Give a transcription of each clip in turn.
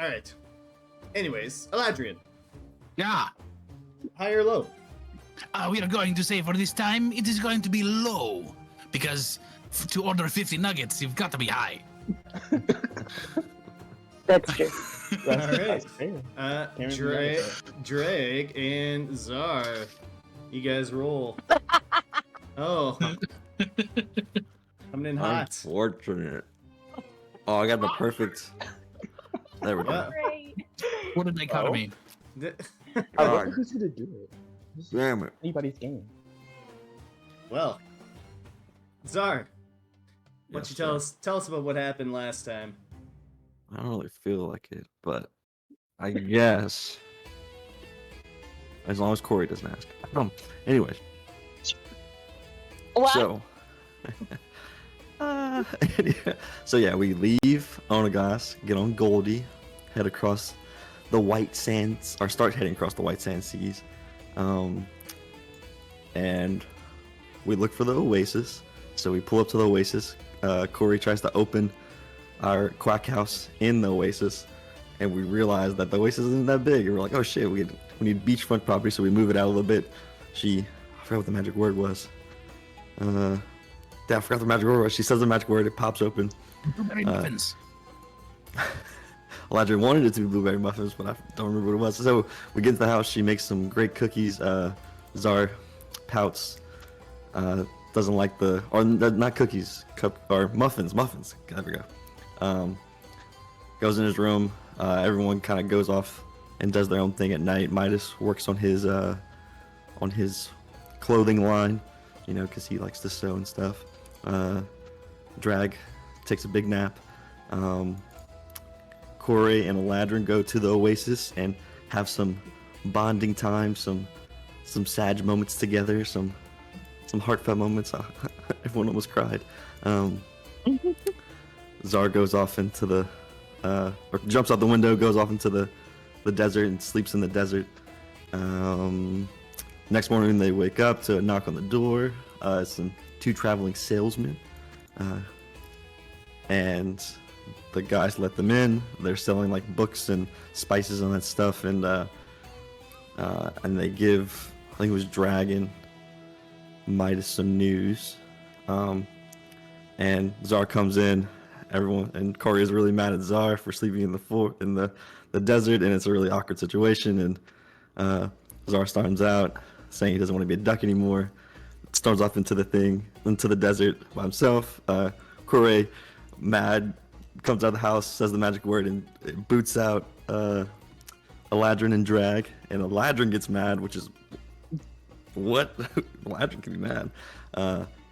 right. Anyways, Eladrian, Yeah. high or low? We are going to say for this time, it is going to be low. Because to order 50 nuggets, you've got to be high. That's true. All right. That's fair. Drake and Czar, you guys roll. Oh, coming in hot. Unfortunate. Oh, I got the perfect. There we go. Yeah. Great. What a dichotomy. I wasn't who's gonna do it. This is Damn it. anybody's game. Well, Czar, why don't Yes, you tell sir. us about what happened last time? I don't really feel like it, but I guess as long as Corey doesn't ask. Anyways, What? so so yeah, we leave Onagas, get on Goldy, head across the White Sands, or start heading across the White Sand Seas, and we look for the oasis. So we pull up to the oasis. Corey tries to open our quack house in the oasis, and we realize that the oasis isn't that big. And we're like, oh shit, we need beachfront property, so we move it out a little bit. I forgot what the magic word was. I forgot the magic word was. She says the magic word, it pops open. Blueberry muffins. Eladrian wanted it to be blueberry muffins, but I don't remember what it was. So we get to the house, she makes some great cookies. Czar pouts, doesn't like not cookies, or muffins. There we go. Goes in his room. Everyone kind of goes off and does their own thing at night. Midas works on his clothing line, because he likes to sew and stuff. Drag takes a big nap. Corey and Eladrin go to the oasis and have some bonding time, some sad moments together, some heartfelt moments. Everyone almost cried. Czar goes off into or jumps out the window, goes off into the desert and sleeps in the desert. Next morning they wake up to a knock on the door. Two traveling salesmen, and the guys let them in. They're selling like books and spices and that stuff, and they give, I think it was Dragon, Midas some news. And Czar comes in. Everyone, and Corey is really mad at Czar for sleeping in the desert, and it's a really awkward situation. And Czar storms out, saying he doesn't want to be a duck anymore. Storms off into the desert by himself. Corey, mad, comes out of the house, says the magic word, and it boots out Eladrin and Drag. And Eladrin gets mad, which is what? Eladrin can be mad.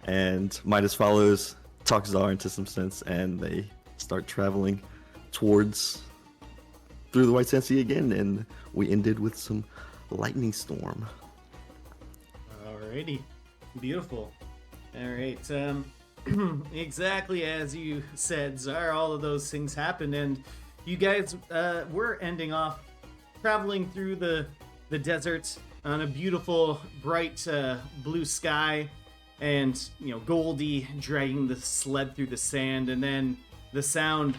And Midas follows, talks Czar into some sense, and they start traveling through the White Sand Sea again, and we ended with some lightning storm. Alrighty, beautiful. All right, exactly as you said, Czar, all of those things happened, and you guys were ending off traveling through the desert on a beautiful, bright blue sky, and Goldy dragging the sled through the sand, and then the sound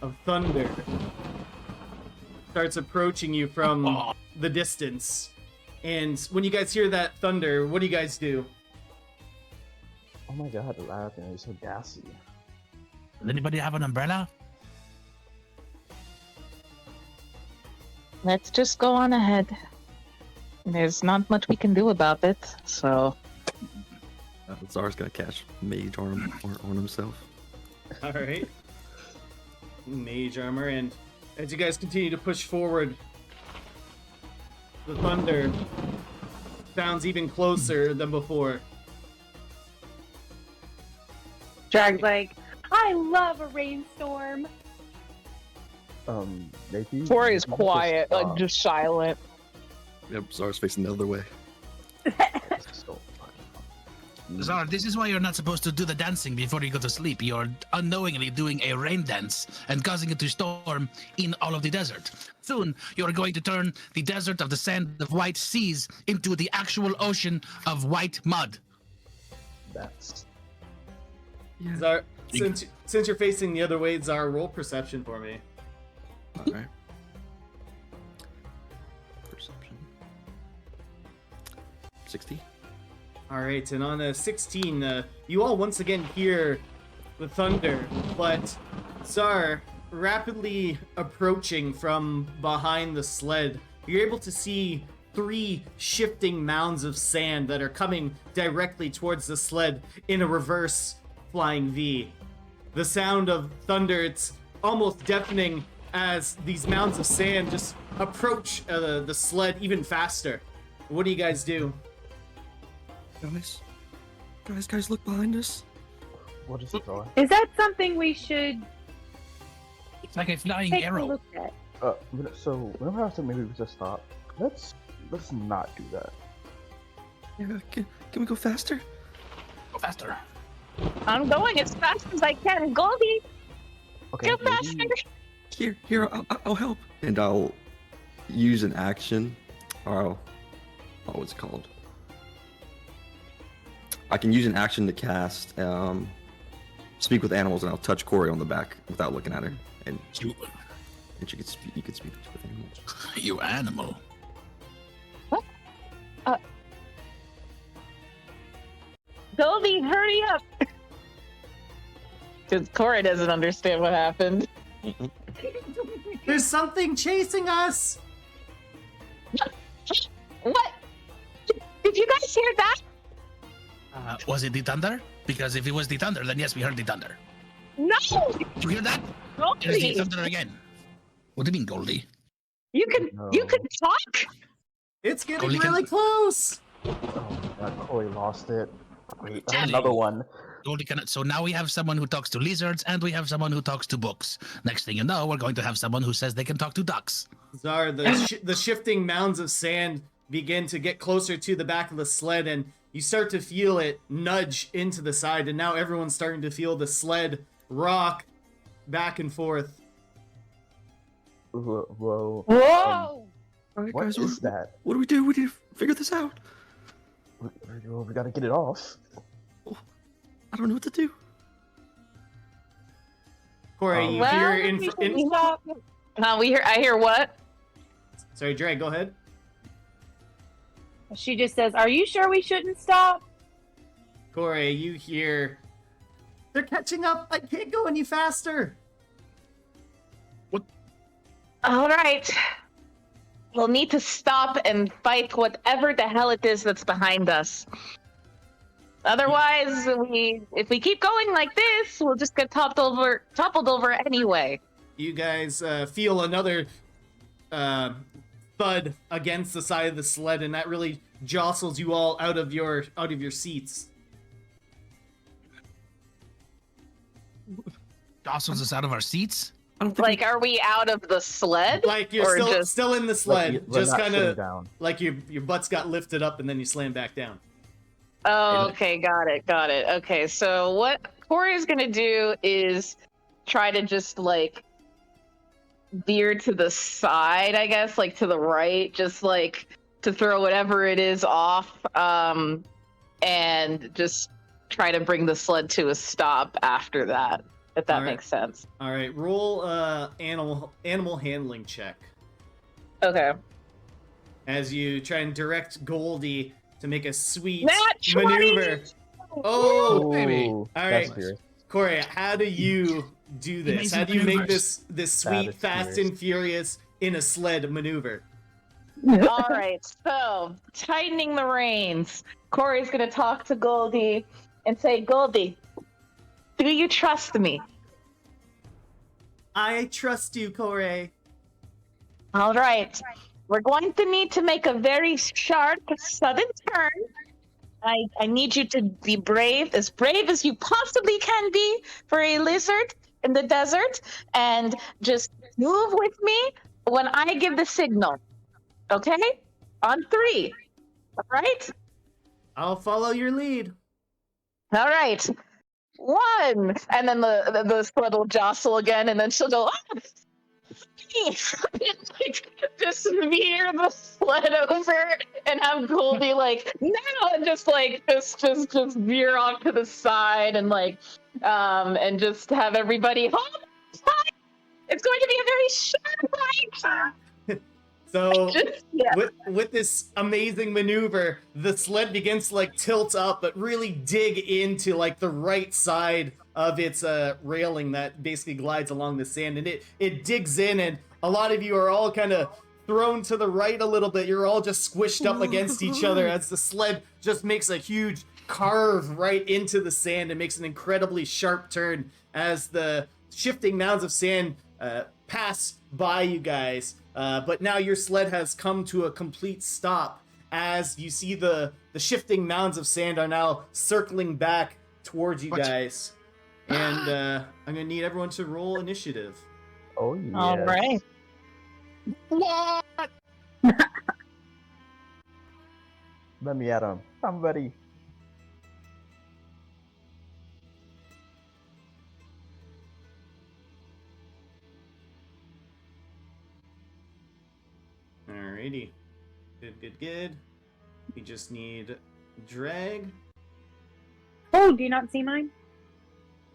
of thunder starts approaching you from the distance. And when you guys hear that thunder, what do you guys do? Oh my god, Aladdin, you're so gassy. Does anybody have an umbrella? Let's just go on ahead. There's not much we can do about it, so... Czar's gonna catch mage armor on himself. All right. Mage armor, and as you guys continue to push forward, the thunder sounds even closer than before. Drag's like, I love a rainstorm. Maybe Tori is maybe quiet, stop. like just silent. Yep, Czar's facing the other way. So Czar, this is why you're not supposed to do the dancing before you go to sleep. You're unknowingly doing a rain dance and causing it to storm in all of the desert. Soon, you're going to turn the desert of the sand of white seas into the actual ocean of white mud. That's Czar, since you're facing the other way, Czar, roll perception for me. All right. Perception. 60. All right, and on a 16, you all once again hear the thunder, but Tsar rapidly approaching from behind the sled. You're able to see 3 shifting mounds of sand that are coming directly towards the sled in a reverse flying V. The sound of thunder, it's almost deafening as these mounds of sand just approach the sled even faster. What do you guys do? Guys, look behind us. What is it, Zara? Is that something we should It's like a flying take a arrow. look at? So whenever I said maybe we just stop, let's not do that. Yeah, can we go faster? Go faster. I'm going as fast as I can. Goldy, Okay. go faster. Here, I'll help. And I'll use an action, or what's it called? I can use an action to cast speak with animals, and I'll touch Corey on the back without looking at her, and You, she could speak. You could speak with animals. you animal. Goldy, hurry up. Because Corey doesn't understand what happened. There's something chasing us! What? Did you guys hear that? Was it the thunder? Because if it was the thunder, then yes, we heard the thunder. No! You hear that? There's the Goldy, thunder again. What do you mean, Goldie? you can talk? It's getting Goldy can- really close! Oh my god, Corey lost it. Wait, Tell another you. one. Goldie cannot. So now we have someone who talks to lizards, and we have someone who talks to books. Next thing you know, we're going to have someone who says they can talk to ducks. Zar, the shifting mounds of sand begin to get closer to the back of the sled, and you start to feel it nudge into the side, and now everyone's starting to feel the sled rock back and forth. Whoa. Whoa! All right, What guys, is that? what do we do? We need to figure this out. We gotta get it off. I don't know what to do. Corey, you Well, hear I hear what? Sorry, Dre, go ahead. She just says, "Are you sure we shouldn't stop?" Corey, you hear... They're catching up! I can't go any faster! All right. We'll need to stop and fight whatever the hell it is that's behind us. Otherwise, if we keep going like this, we'll just get toppled over anyway. You guys feel another thud against the side of the sled, and that really jostles you all out of your seats. Jostles us out of our seats. I don't think Like, are we out of the sled? Like you're Or still just- still in the sled, We're just not kind sitting of down. like your butts got lifted up and then you slam back down. Oh, okay, got it. Okay, so what Corey's gonna do is try to just like veer to the side, I guess, like to the right, just like to throw whatever it is off, and just try to bring the sled to a stop after that, if that All right. makes sense. All right, roll animal handling check Okay. as you try and direct Goldy to make a sweet Nat 20! maneuver. Oh, baby. Ooh, right. That's serious. Corey, how do you do this? Amazing How do you make maneuvers. this That sweet, is fast serious. and furious in a sled maneuver? All right, so tightening the reins. Corey's gonna talk to Goldy and say, Goldy, do you trust me? I trust you, Corey. All right, we're going to need to make a very sharp, sudden turn. I need you to be brave as you possibly can be for a lizard in the desert, and just move with me when I give the signal. Okay? On 3. All right? I'll follow your lead. All right. 1. And then the sled will jostle again, and then she'll go, ah! Like, just veer the sled over and have Goldy like, no, and just veer off to the side and and just have everybody hold tight. It's going to be a very sharp So Yeah. with this amazing maneuver, the sled begins to like tilt up, but really dig into like the right side of its railing that basically glides along the sand, and it digs in, and a lot of you are all kind of thrown to the right a little bit. You're all just squished up against each other as the sled just makes a huge carve right into the sand and makes an incredibly sharp turn as the shifting mounds of sand pass by you guys. But now your sled has come to a complete stop as you see the shifting mounds of sand are now circling back towards you guys. And I'm gonna need everyone to roll initiative. Oh yeah. All right. What? Let me at him. Somebody. Alrighty. Good. We just need drag. Oh, do you not see mine?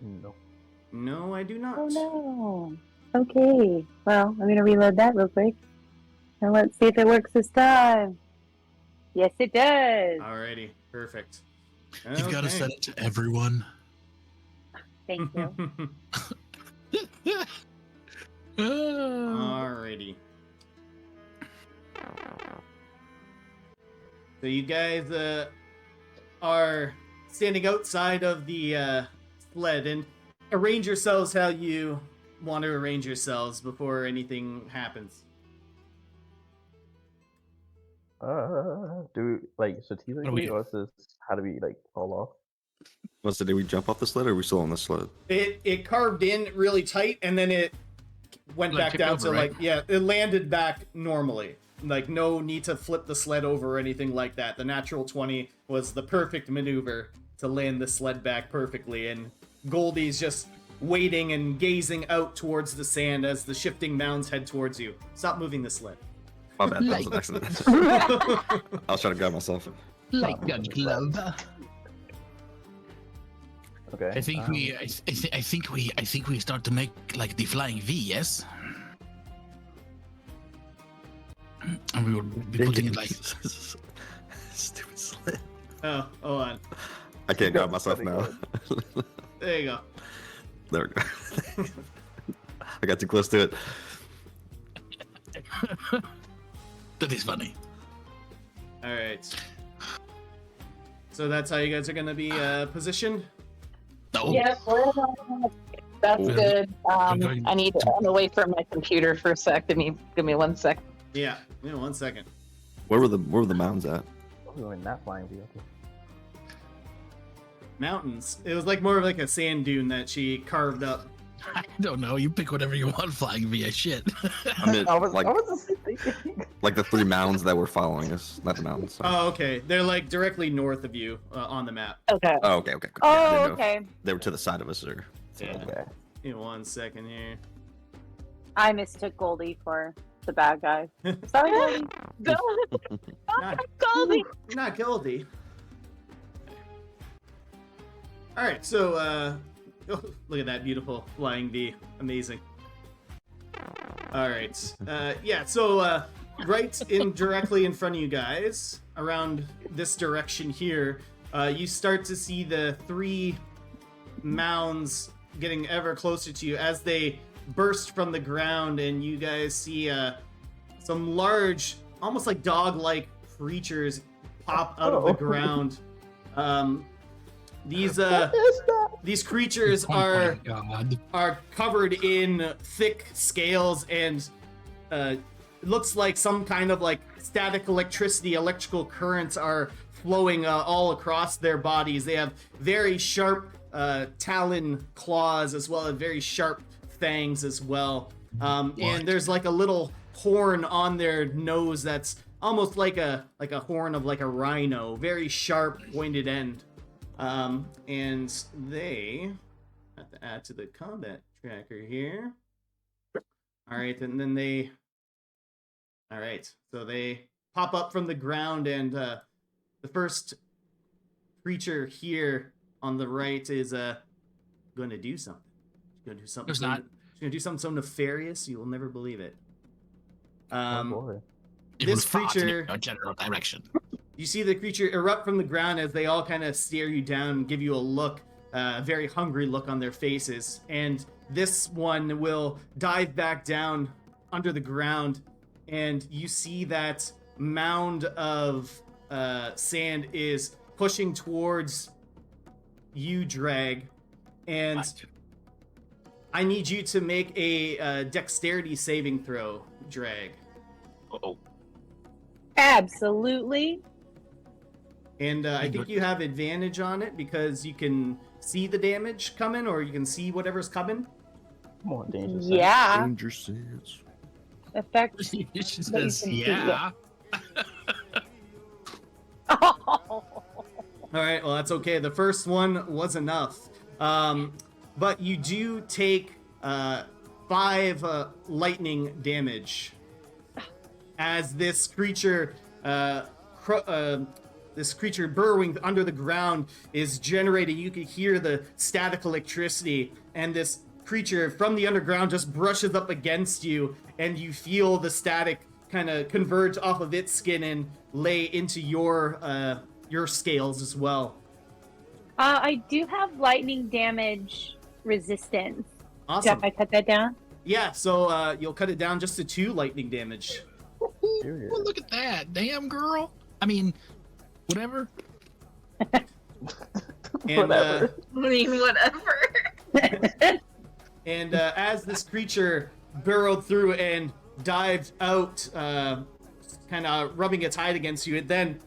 No. No, I do not. Oh no. Okay. Well, I'm gonna reload that real quick. Now let's see if it works this time. Yes, it does. Alrighty, perfect. You've got to Okay. send it to everyone. Thank you. Alrighty. So you guys are standing outside of the sled, and arrange yourselves how you want to arrange yourselves before anything happens. Do like strategically, or is this how do we like fall off? What's the day we jump off the sled, or are we still on the sled? It carved in really tight, and then it went Like back tipped down over, to right? like, yeah, it landed back normally. Like, no need to flip the sled over or anything like that. The natural 20 was the perfect maneuver to land the sled back perfectly, and Goldy's just waiting and gazing out towards the sand as the shifting mounds head towards you. Stop moving the sled. My bad, that was an accident. I was trying to grab myself. Like a glove. Okay. I think I think we start to make like the flying V, yes? And we will be putting it like Stupid sled. Oh, hold on. I can't grab myself now. There you go. There we go. I got too close to it. that is funny. All right. So that's how you guys are gonna be positioned. No. Yes, that's We're- good. going I need to away from my computer for a sec. Give me 1 sec. Yeah. 1 second. Where were the mounds at? We were in that flying vehicle. Mountains. It was like more of like a sand dune that she carved up. I don't know. You pick whatever you want, flying V. Shit. I mean, I was like just thinking. like the 3 mounds that were following us, not the mountains. Sorry. Oh, okay. They're like directly north of you on the map. Okay. Oh, okay. Yeah, I Oh, didn't know if okay. They were to the side of us, or Yeah. Okay. Give me 1 second here. I mistook Goldy for the bad guy. Sorry, Goldy. Not, Goldy. not Goldy. All right, so oh, look at that beautiful flying V, amazing. All right, yeah. So right in directly in front of you guys, around this direction here, you start to see the 3 mounds getting ever closer to you as they burst from the ground, and you guys see some large, almost like dog-like creatures pop out of the ground. These creatures Oh my God. are covered in thick scales, and it looks like some kind of like static electricity, electrical currents are flowing all across their bodies. They have very sharp talon claws, as well as very sharp fangs as well. And there's like a little horn on their nose that's almost like a horn of like a rhino, very sharp pointed end. And they have to add to the combat tracker here. All right, and then all right, so they pop up from the ground, and the first creature here on the right is going to do something. She's going to do something. There's not. She's going to do something so nefarious you will never believe it. Oh boy. It This will fart in creature- your general direction. You see the creature erupt from the ground as they all kind of stare you down and give you a look, a very hungry look on their faces. And this one will dive back down under the ground, and you see that mound of sand is pushing towards you, Drag. And What? I need you to make a dexterity saving throw, Drag. Uh-oh. Absolutely. And I think you have advantage on it because you can see the damage coming, or you can see whatever's coming. Come on, Danger Sense. Yeah. Danger sense. Effect. She can says, see, yeah. Oh. All right, well, that's okay. The first one was enough. But you do take 5 lightning damage as this creature, burrowing under the ground is generating. You can hear the static electricity, and this creature from the underground just brushes up against you, and you feel the static kind of converge off of its skin and lay into your scales as well. I do have lightning damage resistance. Awesome. Do I cut that down? Yeah, so you'll cut it down just to 2 lightning damage. Serious. Well, look at that. Damn, girl. I mean, whatever. And, Whatever. I mean, whatever. And as this creature burrowed through and dived out, kind of rubbing its hide against you, it then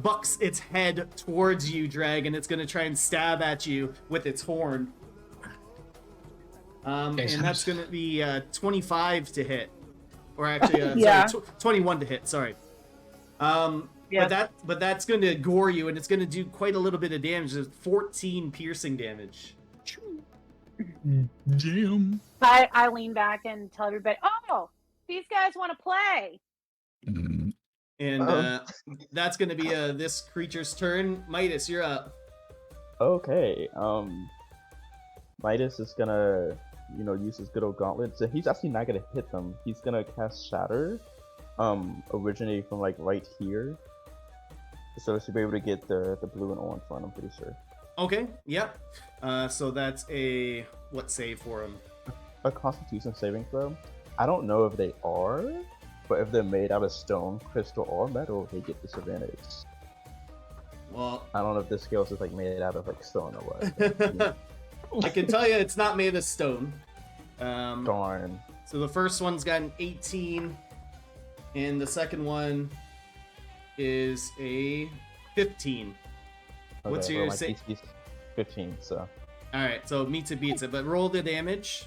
bucks its head towards you, Drag, and it's going to try and stab at you with its horn. Okay, and so that's going to be 25 to hit. Or actually, Yeah. sorry, 21 to hit, sorry. Yeah. But that's going to gore you, and it's going to do quite a little bit of damage. There's 14 piercing damage. Damn. I lean back and tell everybody, oh, these guys want to play. And that's going to be this creature's turn. Midas, you're up. Okay. Midas is gonna, use his good old gauntlet. So he's actually not gonna hit them. He's gonna cast Shatter, originating from like right here. So to be able to get the blue and orange one, I'm pretty sure. Okay, yep. So that's a what save for him? A Constitution saving throw. I don't know if they are, but if they're made out of stone, crystal, or metal, they get disadvantage. Well, I don't know if this skill is like made out of like stone or what. I can tell you it's not made of stone. Darn. So the first one's got an 18, and the second one is a 15. What's Okay, your my sa- DC's 15, so. All right, so meets it beats it, but roll the damage.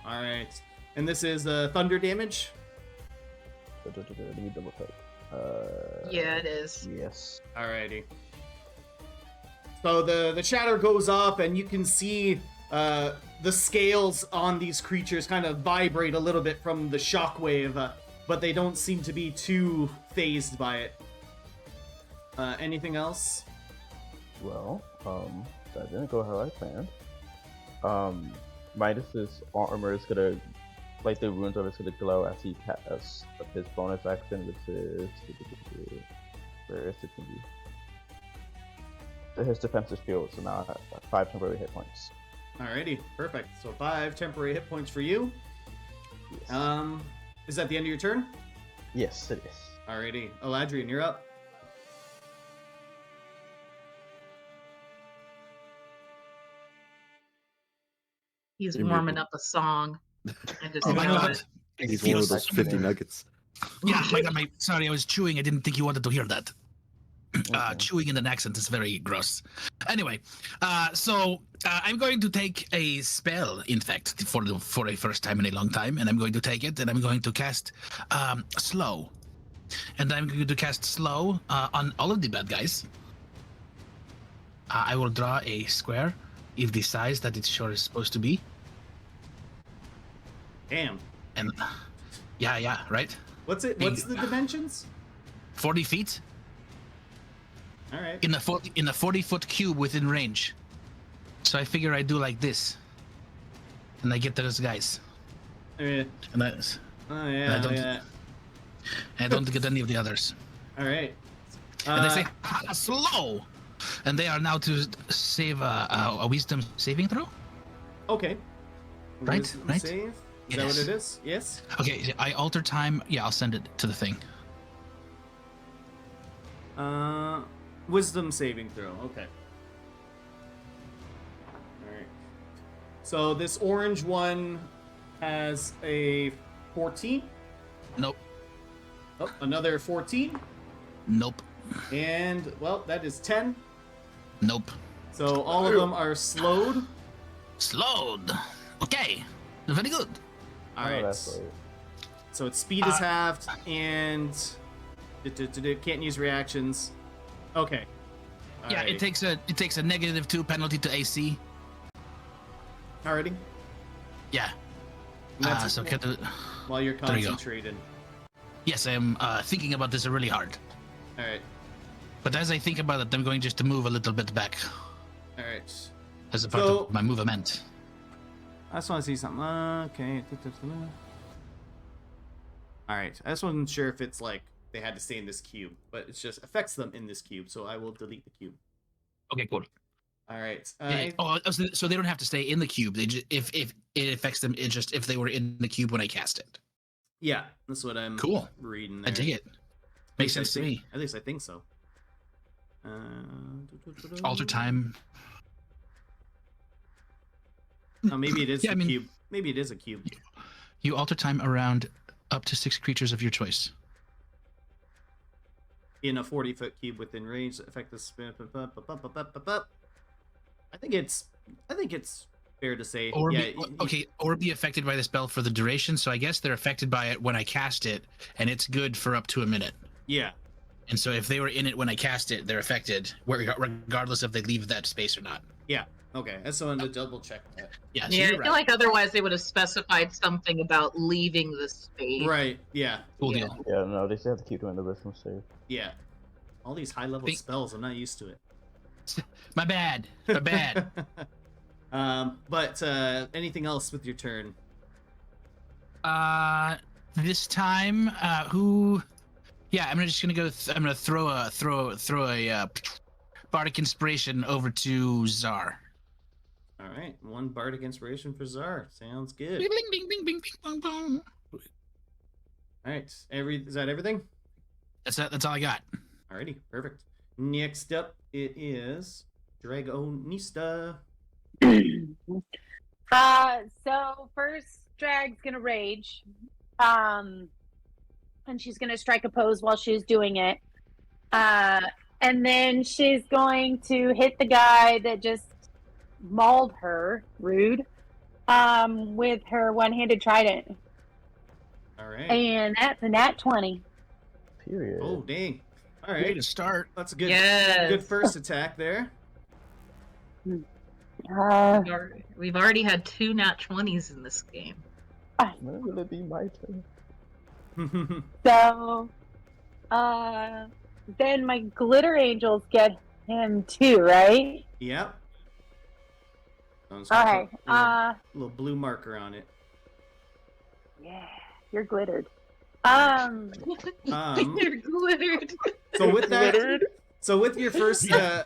All right, and this is thunder damage. Let me double check. Yeah, it is. Yes. Alrighty. So the shatter goes up, and you can see the scales on these creatures kind of vibrate a little bit from the shockwave, but they don't seem to be too phased by it. Anything else? Well, that didn't go how I planned. Midas's armor is gonna, like the runes of it's gonna glow as he casts his bonus action, which is where is it gonna be? His defensive field, so now I have 5 temporary hit points. Alrighty, perfect. So 5 temporary hit points for you. Yes. Is that the end of your turn? Yes, it is. Alrighty, Eladrian, you're up. He's You're warming making- up a song. I just Oh my know god. it. It He's one of feels those 50 nuggets. Yeah, my god, sorry, I was chewing. I didn't think you wanted to hear that. Okay. Chewing in an accent is very gross. Anyway, so I'm going to take a spell, in fact, for a first time in a long time, and I'm going to take it, and I'm going to cast Slow. And I'm going to cast Slow on all of the bad guys. I will draw a square, if the size that it sure is supposed to be. Damn. And yeah, right? What's it? What's the dimensions? 40 feet All right. in a 40-foot cube within range. So I figure I do like this, and I get those guys. Yeah. And that's. Oh yeah. I don't- Yeah. I don't get any of the others. All right. And they say, "Ha, slow!" And they are now to save a wisdom saving throw? Okay. Right, Wisdom right? Save? Is that Yes. what it is? Yes. Okay, I alter time. Yeah, I'll send it to the thing. Wisdom saving throw. Okay. All right. So this orange one has a 14. Nope. Oh, another 14. Nope. And, well, that is 10. Nope. So all of them are slowed. Slowed. Okay. Very good. All Oh, right. that's right. So its speed is halved, and can't use reactions. Okay. Yeah, it takes a -2 penalty to AC. Alrighty. Yeah. And that's So get the, while you're there you go. concentrated. yes, I am thinking about this really hard. All right. But as I think about it, I'm going just to move a little bit back All right. as a part So- of my movement. I just want to see something. Okay. All right. I just wasn't sure if it's like they had to stay in this cube, but it just affects them in this cube, so I will delete the cube. Okay, cool. All right. So they don't have to stay in the cube. They just, if it affects them, it just if they were in the cube when I cast it. Yeah, that's what I'm Cool. reading there. I dig it. At Makes least sense to me. At least I think so. Alter time. Oh, maybe it is Yeah, a I mean- cube. Maybe it is a cube. You alter time around up to 6 creatures of your choice. In a 40-foot cube within range, affect the spin. I think it's fair to say. Or yeah. or be affected by the spell for the duration. So I guess they're affected by it when I cast it, and it's good for up to a minute. Yeah. And so if they were in it when I cast it, they're affected, regardless if they leave that space or not. Yeah. Okay. I just wanted to double check that. Yeah, so Yeah, I you're feel right. like otherwise they would have specified something about leaving the space. Right. Yeah. Cool Yeah. deal. Yeah, no, they still have to keep doing the wisdom save. Yeah. All these high-level Think- spells, I'm not used to it. My bad. My bad. But anything else with your turn? This time, who? Yeah, I'm just gonna go. I'm gonna throw a bardic inspiration over to Czar. All right. One bardic inspiration for Czar. Sounds good. Bing, bing, bing, bing, bing, bong, bong. All right. Is that everything? That's all I got. Alrighty. Perfect. Next up, it is Dragonista. So first Drag's gonna rage. And she's gonna strike a pose while she's doing it. And then she's going to hit the guy that just mauled her, rude, with her one-handed trident. All right. And that's a nat 20. Period. Oh, dang. All Way right. to start. That's a good, Yes. good first attack there. We've already had 2 nat 20s in this game. When will it be my turn? So, then my glitter angels get him too, right? Yep. I'm just gonna Okay. put a little blue marker on it. Yeah, you're glittered. Um, They're glittered. So with that, so with your first, Yeah.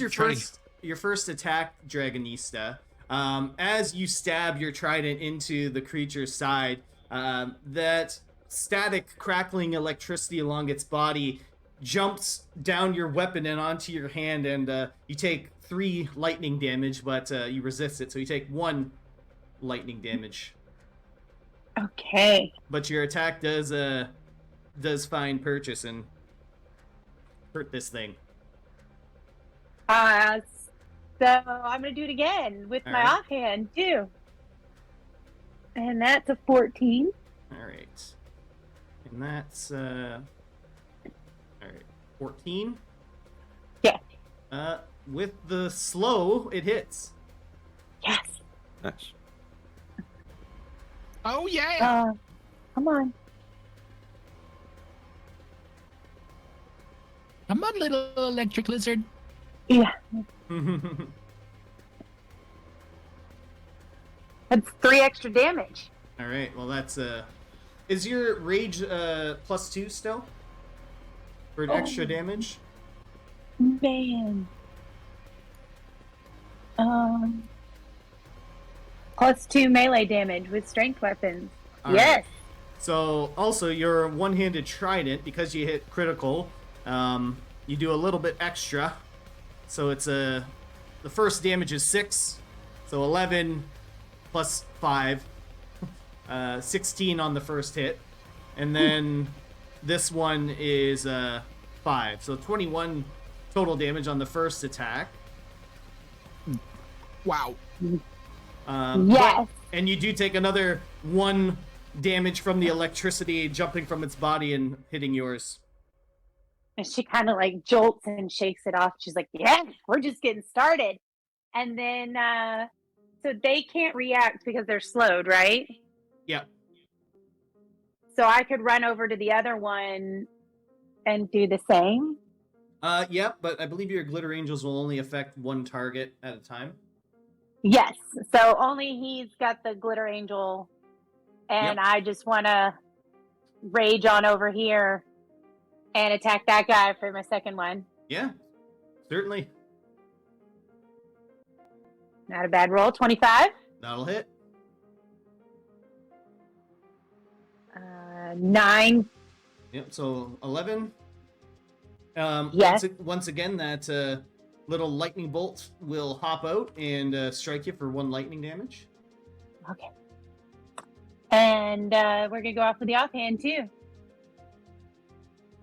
Try. your first attack, Dragonista, as you stab your trident into the creature's side, that static crackling electricity along its body jumps down your weapon and onto your hand, and you take 3 lightning damage, but you resist it, so you take 1 lightning damage. Okay. But your attack does find purchase and hurt this thing. So I'm gonna do it again with my Alright. offhand too. And that's a 14. All right, and that's all right, 14. Yeah. With the slow, it hits. Yes. Nice. Oh yeah. Come on. Come on, little electric lizard. Yeah. That's 3 extra damage. All right. Well, that's is your rage +2 still for an extra damage? Man. +2 melee damage with strength weapons. All yes. right. So also your one-handed trident, because you hit critical, you do a little bit extra. So it's the first damage is 6, so 11 plus 5, 16 on the first hit, and then this one is 5, so 21 total damage on the first attack. Wow. Yes. And you do take another 1 damage from the electricity jumping from its body and hitting yours. And she kind of like jolts and shakes it off. She's like, yeah, we're just getting started. And then, so they can't react because they're slowed, right? Yeah. So I could run over to the other one and do the same? Yeah, but I believe your glitter angels will only affect 1 target at a time. Yes. So only he's got the glitter angel. And Yep. I just want to rage on over here and attack that guy for my second one. Yeah, certainly. Not a bad roll. 25. That'll hit. 9. Yep, so 11. Yes. Once again, that little lightning bolt will hop out and strike you for 1 lightning damage. Okay. And we're going to go off with the offhand, too.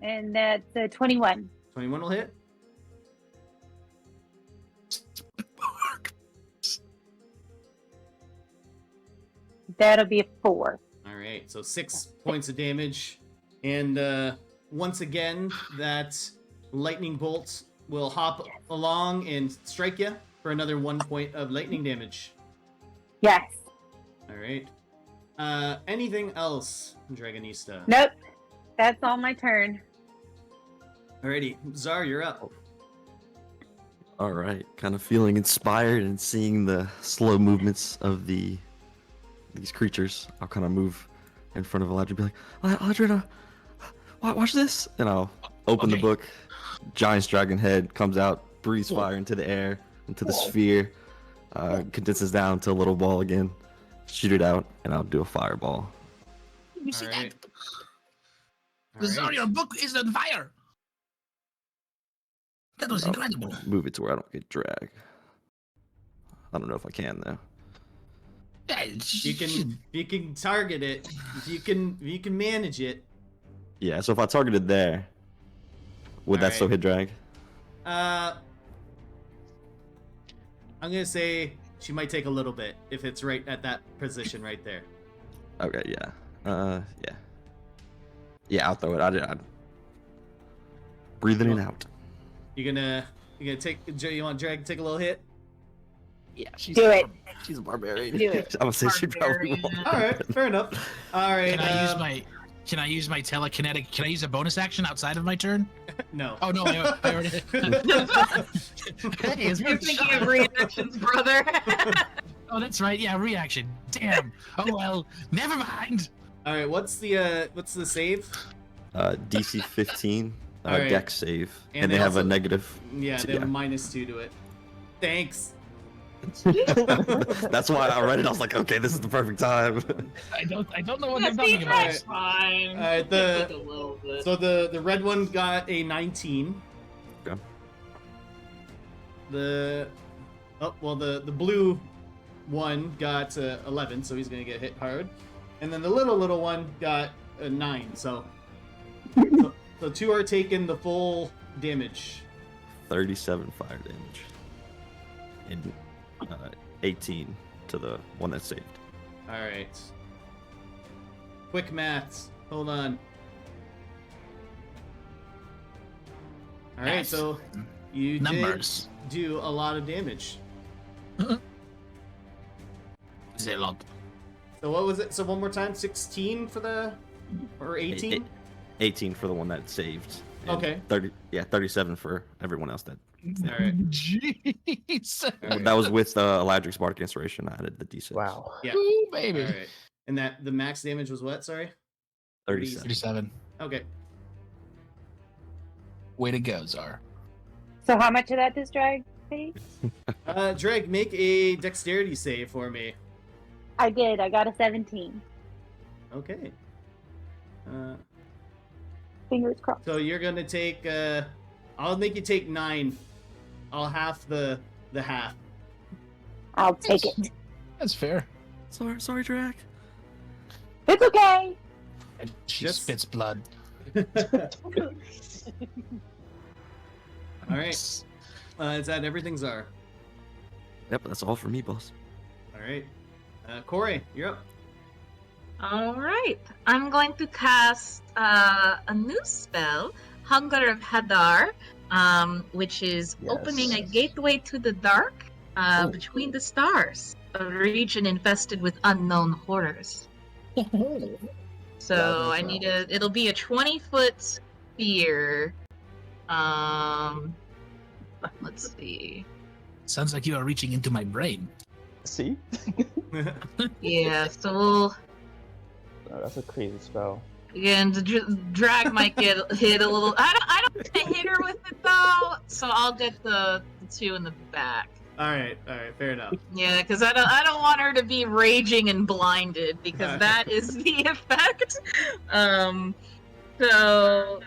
And that's 21. 21 will hit. That'll be a 4. All right, so 6 points of damage. And once again, that lightning bolt will hop along and strike you for another 1 point of lightning damage. Yes. All right. Anything else, Dragonista? Nope. That's all my turn. Alrighty, Zar, you're up. All right, kind of feeling inspired and seeing the slow movements of these creatures. I'll kind of move in front of Eladrin and be like, Eladrin, watch this, and I'll open the book. Giant's dragon head comes out, breathes fire into the air, into the sphere, condenses down to a little ball again. Shoot it out, and I'll do a fireball. You see Alright. that? Sorry, your book is on fire. That was I'll incredible. Move it to where I don't get dragged. I don't know if I can though. Yeah, You can target it. You can manage it. Yeah, so if I targeted there, would that Alright. still hit drag? I'm gonna say she might take a little bit if it's right at that position right there. Okay, yeah. Yeah, I'll throw it. I'd breathe it in and out. You gonna take? You want Drag to take a little hit? Yeah, Do it. She's a barbarian. Do it. I would say she probably Barbarian. won't. All right, fair enough. All right. Can I use my telekinetic? Can I use a bonus action outside of my turn? No. Oh no, I already. Hey, it's You're my thinking shot. of reactions, brother. Oh, that's right. Yeah, reaction. Damn. Oh well. Never mind. All right. What's the save? DC 15, All right. dex save, And and they they have a also- negative. Yeah, they have Yeah. a -2 to it. Thanks. That's why I read it. I was like, okay, this is the perfect time. I don't know what That's they're talking about. that's fine. Alright, Take a little bit. So the red one got a 19. Okay. The blue one got 11, so he's gonna get hit hard. And then the little one got a 9. So 2 are taking the full damage. 37 fire damage. And 18 to the one that's saved. All right. Quick maths. Hold on. All right, Maths. so you Numbers. did do a lot of damage. Is it a lot? So what was it? So one more time, 16 for the, or 18? 18 for the one that saved. and Okay. 37 for everyone else that. All right. Jeez. All right. That was with Eladric's Bardic Inspiration. I added the D6. Wow. Yeah. Ooh, All baby. right. And that the max damage was what? Sorry. 37. 37. Okay. Way to go, Czar. So how much of that does Drag take? Drake, make a dexterity save for me. I did. I got a 17. Okay. Fingers crossed. So you're gonna take. I'll make you take 9. I'll half the half. I'll take it. That's fair. Sorry, Drac. It's okay. And she Just- spits blood. All right. Is that everything, Czar? Yep, that's all for me, boss. All right. Corey, you're up. All right. I'm going to cast a new spell, Hunger of Hadar, which is opening a Yes. gateway to the dark between the stars, a region infested with unknown horrors. So That I is need nice. it'll be a 20-foot sphere. Let's see. Sounds like you are reaching into my brain. See? Yeah, so we'll Oh, that's a crazy spell. again the drag might get hit a little. I don't want to hit her with it though, so I'll get the 2 in the back. All right, fair enough. Yeah, because I don't want her to be raging and blinded because Okay. that is the effect. So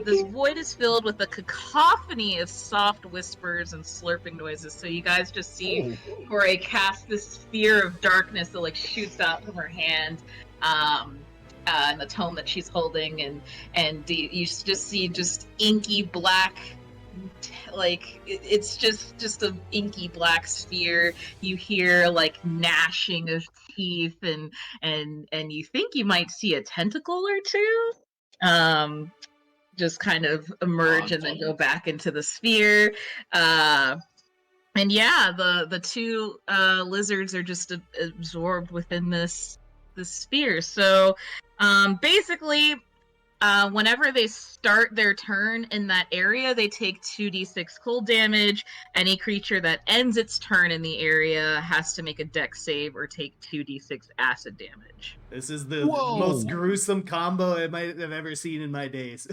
this void is filled with a cacophony of soft whispers and slurping noises. So you guys just see Corey cast this sphere of darkness that like shoots out from her hand, and the tome that she's holding, and you just see just inky black. Like it's just a inky black sphere. You hear like gnashing of teeth, and you think you might see a tentacle or two just kind of emerge and then go back into the sphere. And yeah, the 2 lizards are just absorbed within this sphere. So basically, whenever they start their turn in that area, they take 2d6 cold damage. Any creature that ends its turn in the area has to make a dex save or take 2d6 acid damage. This is the Whoa. most gruesome combo I might have ever seen in my days.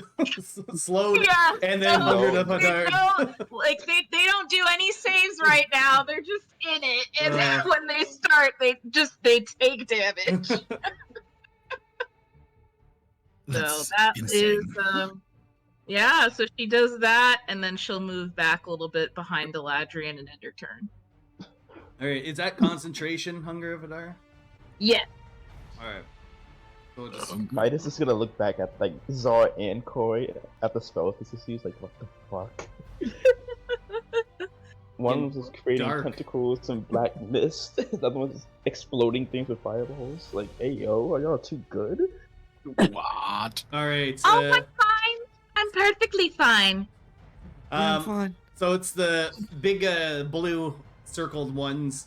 Slowed Yeah, and then so Hungered Up they Hadar. don't, like they don't do any saves right now. They're just in it, and Uh. when they start, they take damage. So That's that insane. is yeah. So she does that, and then she'll move back a little bit behind Galadriel and end her turn. All right, is that concentration, Hunger of Hadar? Yeah. All right. So we'll just, Midas is gonna look back at like Zar and Koi at the spell because he's like, what the fuck? One was just creating dark. tentacles and black mist. The other one's exploding things with fireballs. Like, hey yo, are y'all too good? What? all right. Oh, I'm fine. I'm perfectly fine. I'm fine. So it's the big blue circled one's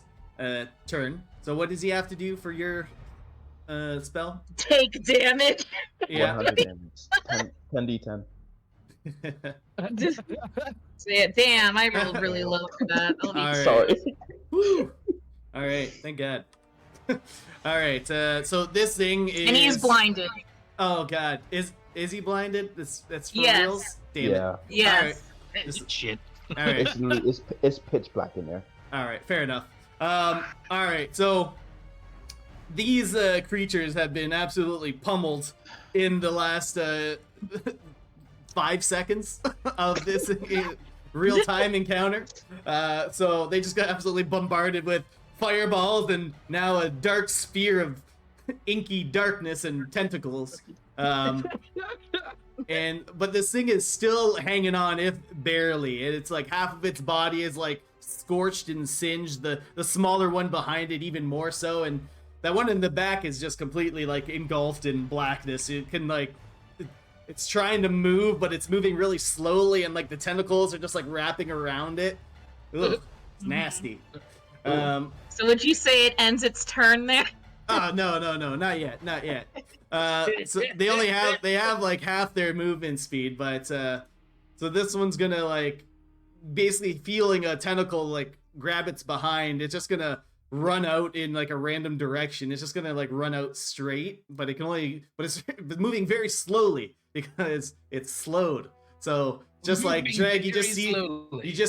turn. So what does he have to do for your spell? Take damage. Yeah. 100 damage. 10d10. So yeah, damn, I rolled really low for that. That'll be All right. Sorry. Woo! All right, thank God. All right, so this thing is. And he's blinded. Oh God, is he blinded? That's for Yes. reals. Damn Yeah. Yes. This- Shit. it. All right, It's, literally- it's pitch black in there. all right, fair enough. All right, so these creatures have been absolutely pummeled in the last 5 seconds of this real-time encounter. So they just got absolutely bombarded with fireballs and now a dark sphere of inky darkness and tentacles. But this thing is still hanging on, if barely. And it's like half of its body is like scorched and singed. The smaller one behind it even more so, and that one in the back is just completely like engulfed in blackness. It can like it's trying to move, but it's moving really slowly, and like the tentacles are just like wrapping around it. Ugh, it's nasty. So would you say it ends its turn there? Oh no, not yet. So they have like half their movement speed, but so this one's gonna like basically feeling a tentacle like grab its behind. It's just gonna run out in like a random direction. It's just gonna like run out straight, but it's moving very slowly because it's slowed. So just like Drag, you just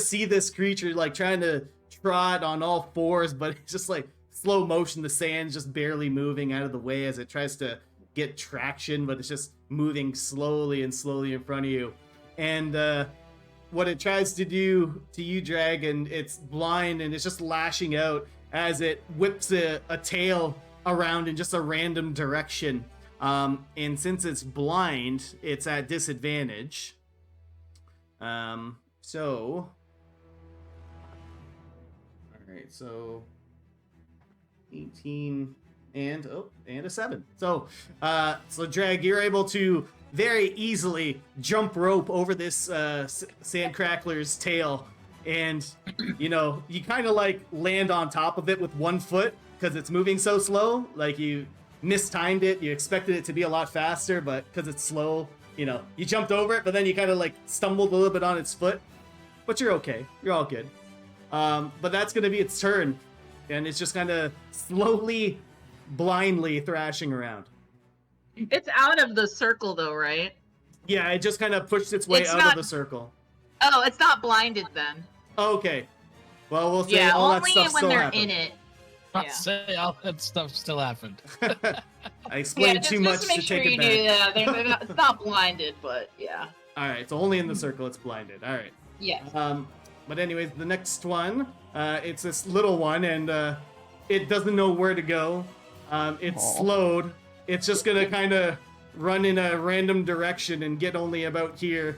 see this creature like trying to trot on all fours, but it's just like slow motion. The sand's just barely moving out of the way as it tries to get traction, but it's just moving slowly and slowly in front of you. And what it tries to do to you, Dragon, it's blind and it's just lashing out as it whips a tail around in just a random direction. And since it's blind, it's at disadvantage. So... Alright, so... 18 and a 7. So Drag, you're able to very easily jump rope over this sandcrackler's tail, and you kind of like land on top of it with one foot because it's moving so slow. Like you mistimed it, you expected it to be a lot faster, but because it's slow, you jumped over it, but then you kind of like stumbled a little bit on its foot. But you're okay, you're all good. But that's gonna be its turn. And it's just kind of slowly, blindly thrashing around. It's out of the circle, though, right? Yeah, it just kind of pushed its way out of the circle. Oh, it's not blinded then. Okay. Well, we'll say all that stuff still happened. Only when they're in it. I'll say all that stuff still happened. I explained too much to take it back. It's not blinded, but yeah. All right, so only in the circle it's blinded. All right. Yeah. But anyways, the next one, it's this little one, and it doesn't know where to go. It's slowed. It's just gonna kind of run in a random direction and get only about here.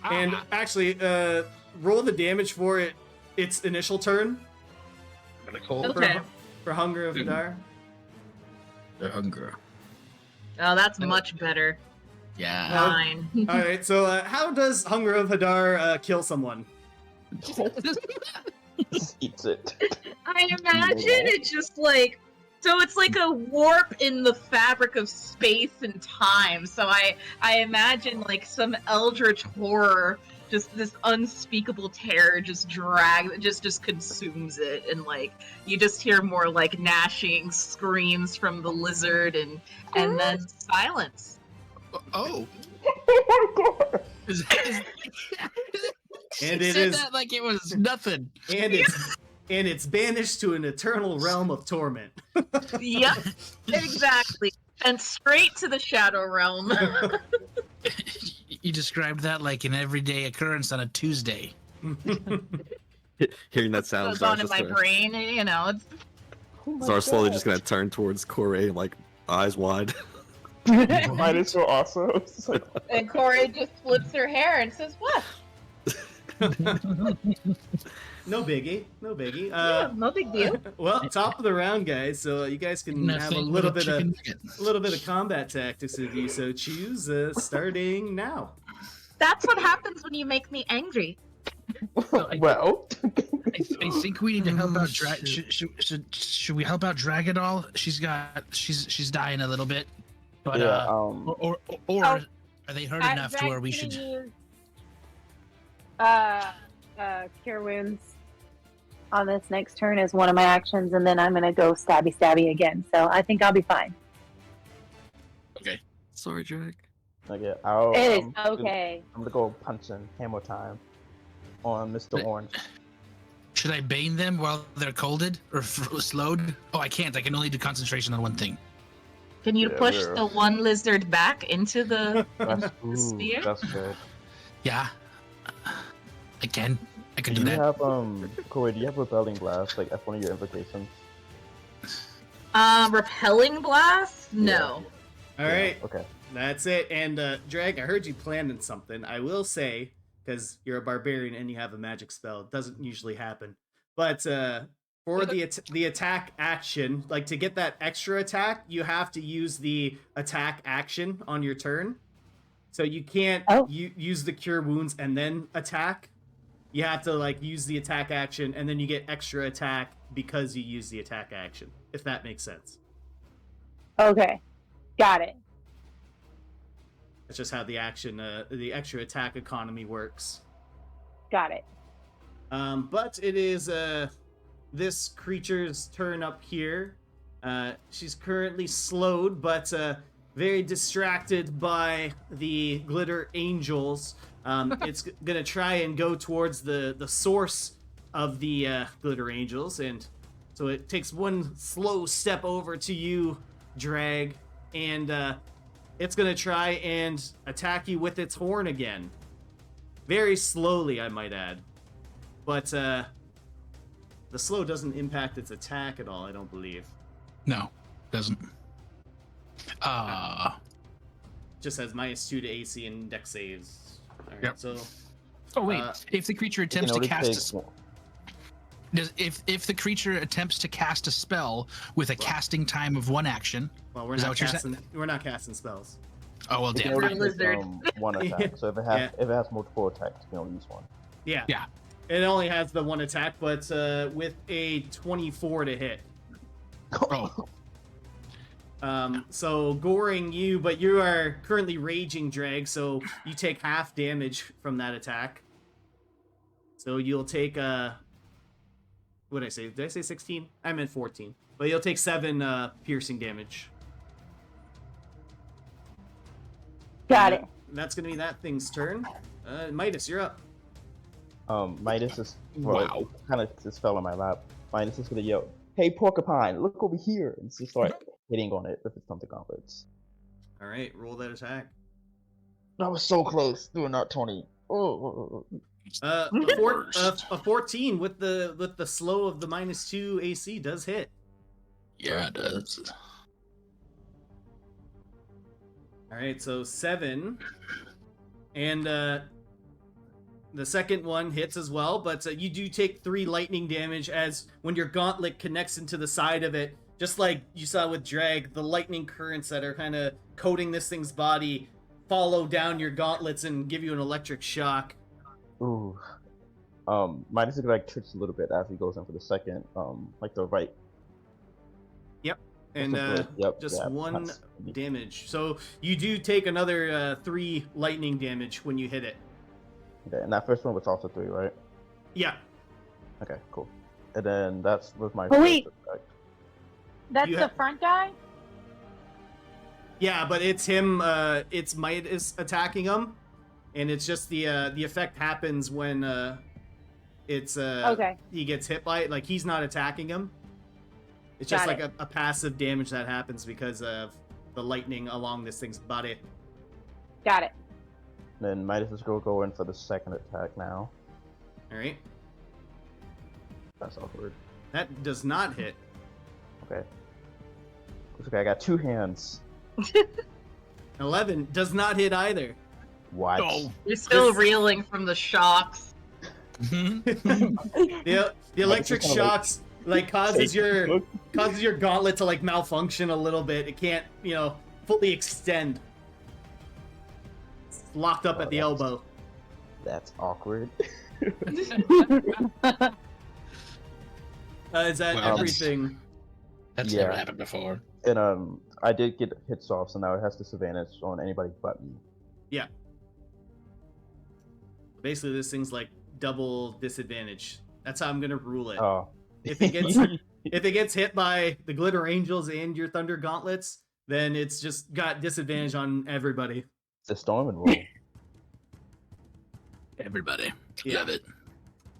And actually, roll the damage for its initial turn. Okay. For Hunger of Hadar. The hunger. Oh, that's much better. Yeah. Fine. All right. So, how does Hunger of Hadar kill someone? Just eats it. I imagine it's just like, so it's like a warp in the fabric of space and time. So I imagine like some eldritch horror, just this unspeakable terror just consumes it, and like you just hear more like gnashing screams from the lizard, and then silence. Oh. Oh my god. And She it said is that like it was nothing. and it's banished to an eternal realm of torment. Yep, exactly. And straight to the Shadow Realm. You described that like an everyday occurrence on a Tuesday. Hearing that sound, Goes on in my brain, It's... Zara's slowly just gonna turn towards Corey, like eyes wide. Mine is so awesome. It's like, And Corey just flips her hair and says, "What? No biggie. Yeah, no big deal." Well, top of the round, guys. So you guys can have a little bit of combat tactics if you so choose. Starting now. That's what happens when you make me angry. well, I think we need to help out Drag. Should we help out Drag at all? She's dying a little bit, but yeah, or are they hurt enough to where we should? Cure wounds on this next turn is one of my actions, and then I'm gonna go stabby again. So I think I'll be fine. Okay. Sorry, Drag. okay, It is okay. I'm gonna go punching hammer time on Mr. Orange. Should I bane them while they're colded or slowed? Oh, I can't. I can only do concentration on one thing. Can you Yeah, push we're- the one lizard back into the sphere? That's good. Yeah. I can Do do you that. have Corey? Do you have repelling blast like as one of your invocations? Repelling blast? No. All right. Okay. That's it. And Drag, I heard you planning something. I will say, because you're a barbarian and you have a magic spell, it doesn't usually happen. But for the attack action, like to get that extra attack, you have to use the attack action on your turn. So you can't use the cure wounds and then attack. You have to like use the attack action and then you get extra attack because you use the attack action. If that makes sense. Okay, got it. That's just how the extra attack economy works. Got it. But it is this creature's turn up here. She's currently slowed, but very distracted by the glitter angels. It's gonna try and go towards the source of the glitter angels, and so it takes one slow step over to you, Drag, and it's gonna try and attack you with its horn again. Very slowly, I might add. But the slow doesn't impact its attack at all, I don't believe. No, doesn't. Just has -2 to AC and dex saves. Alright, Yep. so Oh wait, if the creature attempts to only cast take if the creature attempts to cast a spell with a casting time of 1 action. well, we're Is that not what you're casting. We're not casting spells. Oh well, It can damn. only Right. take, Lizard. one attack. So if it has multiple attacks, you can only use one. Yeah. Yeah. It only has the 1 attack, but with a 24 to hit. Oh, So goring you, but you are currently raging, Drag, so you take half damage from that attack. So you'll take what did I say? Did I say 16? I meant 14. But you'll take 7 piercing damage. Got it. That's gonna be that thing's turn. Midas, you're up. Midas is Wow. kind of just fell on my lap. Midas is gonna yell, "Hey, porcupine, look over here!" and just start hitting on it with its thunder gauntlets. All right, roll that attack. That was so close. Doing not 20. Oh. A Worst. 14 with the slow of the -2 AC does hit. yeah, it does. All right, so 7, and the second one hits as well, but you do take 3 lightning damage as when your gauntlet connects into the side of it, just like you saw with Drag, the lightning currents that are kind of coating this thing's body follow down your gauntlets and give you an electric shock. Ooh. Midas is like twitch a little bit as he goes in for the second, like the right. And Yep, just yeah, 1 that's- damage. So you do take another 3 lightning damage when you hit it. Okay, and that first one was also 3, right? Yeah. Okay, cool. And then that's with my. Oh, wait. first attack. That's You the ha- front guy? Yeah, but it's him. It's Midas attacking him, and it's just the effect happens when it's Okay. he gets hit by it. Like he's not attacking him. It's just Got like a passive damage that happens because of the lightning along this thing's body. Got it. Then Midas is gonna go in for the second attack now. All right, That's awkward. that does not hit. Okay. It's okay, I got 2 hands. 11 does not hit either. What? Oh. You're still This- reeling from the shocks. The electric kinda like- shocks like causes your gauntlet to like malfunction a little bit. It can't, fully extend. It's locked up at the elbow. That's awkward. Is that Well, everything? That's Yeah. never happened before. And I did get hits off, so now it has disadvantage on anybody but me. Basically, this thing's like double disadvantage. That's how I'm gonna rule it. Oh. If it gets if it gets hit by the glitter angels and your thunder gauntlets, then it's just got disadvantage on everybody. the storm and roll. Everybody. Yeah. Love it.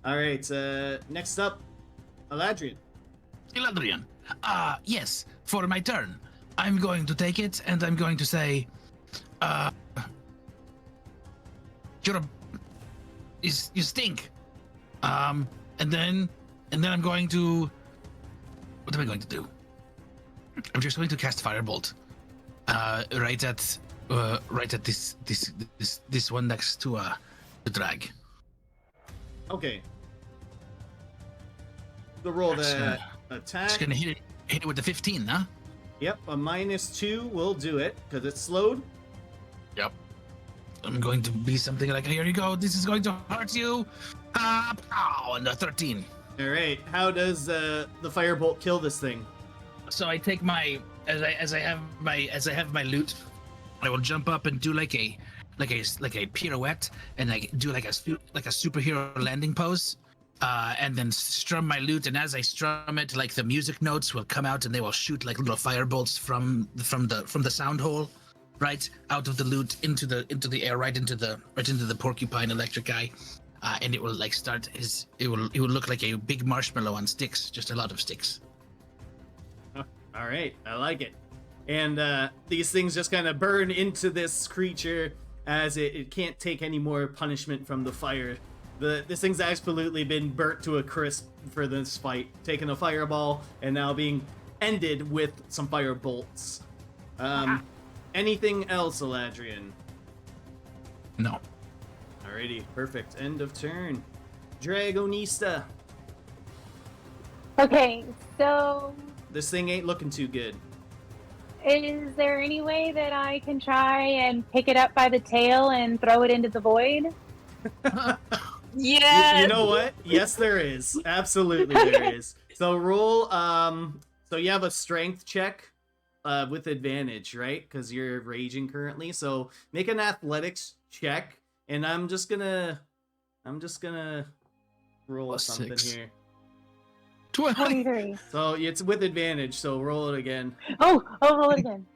All right. Next up, Eladrian. Eladrian. Yes, for my turn. I'm going to take it and I'm going to say, you stink. And then I'm going to, what am I going to do? I'm just going to cast Firebolt. Right at this one next to the drag. Okay. The roll That's, the attack. Just gonna hit it with the 15, huh? Yep, a -2 will do it because it's slowed. Yep. I'm going to be something like, here you go, this is going to hurt you. Pow, and a 13. All right. How does the firebolt kill this thing? So I take my as I have my loot, I will jump up and do like a pirouette and like do like a superhero landing pose, and then strum my lute. And as I strum it, like the music notes will come out, and they will shoot like little fire bolts from the sound hole, right out of the lute into the air, right into the porcupine electric eye, and it will like start his. It will look like a big marshmallow on sticks, just a lot of sticks. All right, I like it. And these things just kind of burn into this creature as it can't take any more punishment from the fire. This thing's absolutely been burnt to a crisp for this fight, taking a fireball and now being ended with some fire bolts. Anything else, Eladrian? No. Alrighty, perfect. End of turn. Dragonista. Okay, so This thing ain't looking too good. is there any way that I can try and pick it up by the tail and throw it into the void? Yeah. You know what? Yes, there is. Absolutely, there is. So roll. So you have a strength check, with advantage, right? Because you're raging currently. So make an athletics check, and I'm just gonna roll Plus something 6. here. 20. 23. So it's with advantage. So roll it again. Oh, roll it again.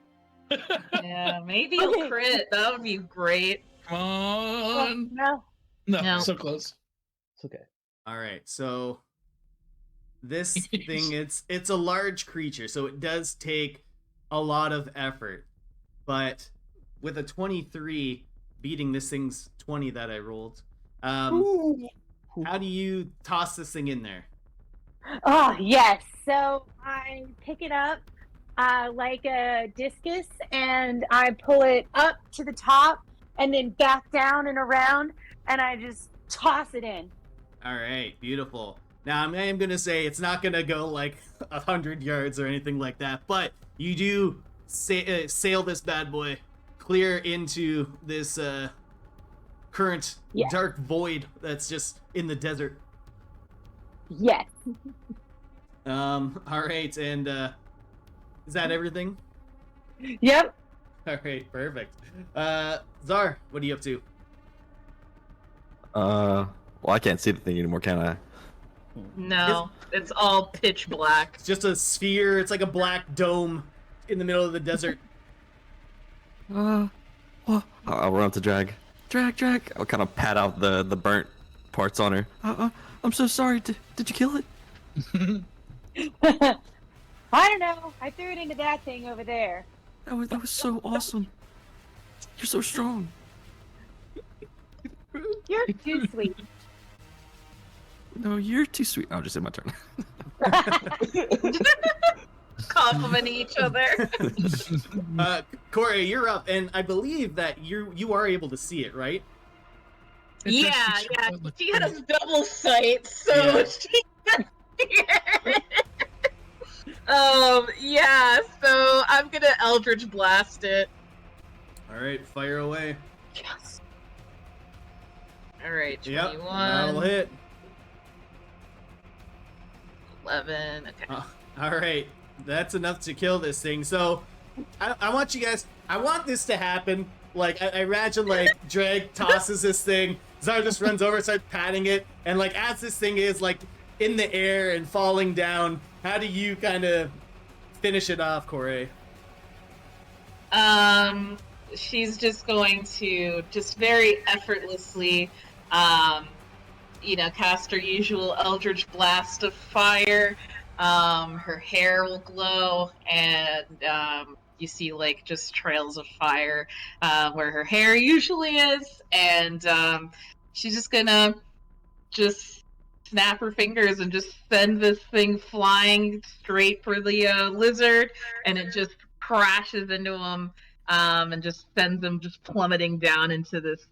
Yeah, maybe Okay. a crit. That would be great. Come Oh, on. no. No. So close. It's okay. All right, so this thing, it's a large creature, so it does take a lot of effort. But with a 23 beating this thing's 20 that I rolled, how do you toss this thing in there? Oh, yes. So I pick it up like a discus and I pull it up to the top and then back down and around and I just toss it in. All right, beautiful. Now I am gonna say it's not gonna go like 100 yards or anything like that, but you do sail this bad boy clear into this current Yeah. dark void that's just in the desert. Yes. All right, and is that everything? Yep. All right, perfect. Zar, what are you up to? Well, I can't see the thing anymore, can I? No, it's all pitch black. It's just a sphere. It's like a black dome in the middle of the desert. Well, I'll run up to Drag. Drag. I'll kind of pat out the burnt parts on her. I'm so sorry. Did you kill it? I don't know. I threw it into that thing over there. That was so awesome. You're so strong. You're too sweet. No, you're too sweet. I'll just hit my turn. Complimenting each other. Corey, you're up, and I believe that you are able to see it, right? Yeah. She had a double sight, so Yeah. she yeah, so I'm gonna Eldritch Blast it. All right, fire away. Yes. Alright, Yep, 21, that'll hit. 11, okay. All right, that's enough to kill this thing. So, I want you guys. I want this to happen. Like, I imagine like Drag tosses this thing. Zara just runs over, starts patting it, and like as this thing is like in the air and falling down, how do you kind of finish it off, Corey? She's just going to just very effortlessly, cast her usual Eldritch Blast of fire. Her hair will glow, and you see like just trails of fire where her hair usually is, and she's just gonna just snap her fingers and just send this thing flying straight for the lizard, and it just crashes into him and just sends him just plummeting down into this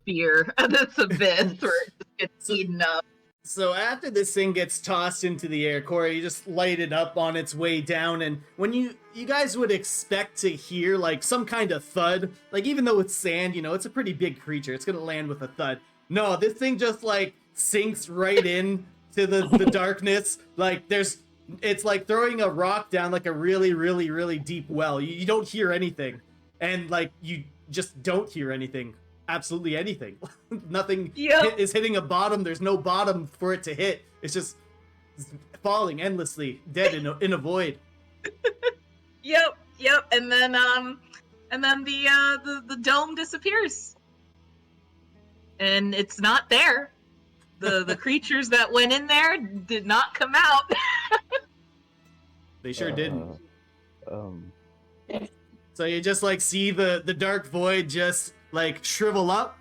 sphere, this abyss where it just gets eaten up. So after this thing gets tossed into the air, Corey, you just light it up on its way down, and when you guys would expect to hear like some kind of thud, like even though it's sand, it's a pretty big creature, it's gonna land with a thud. No, this thing just like sinks right in to the darkness. Like it's like throwing a rock down like a really, really, really deep well. You don't hear anything, and like you just don't hear anything absolutely anything. Nothing Yep. is hitting a bottom. There's no bottom for it to hit. It's just falling endlessly, dead in a void. Yep. And then the dome disappears, and it's not there. The creatures that went in there did not come out. They sure didn't. So So you just like see the dark void just like shrivel up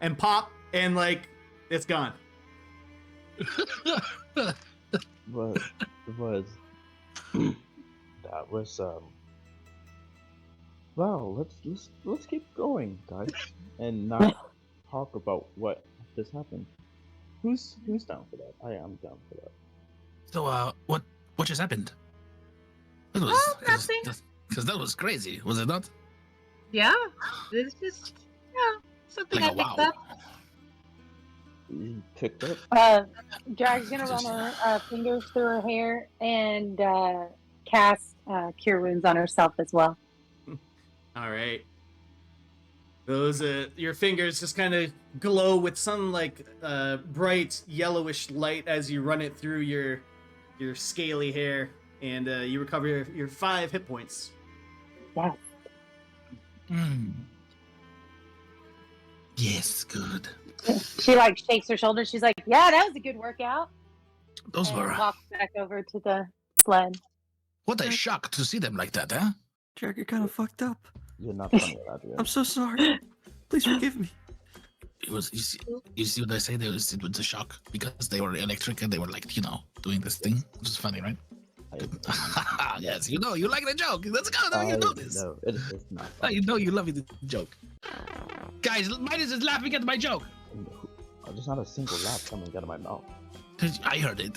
and pop, and like it's gone. But it was that was well, let's keep going, guys, and not talk about what just happened. Who's down for that? I am down for that. So, what just happened? It was, Oh, nothing. Because that was crazy, was it not? Yeah, it's just something Like I a picked wow. up. You picked up. Drag's gonna run her fingers through her hair and cast Cure Wounds on herself as well. All right. Those your fingers just kind of glow with some like bright yellowish light as you run it through your scaly hair, and you recover your 5 hit points. Yeah. Yes, good. She like shakes her shoulders. She's like, "Yeah, that was a good workout." Those And were walks back over to the sled. what a shock to see them like that, huh? Jack, you're kind of fucked up. You're not funny, Adrian. I'm so sorry. Please forgive me. It was you see what I say? It was a shock because they were electric and they were like doing this thing, which is funny, right? Yes, you like the joke. Let's go. You know this. No, it's not. You love the joke. Guys, Midas is laughing at my joke. There's not a single laugh coming out of my mouth. I heard it.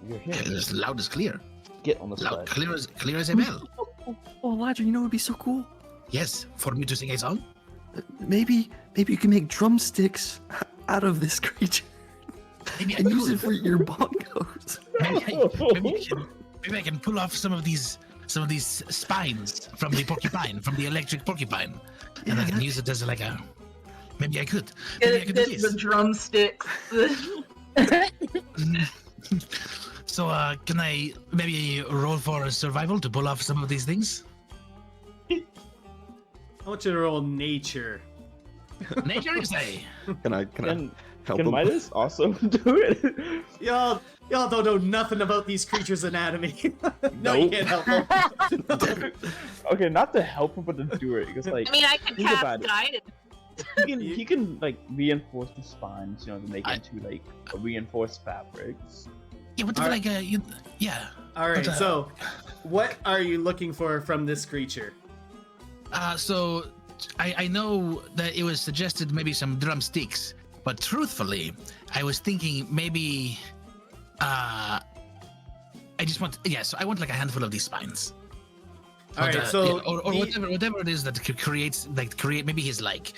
You're here. It's loud as clear. Get on the Loud, sled. clear as a bell. Oh, Elijah, you know what would be so cool? Yes, for me to sing a song. Maybe you can make drumsticks out of this creature Maybe I and use it could. for your bongos. Maybe I can pull off some of these spines from the porcupine, from the electric porcupine, and I can use it as like a. Maybe I could. Maybe I could do Get this. the drumsticks. So, can I maybe roll for a survival to pull off some of these things? I want you to roll nature. Nature, you say? Can I Can help can him? Midas also do it? Y'all don't know nothing about these creatures' anatomy. No, you Nope. can't help them. Okay, not to help him, but to do it because like I mean, I could Think cast about it. guidance. he can like reinforce the spines, to make it into like reinforced fabrics. Yeah, what the Alright. like? Yeah. All right, But, so what are you looking for from this creature? So I know that it was suggested maybe some drumsticks, but truthfully, I was thinking maybe I just want so I want like a handful of these spines. All right, But, so or the- whatever it is that create maybe he's like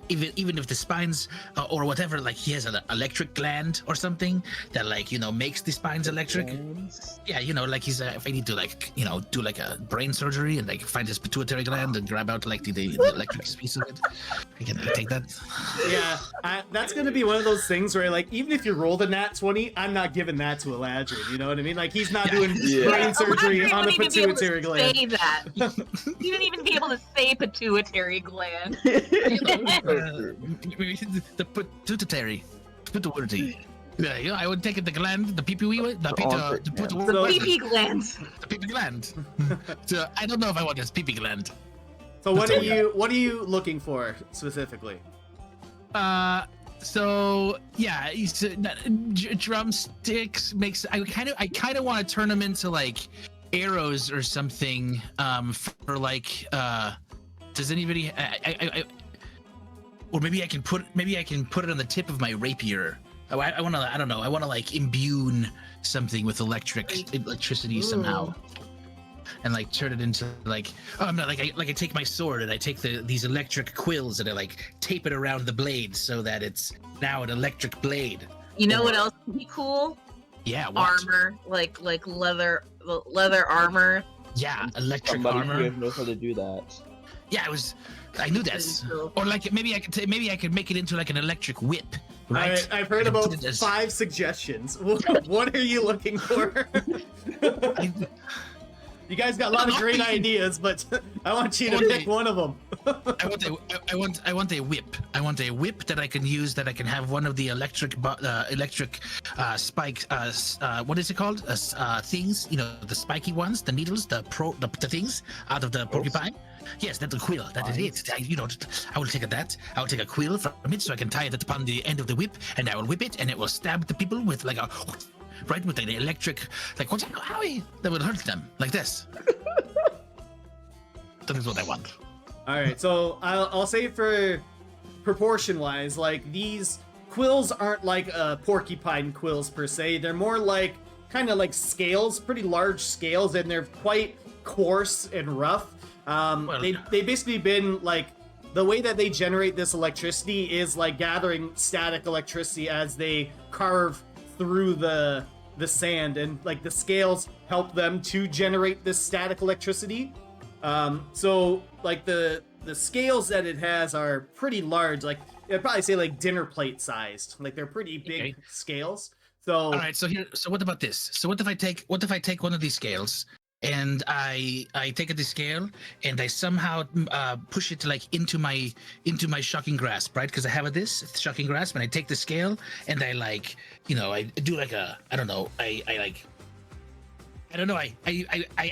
even if the spines or whatever, like he has an electric gland or something that makes the spines electric. Yeah, like he's if I need to do like a brain surgery and like find his pituitary gland and grab out like the electric piece of it, I can take that. Yeah, that's gonna be one of those things where like even if you roll the nat 20, I'm not giving that to Eladrin. You know what I mean? Like he's not doing Yeah. brain surgery Eladrin on a wouldn't even be able to pituitary gland. Say that. You didn't even be able to say pituitary gland. The pituitary. Yeah, I would take it the gland, the pee-pee, the PP glands. pee-pee gland. So I don't know if I want this pee-pee gland. So what are you looking for specifically? So yeah, drumsticks makes I kind of want to turn them into like arrows or something. For like does anybody? Or maybe I can put it on the tip of my rapier. I want to like imbue something with electricity somehow, and like turn it into like I'm not I take my sword and I take these electric quills and I like tape it around the blade so that it's now an electric blade. You know what else would be cool? Yeah, what? Armor, like leather armor. Yeah, electric Somebody armor. here knows how to do that. Yeah, I knew this. Or like maybe I could make it into like an electric whip, right? I've heard about 5 suggestions. What are you looking for? You guys got a lot of great ideas, but I want you to pick one of them. I want a whip. I want a whip that I can use. That I can have one of the electric spike. What is it called? Things. You know, the spiky ones, the needles, the things out of the porcupine. Yes, that's a quill. That is it. I will take that. I will take a quill from it so I can tie it upon the end of the whip, and I will whip it, and it will stab the people with like a. Right, with an electric, like that would hurt them like this. That is what I want. All right, so I'll say for proportion-wise, like these quills aren't like porcupine quills per se. They're more like kind of like scales, pretty large scales, and they're quite coarse and rough. They basically been like the way that they generate this electricity is like gathering static electricity as they carve through the sand, and like the scales help them to generate this static electricity. So like the scales that it has are pretty large, like I'd probably say like dinner plate sized. Like they're pretty big scales. So all right, so what about this? So what if I take one of these scales and I take the scale and I somehow push it like into my shocking grasp, right? Because I have this shocking grasp, and I take the scale and I like, I do like I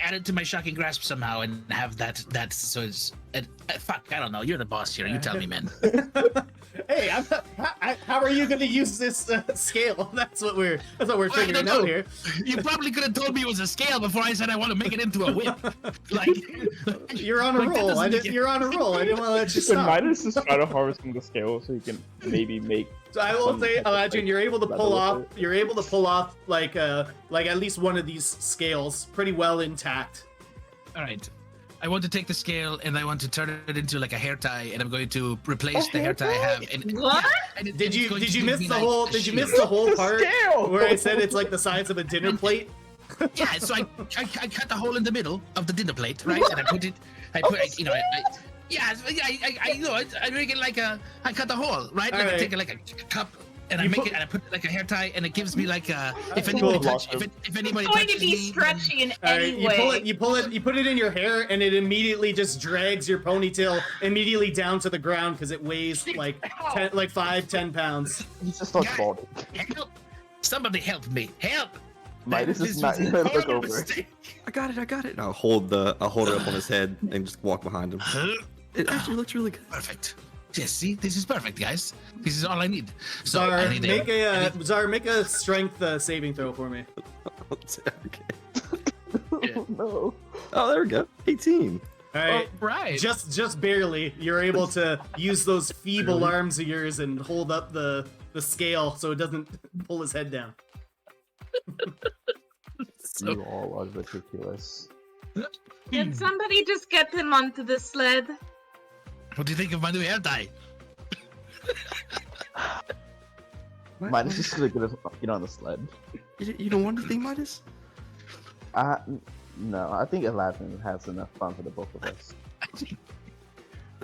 add it to my shocking grasp somehow and have that so it's fuck, I don't know. You're the boss here. You tell me, man. Hey, how are you going to use this scale? That's what we're figuring out here. You probably could have told me it was a scale before I said I want to make it into a whip. Like you're on a roll. You're on a roll. I didn't want to let you stop. Midas is trying to harvest from the scale so you can maybe make. So I will say, Adrian, you're able to pull off like at least one of these scales pretty well intact. All right. I want to take the scale and I want to turn it into like a hair tie, and I'm going to replace the hair tie I have. And, what? Yeah, did you miss the whole? Did you miss the whole part where I said it's like the size of a dinner plate? Yeah, so I cut the hole in the middle of the dinner plate, right? And I make it like I cut the hole, right? Like I take like a cup. And I make it, and I put it like a hair tie, and it gives me like if anybody touches me, it's going to be stretchy in any way. You put it in your hair, and it immediately just drags your ponytail immediately down to the ground because it weighs like 5-10 pounds. He's just not balding. Help! Somebody help me! Help! Midas is not even look over. I got it. And I'll hold it up on his head and just walk behind him. It actually looks really good. Perfect. Yes, see, this is perfect, guys. This is all I need. So Czar, make a strength saving throw for me. Okay. Yeah. No. Oh, there we go. 18. All right. Right. Just barely. You're able to use those feeble arms of yours and hold up the scale so it doesn't pull his head down. You all are ridiculous. Can somebody just get him onto the sled? What do you think of my new hair tie? Midas is gonna get on the sled. You don't want anything, Midas? No, I think Aladdin has enough fun for the both of us.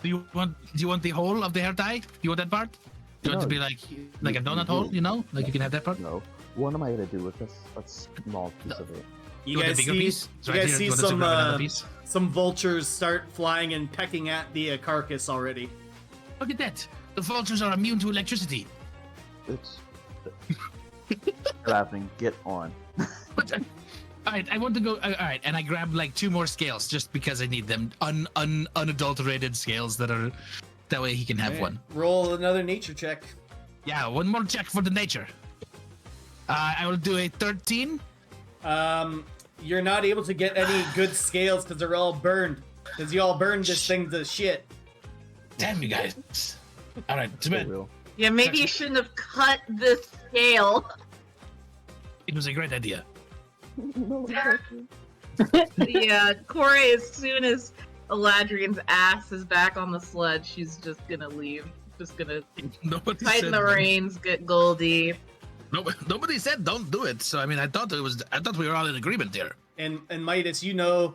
Do you want the whole of the hair tie? Do you want that part? Do you want it to be like a donut hole? Like you can have that part. No. What am I gonna do with this? A small piece of it. You guys see some vultures start flying and pecking at the carcass already. Look at that. The vultures are immune to electricity. It's Aladdin, get on. All right, I want to go. All right, and I grab like 2 more scales just because I need them. Unadulterated scales that way he can have one. Roll another nature check. Yeah, one more check for the nature. I will do a 13. You're not able to get any good scales because they're all burned. Because you all burned this thing to shit. Damn you guys. All right, to bed. Yeah, maybe you shouldn't have cut the scale. It was a great idea. Yeah, Corey, as soon as Eladrian's ass is back on the sled, she's just gonna leave. Just gonna tighten the reins, get Goldy. Nobody said don't do it. So I mean, I thought we were all in agreement there. And Midas, you know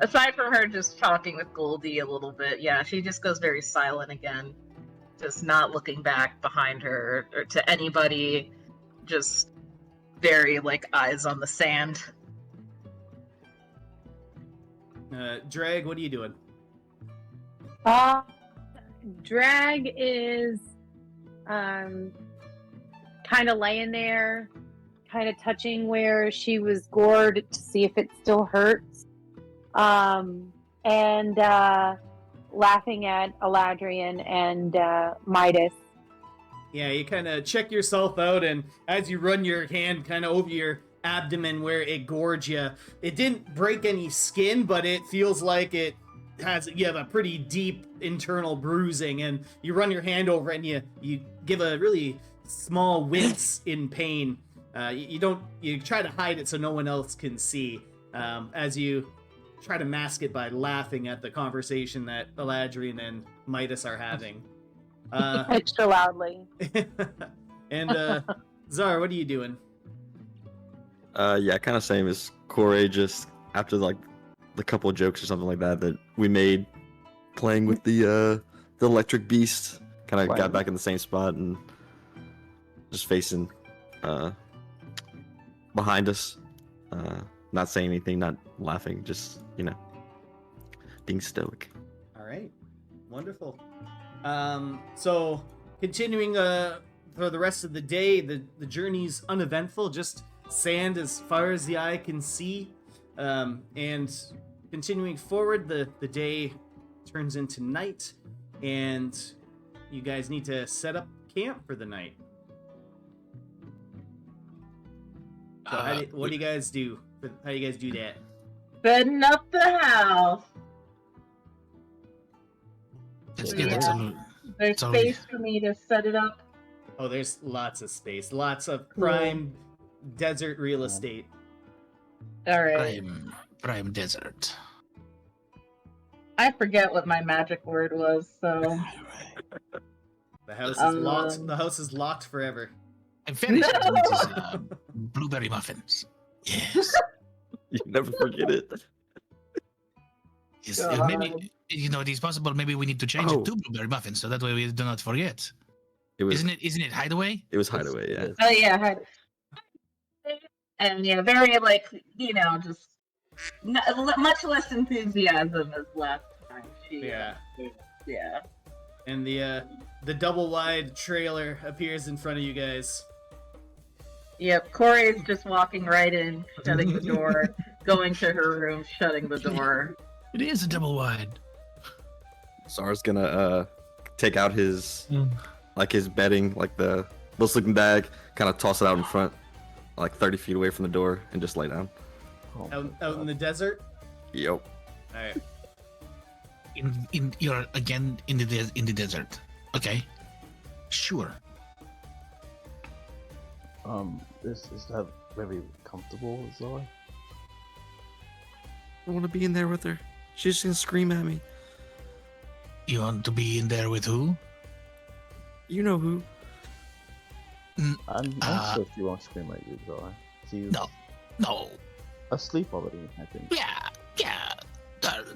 Aside from her just talking with Goldy a little bit, yeah, she just goes very silent again. Just not looking back behind her or to anybody. Just very, like, eyes on the sand. Drag, what are you doing? Drag is kind of laying there, kind of touching where she was gored to see if it still hurts, and laughing at Eladrian and Midas. Yeah, you kind of check yourself out, and as you run your hand kind of over your abdomen where it gored you, it didn't break any skin, but it feels like you have a pretty deep internal bruising, and you run your hand over it and you give a really small wince in pain. You try to hide it so no one else can see, as you try to mask it by laughing at the conversation that Eladrian and Midas are having. Extra loudly. And Zara, what are you doing? Yeah, kind of same as Corey. Just after like the couple of jokes or something like that we made, playing with the electric beast, kind of got back in the same spot and just facing behind us, not saying anything, not laughing, just being stoic. All right, wonderful. So continuing for the rest of the day, the journey's uneventful, just sand as far as the eye can see, and continuing forward, the day turns into night, and you guys need to set up camp for the night. So what do you guys do? How do you guys do that? Setting up the house. Let's get it. There's space for me to set it up. Oh, there's lots of space, lots of prime desert real estate. All right. Prime desert. I forget what my magic word was, so. The house is locked. The house is locked forever. I'm very certain it is blueberry muffins. Yes. You never forget it. Yes, maybe it is possible. Maybe we need to change it to blueberry muffins, so that way we do not forget. Isn't it Hideaway? It was Hideaway, yeah. Oh yeah, and yeah, very just much less enthusiasm as last time. Yeah. And the double wide trailer appears in front of you guys. Yep, Corey's just walking right in, shutting the door, going to her room, shutting the door. It is a double wide. Zara's gonna take out his his bedding, like the little sleeping bag, kind of toss it out in front, like 30 feet away from the door, and just lay down. Out in the desert? Yep. All right. You're again in the desert. Okay. Sure. Is that very comfortable, Zoe? I want to be in there with her. She's just gonna scream at me. You want to be in there with who? You know who. I'm sure she won't scream at you, Zoe. She's No. asleep already, I think. Yeah.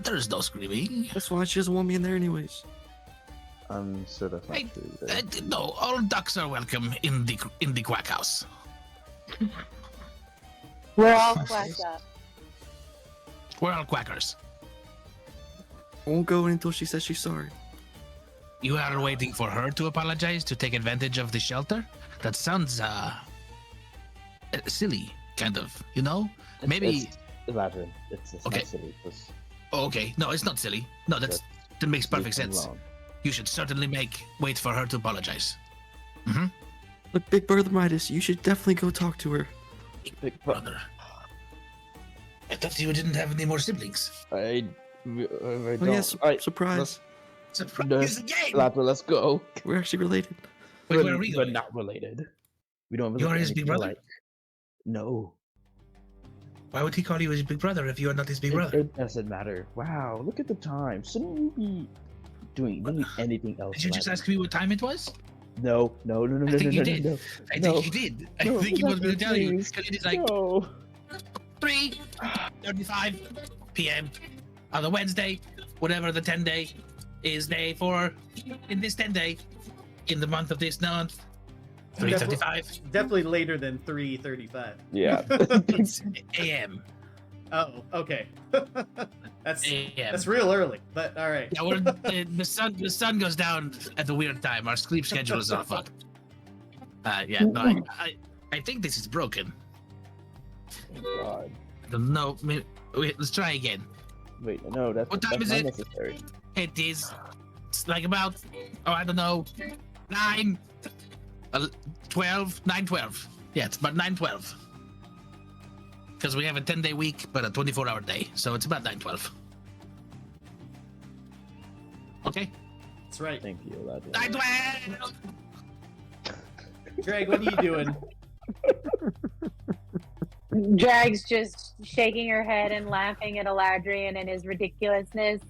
There's no screaming. That's why she doesn't want me in there anyways. I'm sure that's not true either. No, all ducks are welcome in the quack house. We're all quacked up. We're all quackers. I won't go until she says she's sorry. You are waiting for her to apologize to take advantage of the shelter? That sounds silly, kind of. Maybe. Imagine it's Okay. not silly. It's Okay, no, it's not silly. No, that makes perfect sense. wrong. You should certainly wait for her to apologize. Look, Big Brother Midas, you should definitely go talk to her. Big brother. I thought you didn't have any more siblings. I Oh don't. yes, surprise. Surprise again! Let's go. We're actually related. Wait, where are we We're going? not related. We don't really You are his anything big brother? alike. No. Why would he call you his big brother if you are not his big brother? It doesn't matter. Wow, look at the time. Shouldn't you be doing anything else? Did you just Aladdin? ask me what time it was? No. I think you did. No. I No. think he did. I No, think he was going to tell you. please. Because it is like No. 3:35 p.m. on the Wednesday, whatever the 10-day is day for, in this 10-day, in the month of this month, 3:35. Definitely later than 3:35. Yeah. It's AM. Oh, okay. that's AM. that's real early, but all right. Yeah, the sun goes down at the weird time. Our sleep schedule is all fucked. Yeah, no, I think this is broken. Oh, God. I don't know. Wait, let's try again. Wait, no, that's What time that's is not it? necessary. It is. It's like about. Oh, I don't know. 12. Yeah, it's about 9:12. Because we have a 10-day week, but a 24-hour day, so it's about 9:12. Okay. That's right. Thank you, Elijah. 9:12. Drag, what are you doing? Drag's just shaking her head and laughing at Eladrian and his ridiculousness.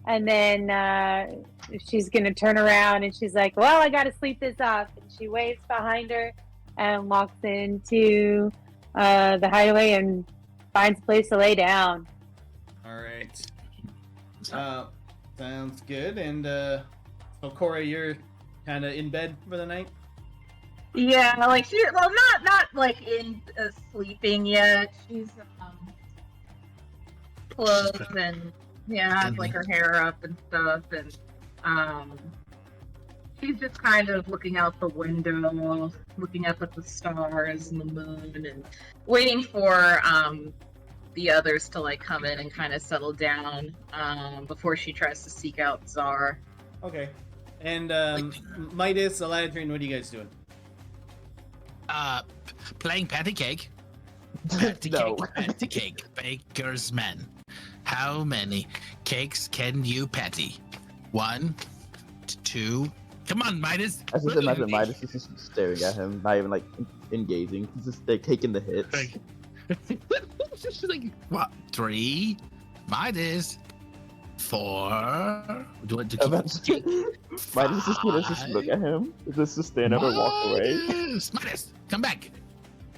And then she's going to turn around and she's like, well, I got to sleep this off. And she waves behind her and walks into the hideaway and finds a place to lay down. All right. Sounds good. And so, Corey, you're kind of in bed for the night? Yeah, like not like in sleeping yet. She's clothed and has like her hair up and stuff, and she's just kind of looking out the window, looking up at the stars and the moon, and waiting for the others to like come in and kind of settle down before she tries to seek out Czar. Okay. And Midas, Eladrian, what are you guys doing? Playing patty cake. No. Patty cake. Baker's man. How many cakes can you patty? 1, 2. Come on, Midas. I just imagine Midas is just staring at him, not even like engaging. He's just like taking the hits. She's like, what? 3. Midas. 4. Do I do Midas is gonna just look at him, just stand up and walk away. Midas, come back.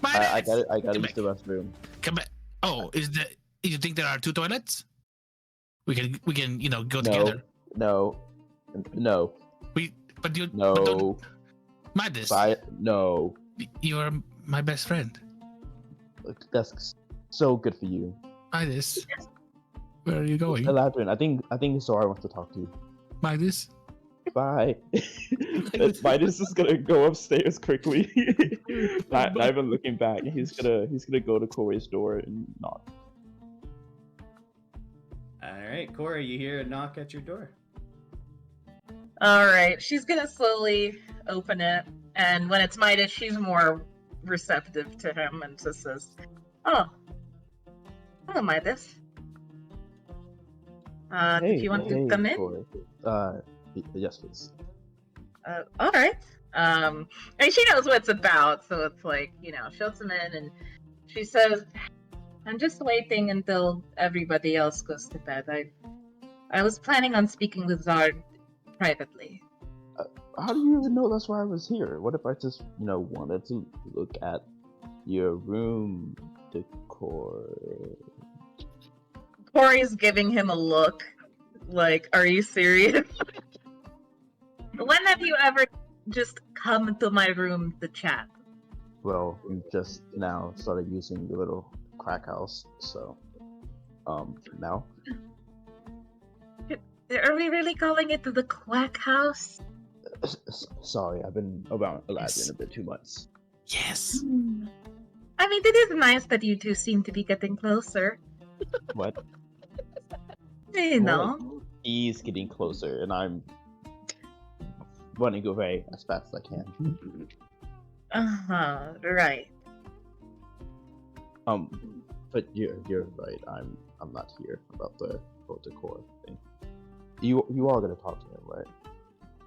I gotta Come use the restroom. Come back. Oh, you think there are 2 toilets? We can go together. No. But you No. Midas, No. you are my best friend. That's so good for you. Midas, where are you going? Eladrin, I think Zora wants to talk to you. Midas. Bye. Midas is gonna go upstairs quickly. not even looking back. He's gonna go to Corey's door and knock. All right, Corey, you hear a knock at your door. All right, she's gonna slowly open it, and when it's Midas, she's more receptive to him and just says, "Oh, hello, Midas. If you want to come in, Corey. Yes, please. all right." And she knows what it's about, so it's like she lets him in, and she says, "I'm just waiting until everybody else goes to bed. I was planning on speaking with Zard privately." How do you even know that's why I was here? What if I just, wanted to look at your room decor? Corey's giving him a look like, "Are you serious? When have you ever just come into my room to chat?" Well, you just now started using your little crack house, so now. Are we really calling it the Quack House? Sorry, I've been around Aladdin a bit too much. Yes. I mean, it is nice that you two seem to be getting closer. What? You know. He's getting closer, and I'm running away as fast as I can. Right. But you're right. I'm not here about the whole decor thing. You are gonna talk to him, right?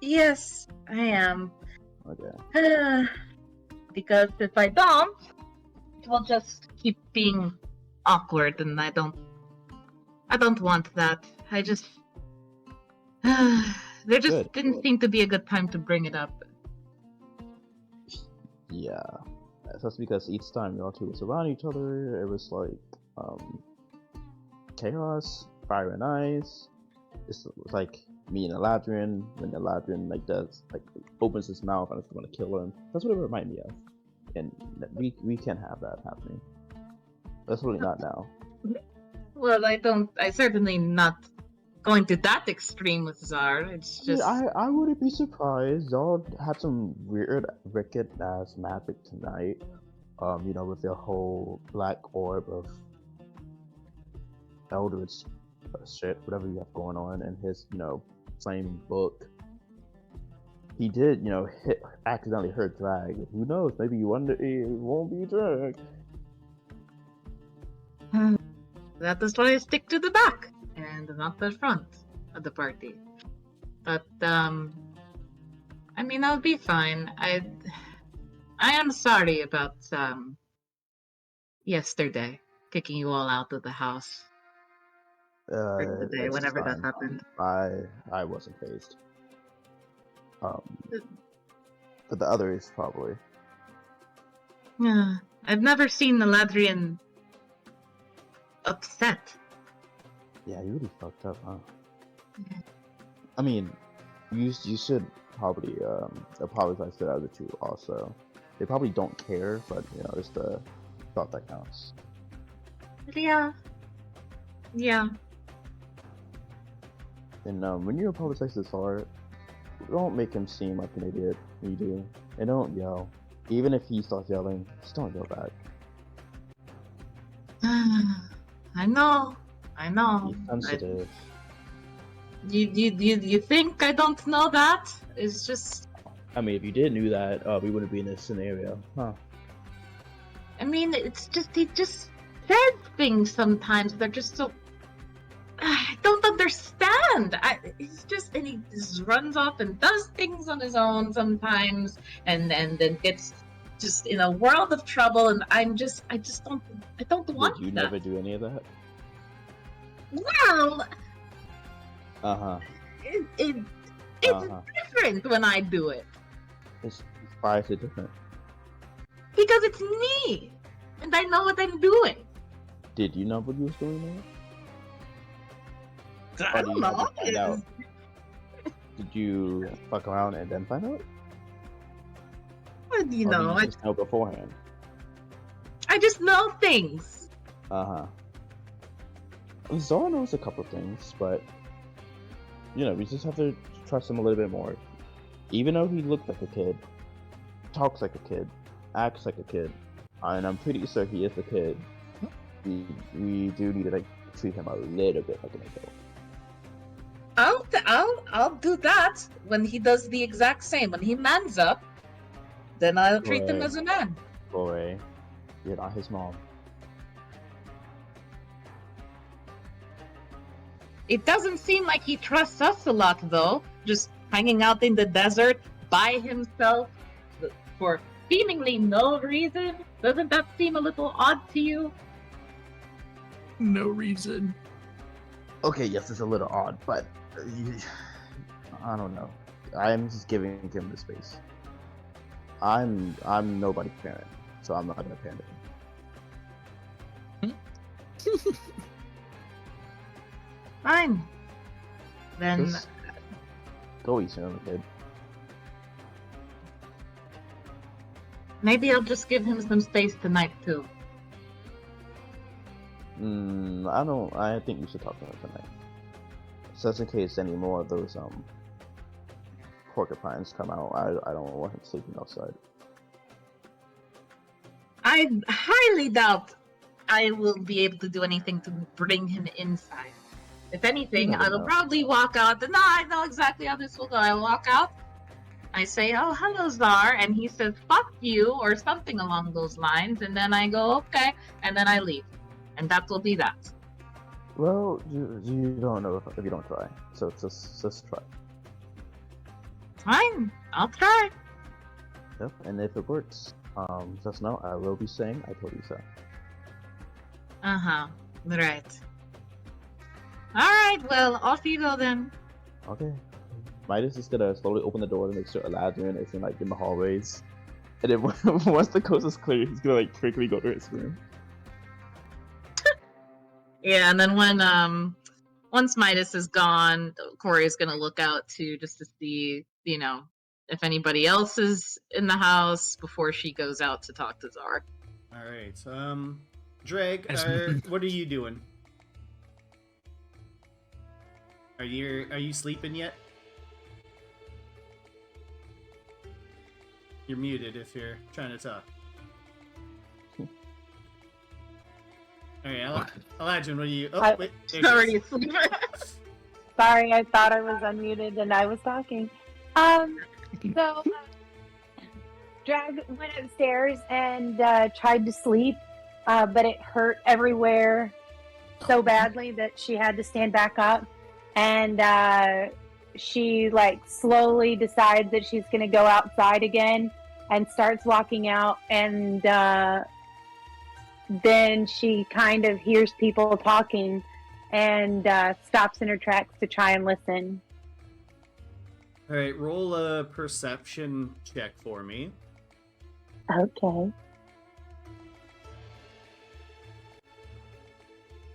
Yes, I am. Okay. Because if I don't, it will just keep being awkward, and I don't want that. There just Good. didn't seem to be a good time to bring it up. Yeah. That's because each time y'all two was around each other, it was like chaos. fire and ice. It's like me and Eladrin when Eladrin like does like opens his mouth and it's going to kill him. That's what it reminded me of, and we can't have that happening. Especially not now. Well, I certainly not going to that extreme with Zar. It's just. I wouldn't be surprised. Y'all had some weird, wicked ass magic tonight. With their whole black orb of Eldritch shit, whatever you have going on, and his, flame book. He did, accidentally hurt Drag. Who knows? Maybe one day it won't be Drag. That is why I stick to the back and not the front of the party. But I'll be fine. I am sorry about yesterday kicking you all out of the house. Or today, It's whenever fine. that happened. I wasn't phased. But the others probably. Yeah, I've never seen the Ladrian upset. Yeah, you really fucked up, huh? Yeah. I mean, you should probably apologize to the other two also. They probably don't care, but it's the thought that counts. Yeah. And when you apologize to Zar, don't make him seem like an idiot when you do. And don't yell. Even if he starts yelling, just don't yell back. I know. Be sensitive. You think I don't know that? It's just. I mean, if you did knew that, we wouldn't be in this scenario, huh? It's just he just says things sometimes. They're just so. I don't understand. He's just and he just runs off and does things on his own sometimes, and then gets just in a world of trouble. And I don't want Did you that. never do any of that? Well, it's different when I do it Why is it different? because it's me, and I know what I'm doing. Did you know what you was doing there? I Or do don't you have know. to find out? Did you fuck around and then find out? But, Or do you I just know beforehand? just know things. Zara knows a couple things, but we just have to trust him a little bit more. Even though he looks like a kid, talks like a kid, acts like a kid, and I'm pretty sure he is a kid, we do need to treat him a little bit like an adult. I'll do that when he does the exact same. When he mans up, then I'll treat him Right. as a man. Boy, you're not his mom. It doesn't seem like he trusts us a lot, though. Just hanging out in the desert by himself for seemingly no reason. Doesn't that seem a little odd to you? No reason. Okay, yes, it's a little odd, but I don't know. I'm just giving him the space. I'm nobody's parent, so I'm not gonna parent him. Fine. Then Just go easy on the kid. maybe I'll just give him some space tonight, too. I think we should talk to him tonight. Just in case any more of those porcupines come out, I don't want him sleeping outside. I highly doubt I will be able to do anything to bring him inside. If anything, never I will know. probably walk out. No, I know exactly how this will go. I walk out. I say, "Oh, hello, Czar," and he says, "Fuck you," or something along those lines. And then I go, "Okay," and then I leave, and that will be that. Well, you don't know if you don't try, so just try. Fine, I'll try. Yep, and if it works, just know I will be saying I told you so. Right. All right. Well, off you go then. Okay. Midas is gonna slowly open the door to make sure Eladrin isn't in the hallways. And then once the coast is clear, he's gonna quickly go to his room. Yeah, and then once Midas is gone, Corey is going to look out too, just to see, if anybody else is in the house before she goes out to talk to Czar. All right. Drag, Yes. what are you doing? Are you sleeping yet? You're muted if you're trying to talk. All right, Elijah, what are you? Oh, wait. there she is. Already asleep. Sorry, I thought I was unmuted and I was talking. So Drag went upstairs and tried to sleep, but it hurt everywhere so badly that she had to stand back up. And she slowly decides that she's going to go outside again and starts walking out. And then she kind of hears people talking and stops in her tracks to try and listen. All right, roll a perception check for me. Okay.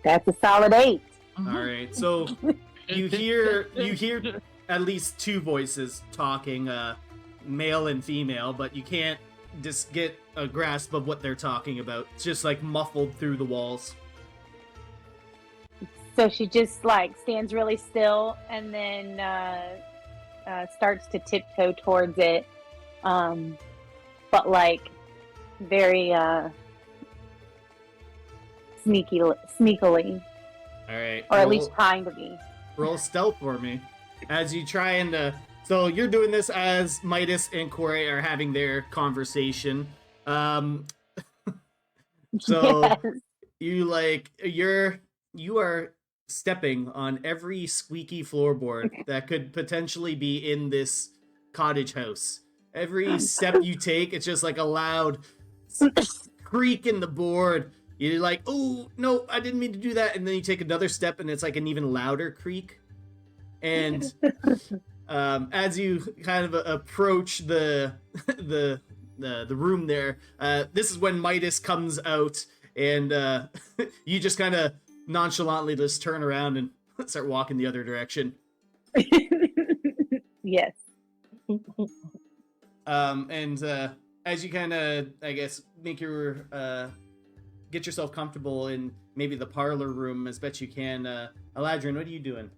That's a solid 8. All right, so you hear at least two voices talking, male and female, but you can't just get a grasp of what they're talking about. It's just muffled through the walls. So she just stands really still and then starts to tiptoe towards it, but very sneakily, All right, or at least trying to be. roll stealth for me as you try and. So you're doing this as Midas and Corey are having their conversation. So Yes. you are stepping on every squeaky floorboard that could potentially be in this cottage house. Every step you take, it's just a loud creak in the board. You're like, oh no, I didn't mean to do that, and then you take another step, and it's an even louder creak. And as you kind of approach the room there, this is when Midas comes out, and you just kind of nonchalantly just turn around and start walking the other direction. Yes. And as you kind of, I guess, make your get yourself comfortable in maybe the parlor room as best you can, Eladrin, what are you doing?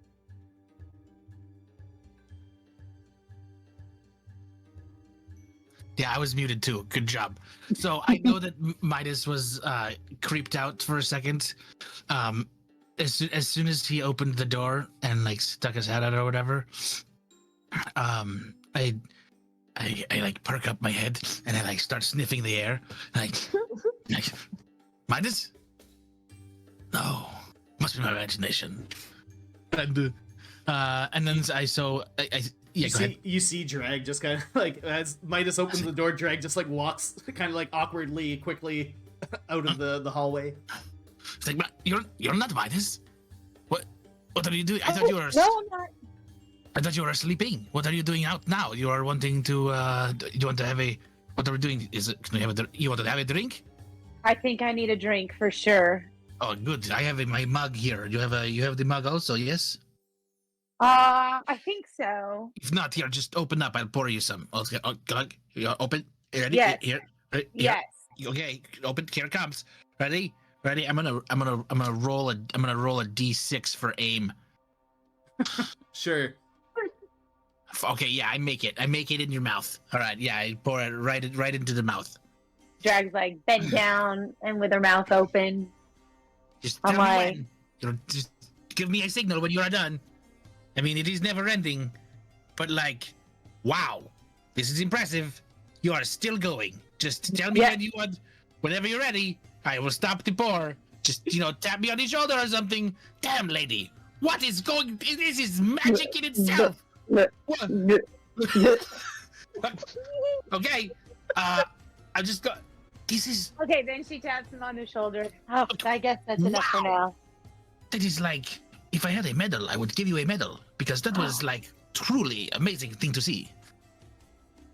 Yeah, I was muted too. Good job. So I know that Midas was creeped out for a second. As soon as he opened the door and stuck his head out or whatever, I perk up my head and I start sniffing the air. Midas? No, must be my imagination. And then you see Drag just kind of as Midas opens the door, Drag just walks kind of awkwardly, quickly out of the hallway. It's you're not Midas. What are you doing? I thought you were. No, I'm not. I thought you were sleeping. What are you doing out now? You are wanting to. You want to have a. What are we doing? Is it? Can we have you want to have a drink? I think I need a drink for sure. Oh, good. I have my mug here. You have the mug also, yes? I think so. If not, here, just open up. I'll pour you some. Okay, open. Ready? Yes. Here. Yes. Okay. Open. Here it comes. Ready? I'm gonna roll a d6 for aim. Sure. Okay. Yeah. I make it in your mouth. All right. Yeah. I pour it right into the mouth. Drag's bent down and with her mouth open. Just I'm tell me when. Just give me a signal when you are done. I mean, it is never ending, but wow, this is impressive. You are still going. Just tell me when you want. Whenever you're ready, I will stop the pour. Just tap me on the shoulder or something. Damn, lady, what is going? This is magic in itself. Okay, I just got. This is. Okay, then she taps him on the shoulder. Oh, I guess that's enough for now. That is if I had a medal, I would give you a medal because that was truly amazing thing to see.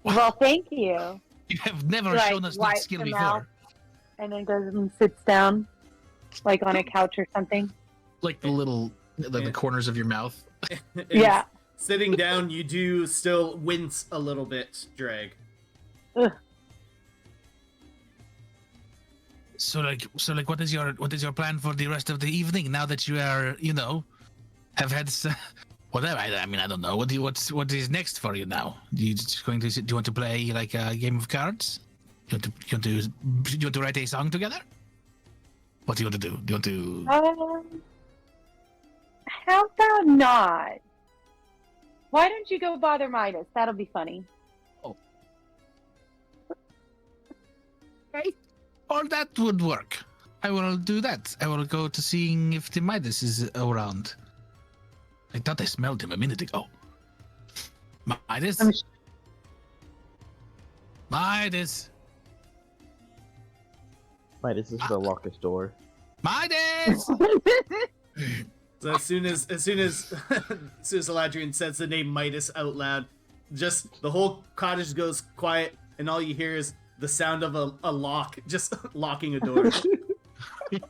Wow. Well, thank you. You have never shown us that skill before. And then goes and sits down, on a couch or something. The little the corners of your mouth. And Yeah. Sitting down, you do still wince a little bit, Drag. Ugh. So what is your plan for the rest of the evening now that you are, have had whatever? I mean, I don't know. What is next for you now? Do you want to play like a game of cards? Do you want to write a song together? What do you want to do? Do you want to? How about not? Why don't you go bother Midas? That'll be funny. Okay. Or that would work. I will do that. I will go to seeing if the Midas is around. I thought I smelled him a minute ago. Midas? Midas? Midas is the lock his door. Midas! So as soon as Eladrian says the name Midas out loud, just the whole cottage goes quiet, and all you hear is the sound of a lock, just locking a door. Yeah.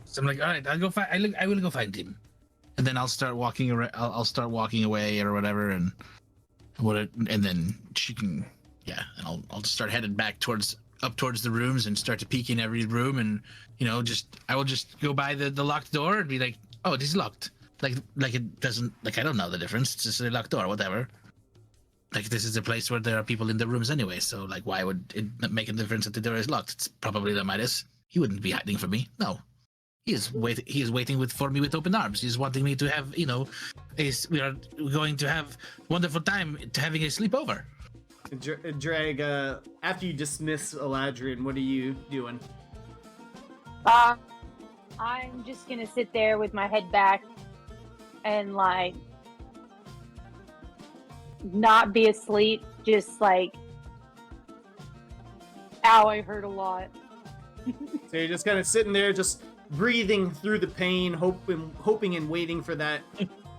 So I'm like, all right, I will go find him, and then I'll start walking around. I'll start walking away or whatever, and then she can, and I'll just start headed back up towards the rooms and start to peek in every room, and I will just go by the locked door and be like, oh, it is locked. Like it doesn't, like, I don't know the difference. It's just a locked door, whatever. Like, this is a place where there are people in the rooms anyway, so like, why would it make a difference that the door is locked? It's probably the Midas. He wouldn't be hiding from me. No. He is waiting for me with open arms. He's wanting me to have, we are going to have wonderful time having a sleepover. Drag, after you dismiss Eladrian, what are you doing? I'm just gonna sit there with my head back and like not be asleep, just like, ow, I hurt a lot. So you're just kind of sitting there, just breathing through the pain, hoping and waiting for that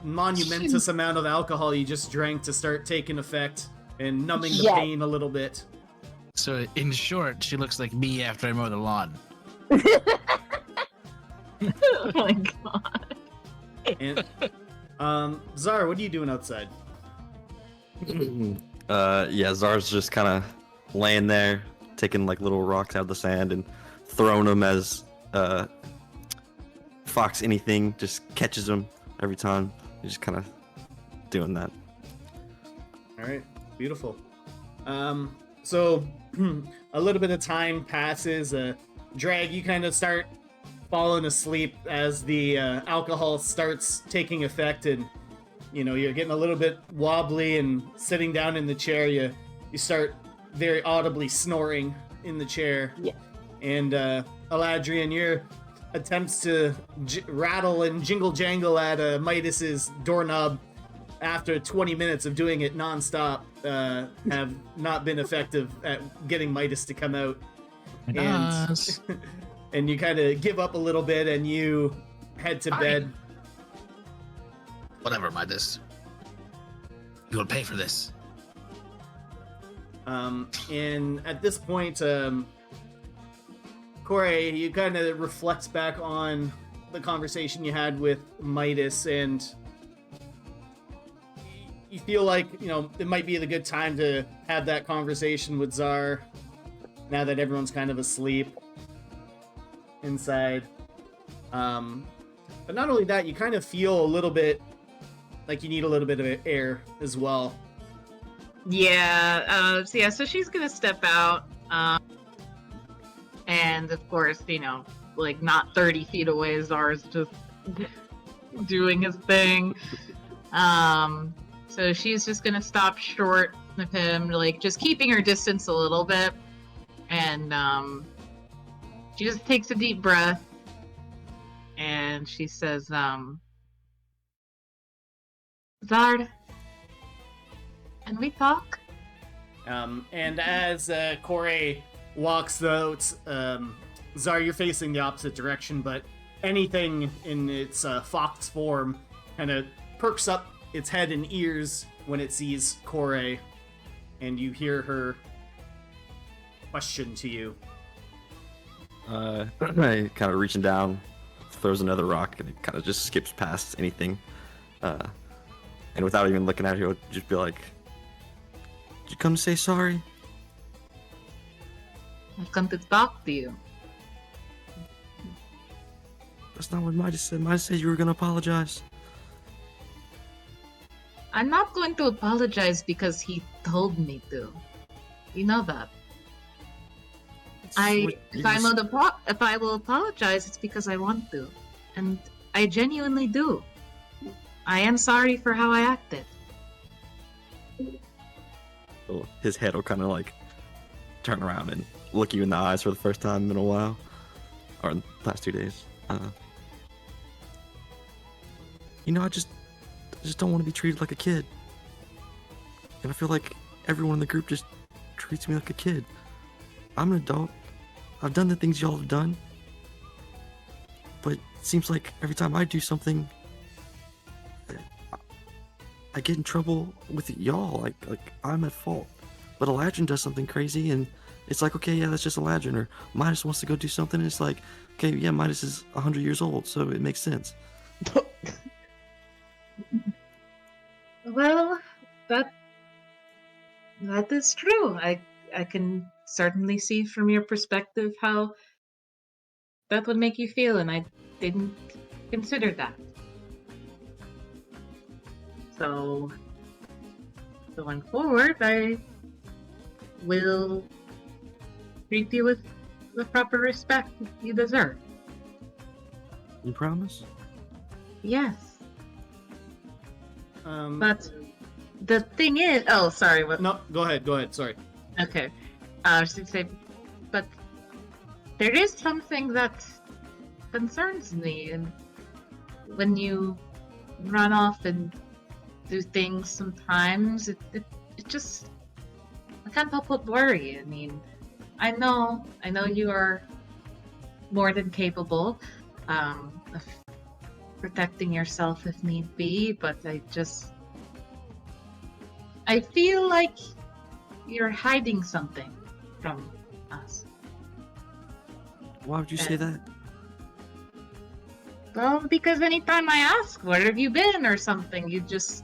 monumentous amount of alcohol you just drank to start taking effect and numbing the pain a little bit. So in short, she looks like me after I mow the lawn. Oh my god. And Zara, what are you doing outside? Zar's just kind of laying there, taking like little rocks out of the sand and throwing them as Fox anything just catches them every time. He's just kind of doing that. All right, beautiful. So a little bit of time passes. Drag, you kind of start falling asleep as the alcohol starts taking effect, and you're getting a little bit wobbly and sitting down in the chair. You start very audibly snoring in the chair. Yeah. And Eladrian, your attempts to rattle and jingle jangle at Midas's doorknob after 20 minutes of doing it nonstop have not been effective at getting Midas to come out. Yes. And you kind of give up a little bit and you head to bed. Whatever, Midas. You will pay for this. And at this point, Corey, you kind of reflect back on the conversation you had with Midas, and you feel like, it might be the good time to have that conversation with Zar now that everyone's kind of asleep inside. But not only that, you kind of feel a little bit like you need a little bit of air as well. Yeah, so she's gonna step out, and of course, like not 30 feet away, Zar's just doing his thing. So she's just gonna stop short of him, like just keeping her distance a little bit, and she just takes a deep breath, and she says, Zard, can we talk? And as Corey walks out, Zar, you're facing the opposite direction, but anything in its fox form kind of perks up its head and ears when it sees Corey, and you hear her question to you. kind of reaching down, throws another rock, and it kind of just skips past anything. And without even looking at it, he'll just be like, "Did you come to say sorry?" I've come to talk to you. That's not what Midas said. Midas said you were gonna apologize. I'm not going to apologize because he told me to. You know that. If I will apologize, it's because I want to, and I genuinely do. I am sorry for how I acted. So his head will kind of like turn around and look you in the eyes for the first time in a while, or in the past 2 days. I just don't want to be treated like a kid, and I feel like everyone in the group just treats me like a kid. I'm an adult. I've done the things y'all have done, but it seems like every time I do something, I get in trouble with y'all. Like I'm at fault. But Eladrin does something crazy, and it's like, okay, yeah, that's just Eladrin. Or Midas wants to go do something, and it's like, okay, yeah, Midas is 100 years old, so it makes sense. Well, that is true. I can certainly see from your perspective how that would make you feel, and I didn't consider that. So, going forward, I will treat you with the proper respect you deserve. You promise? Yes. Um, But the thing is, oh, sorry. What? no, go ahead. Sorry. Okay. I was going to say, but there is something that concerns me, and when you run off and do things sometimes, it just, I can't help but worry. I mean, I know you are more than capable of protecting yourself if need be, but I feel like you're hiding something from us. Why would you say that? Well, because anytime I ask, where have you been or something, you just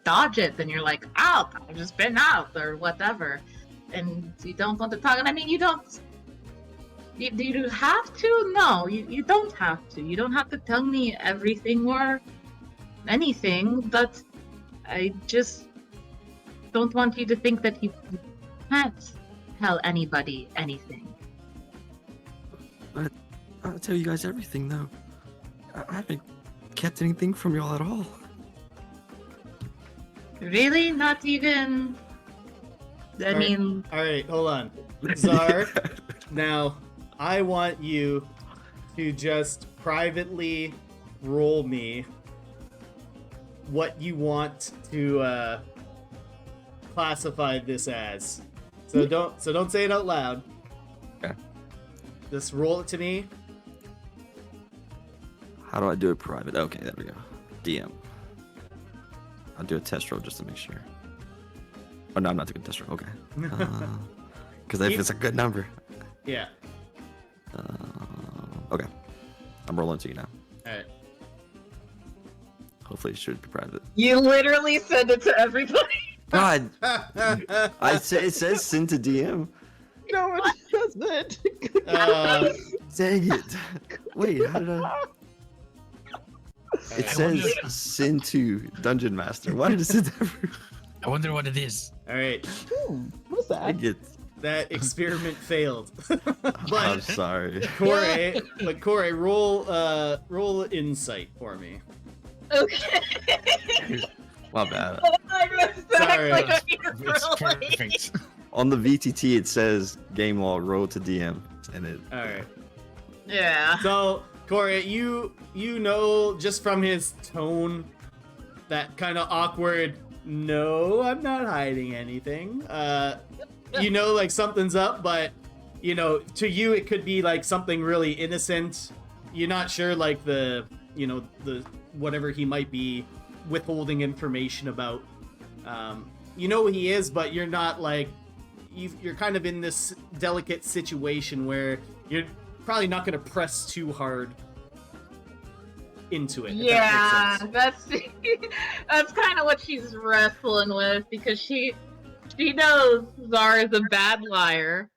dodge it and you're like, out, I've just been out or whatever. And you don't want to talk. And I mean, do you have to? No, you don't have to. You don't have to tell me everything or anything, but I just don't want you to think that you can't tell anybody anything. I'll tell you guys everything, though. I haven't kept anything from y'all at all. Really? Not even... I mean... Alright, hold on. Czar, now, I want you to just privately roll me what you want to classify this as. So don't say it out loud. Okay. Just roll it to me. How do I do it private? Okay, there we go. DM. I'll do a test roll just to make sure. Oh, no, I'm not doing a test roll. Okay. Because if it's a good number. Yeah. Okay. I'm rolling to you now. Alright. Hopefully it should be private. You literally send it to everybody. God! It says send to DM. No, it doesn't. Dang it. Wait, how did I... It says send to Dungeon Master. Why did it say that? I wonder what it is. Alright. What's I that? get... That experiment failed. I'm But sorry. Corey, roll insight for me. Okay. My bad. Sorry. It's perfect. On the VTT it says game log roll to DM, and it. Alright. Yeah. So, Corey, you know just from his tone, that kind of awkward, no, I'm not hiding anything. You know, like something's up, but, you know, to you it could be like something really innocent. You're not sure, like, the whatever he might be withholding information about. You know who he is, but you're not like, you're kind of in this delicate situation where probably not going to press too hard into it. if Yeah, that makes sense. that's kind of what she's wrestling with because she knows Zara is a bad liar.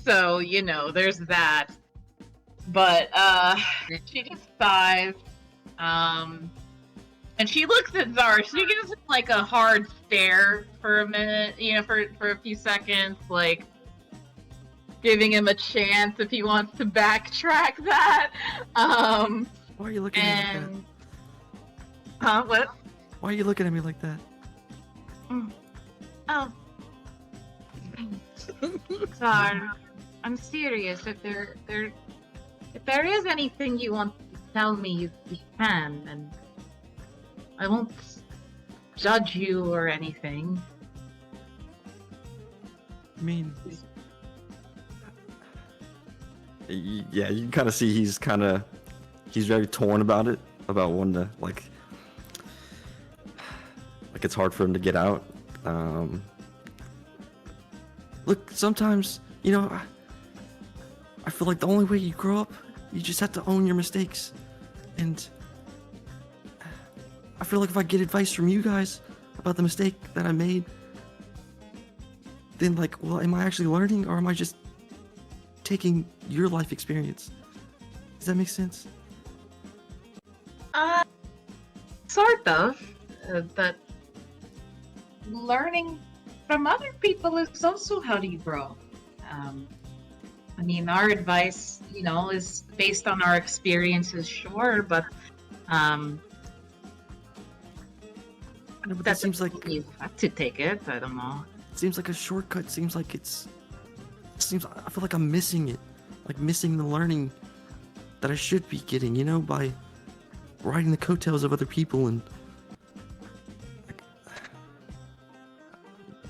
So there's that. But she just sighs. And she looks at Zara. She gives him like a hard stare for a minute, for a few seconds, like giving him a chance if he wants to backtrack that. Why are you looking at me like that? Huh? What? Why are you looking at me like that? Oh. Zara, I'm serious. If there is anything you want to tell me, you can, and I won't judge you or anything. I mean, yeah, you can kind of see he's very torn about it, about wanting to like it's hard for him to get out. Look, sometimes, I feel like the only way you grow up, you just have to own your mistakes. And I feel like if I get advice from you guys about the mistake that I made, then well, am I actually learning, or am I just taking your life experience? Does that make sense? Sort of. But learning from other people is also how do you grow. I mean, our advice, is based on our experiences, sure, but But that seems like you have to take it. I don't know. it seems like a shortcut. Seems like I feel like I'm missing it, like missing the learning that I should be getting, by riding the coattails of other people and.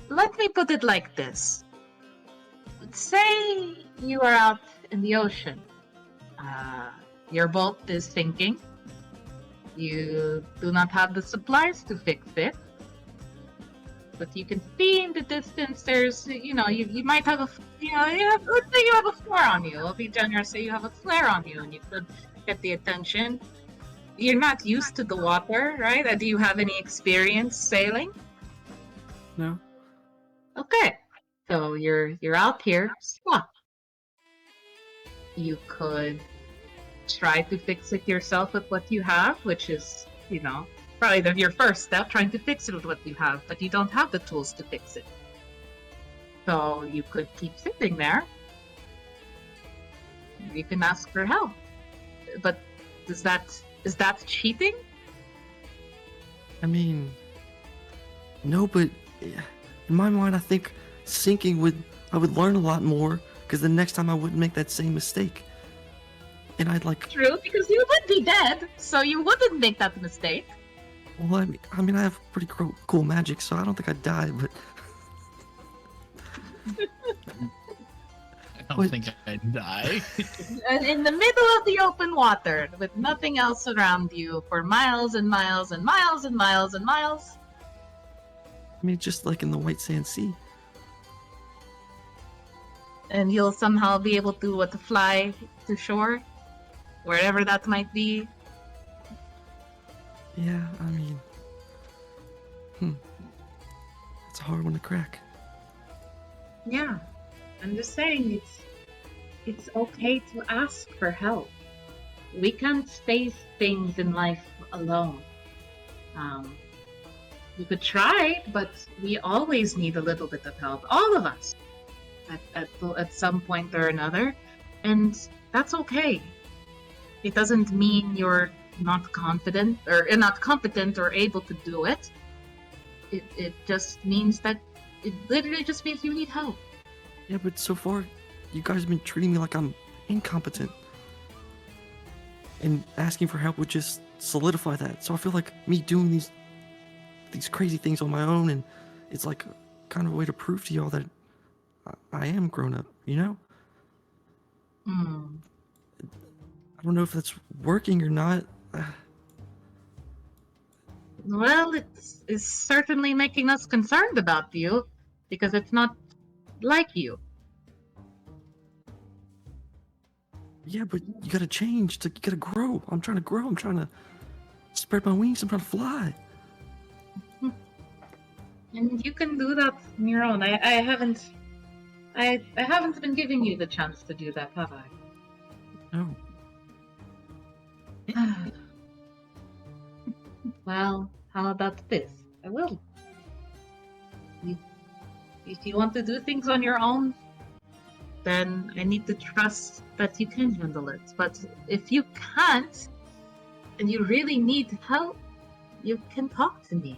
Let me put it like this. Say you are out in the ocean. Your boat is sinking. You do not have the supplies to fix it. But you can see in the distance there's, you might have let's say you have a flare on you. I'll be generous, say you have a flare on you and you could get the attention. You're not used to the water, right? Do you have any experience sailing? No. Okay, so you're out here stuck. You could try to fix it yourself with what you have, which is, probably your first step, trying to fix it with what you have, but you don't have the tools to fix it. So you could keep sitting there. You can ask for help. But is that cheating? I mean, no, but in my mind, I think sinking I would learn a lot more, because the next time I wouldn't make that same mistake. And I'd True, because you would be dead, so you wouldn't make that mistake. Well, I mean, I have pretty cool magic, so I don't think I'd die, but. I don't think I'd die. In the middle of the open water, with nothing else around you for miles and miles and miles and miles and miles. I mean, just like in the White Sand Sea. And you'll somehow be able to fly to shore, wherever that might be. Yeah, I mean, it's a hard one to crack. Yeah, I'm just saying it's okay to ask for help. We can't face things in life alone. We could try, but we always need a little bit of help. All of us, at some point or another, and that's okay. It doesn't mean you're not confident or not competent or able to do it. It just means that it literally just means you need help. Yeah, but so far, you guys have been treating me like I'm incompetent. And asking for help would just solidify that. So I feel like me doing these crazy things on my own, and it's like kind of a way to prove to y'all that I am grown up, I don't know if that's working or not. Well, it's certainly making us concerned about you, because it's not like you. Yeah, but you gotta change. You gotta grow. I'm trying to grow. I'm trying to spread my wings. I'm trying to fly. And you can do that on your own. I haven't been giving you the chance to do that, have I? No. Well, how about this? I will. If you want to do things on your own, then I need to trust that you can handle it. But if you can't, and you really need help, you can talk to me,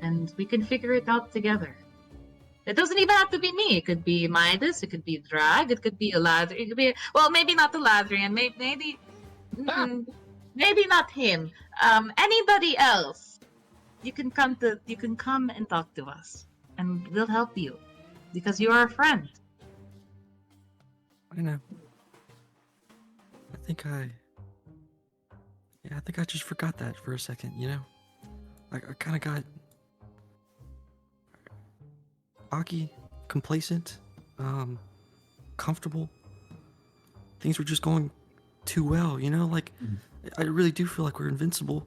and we can figure it out together. It doesn't even have to be me. It could be Midas. It could be Drag. It could be a Ladri. It could be maybe not the Ladrian. Maybe not him. Anybody else. You can come and talk to us, and we'll help you because you are a friend. I know. I think I just forgot that for a second, you know? I kind of got cocky, complacent, comfortable. Things were just going too well, you know? Like, I really do feel like we're invincible.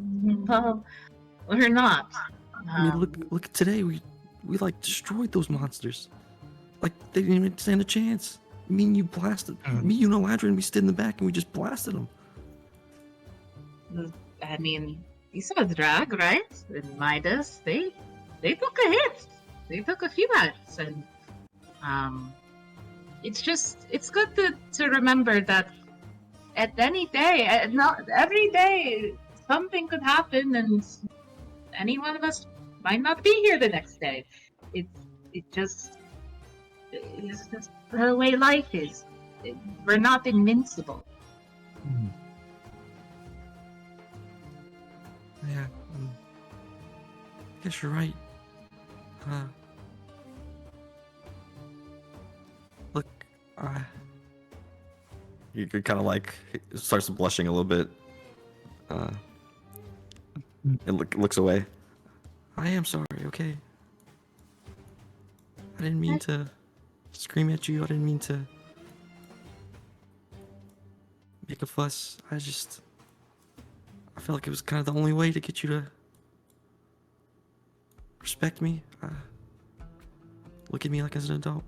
Well, we're not. I mean, look today, we like destroyed those monsters. Like, they didn't even stand a chance. Me and you blasted. Me, you, and Eladrin, we stood in the back and we just blasted them. I mean, you saw Drag, right? And Midas, they took a hit. They took a few hits, and it's good to remember that at any day, not every day, something could happen, and any one of us might not be here the next day. It's just the way life is. We're not invincible. Yeah, I guess you're right. Look, you could kind of like starts blushing a little bit. And looks away. I am sorry, okay? I didn't mean to scream at you. I didn't mean to make a fuss. I felt like it was kind of the only way to get you to respect me. Look at me like as an adult.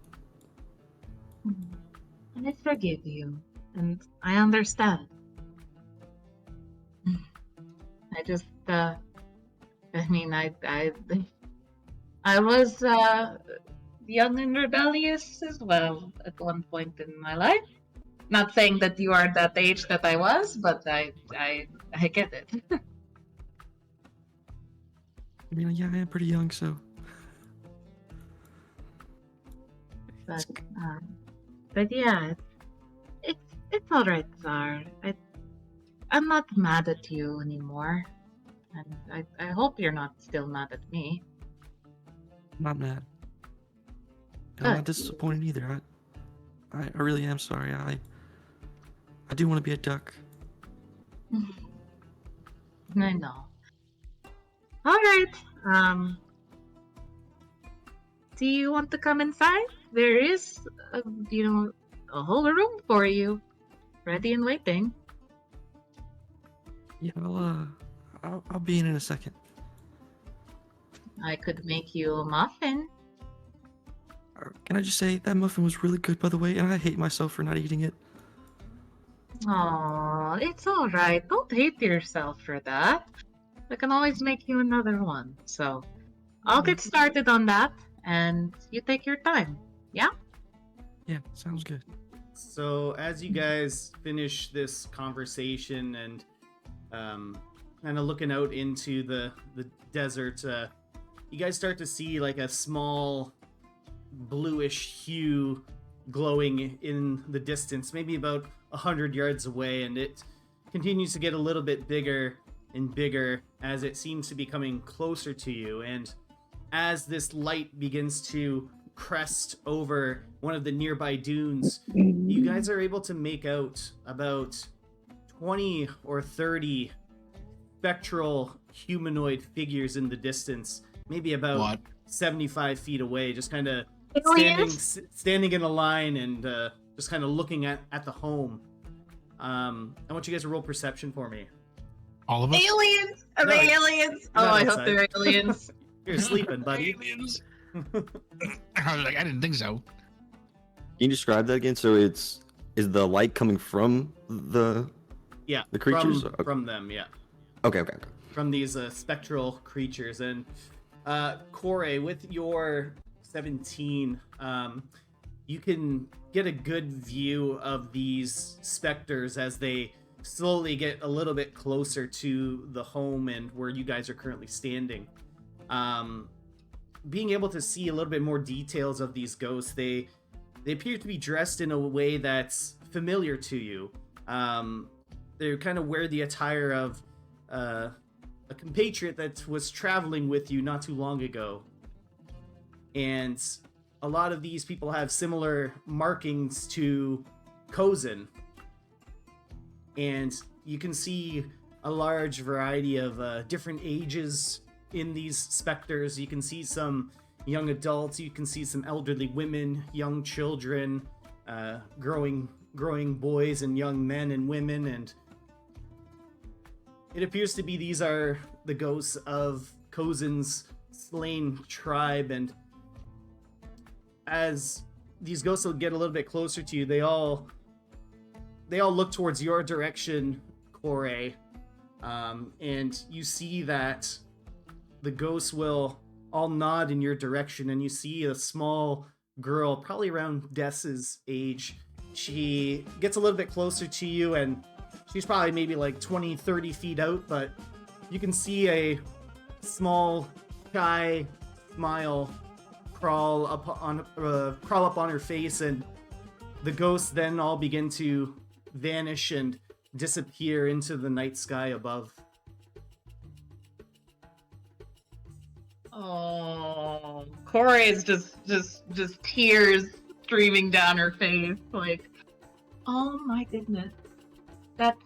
And I forgive you, and I understand. I just, I mean, I was young and rebellious as well at one point in my life. Not saying that you are that age that I was, but I get it. I mean, yeah, I am pretty young, so. But yeah, it's all right, Tsar. I'm not mad at you anymore, and I hope you're not still mad at me. I'm not mad. And I'm not disappointed either. I really am sorry. I do want to be a duck. I know. All right. Do you want to come inside? There is, a whole room for you, ready and waiting. Yeah, I'll be in a second. I could make you a muffin. Can I just say that muffin was really good, by the way, and I hate myself for not eating it. Oh, it's all right. Don't hate yourself for that. I can always make you another one. So, I'll get started on that, and you take your time. Yeah? Yeah, sounds good. So as you guys finish this conversation and kind of looking out into the desert, you guys start to see like a small bluish hue glowing in the distance, maybe about 100 yards away, and it continues to get a little bit bigger and bigger as it seems to be coming closer to you. And as this light begins to crest over one of the nearby dunes, you guys are able to make out about 20 or 30 spectral humanoid figures in the distance, maybe about 75 feet away, just kind of standing in a line and just kind of looking at the home. I want you guys to roll perception for me. All of us? Aliens! Are No, they aliens? Oh, not I hope outside. they're aliens. You're sleeping, buddy. Aliens. I was like, I didn't think so. Can you describe that again? So is the light coming from the Yeah, creatures? from them, yeah. Okay. From these spectral creatures. And Corey, with your 17, you can get a good view of these specters as they slowly get a little bit closer to the home and where you guys are currently standing. Being able to see a little bit more details of these ghosts, they appear to be dressed in a way that's familiar to you. They kind of wear the attire of a compatriot that was traveling with you not too long ago. And a lot of these people have similar markings to Kozin. And you can see a large variety of different ages in these specters. You can see some young adults, you can see some elderly women, young children, growing boys and young men and women, and it appears to be these are the ghosts of Kozin's slain tribe. And as these ghosts will get a little bit closer to you, they all look towards your direction, Corey, and you see that the ghosts will all nod in your direction, and you see a small girl, probably around Dessa's age. She gets a little bit closer to you, and she's probably maybe like 20-30 feet out, but you can see a small, shy smile crawl up on her face, and the ghosts then all begin to vanish and disappear into the night sky above. Oh, Corey's just tears streaming down her face, like, oh my goodness, that.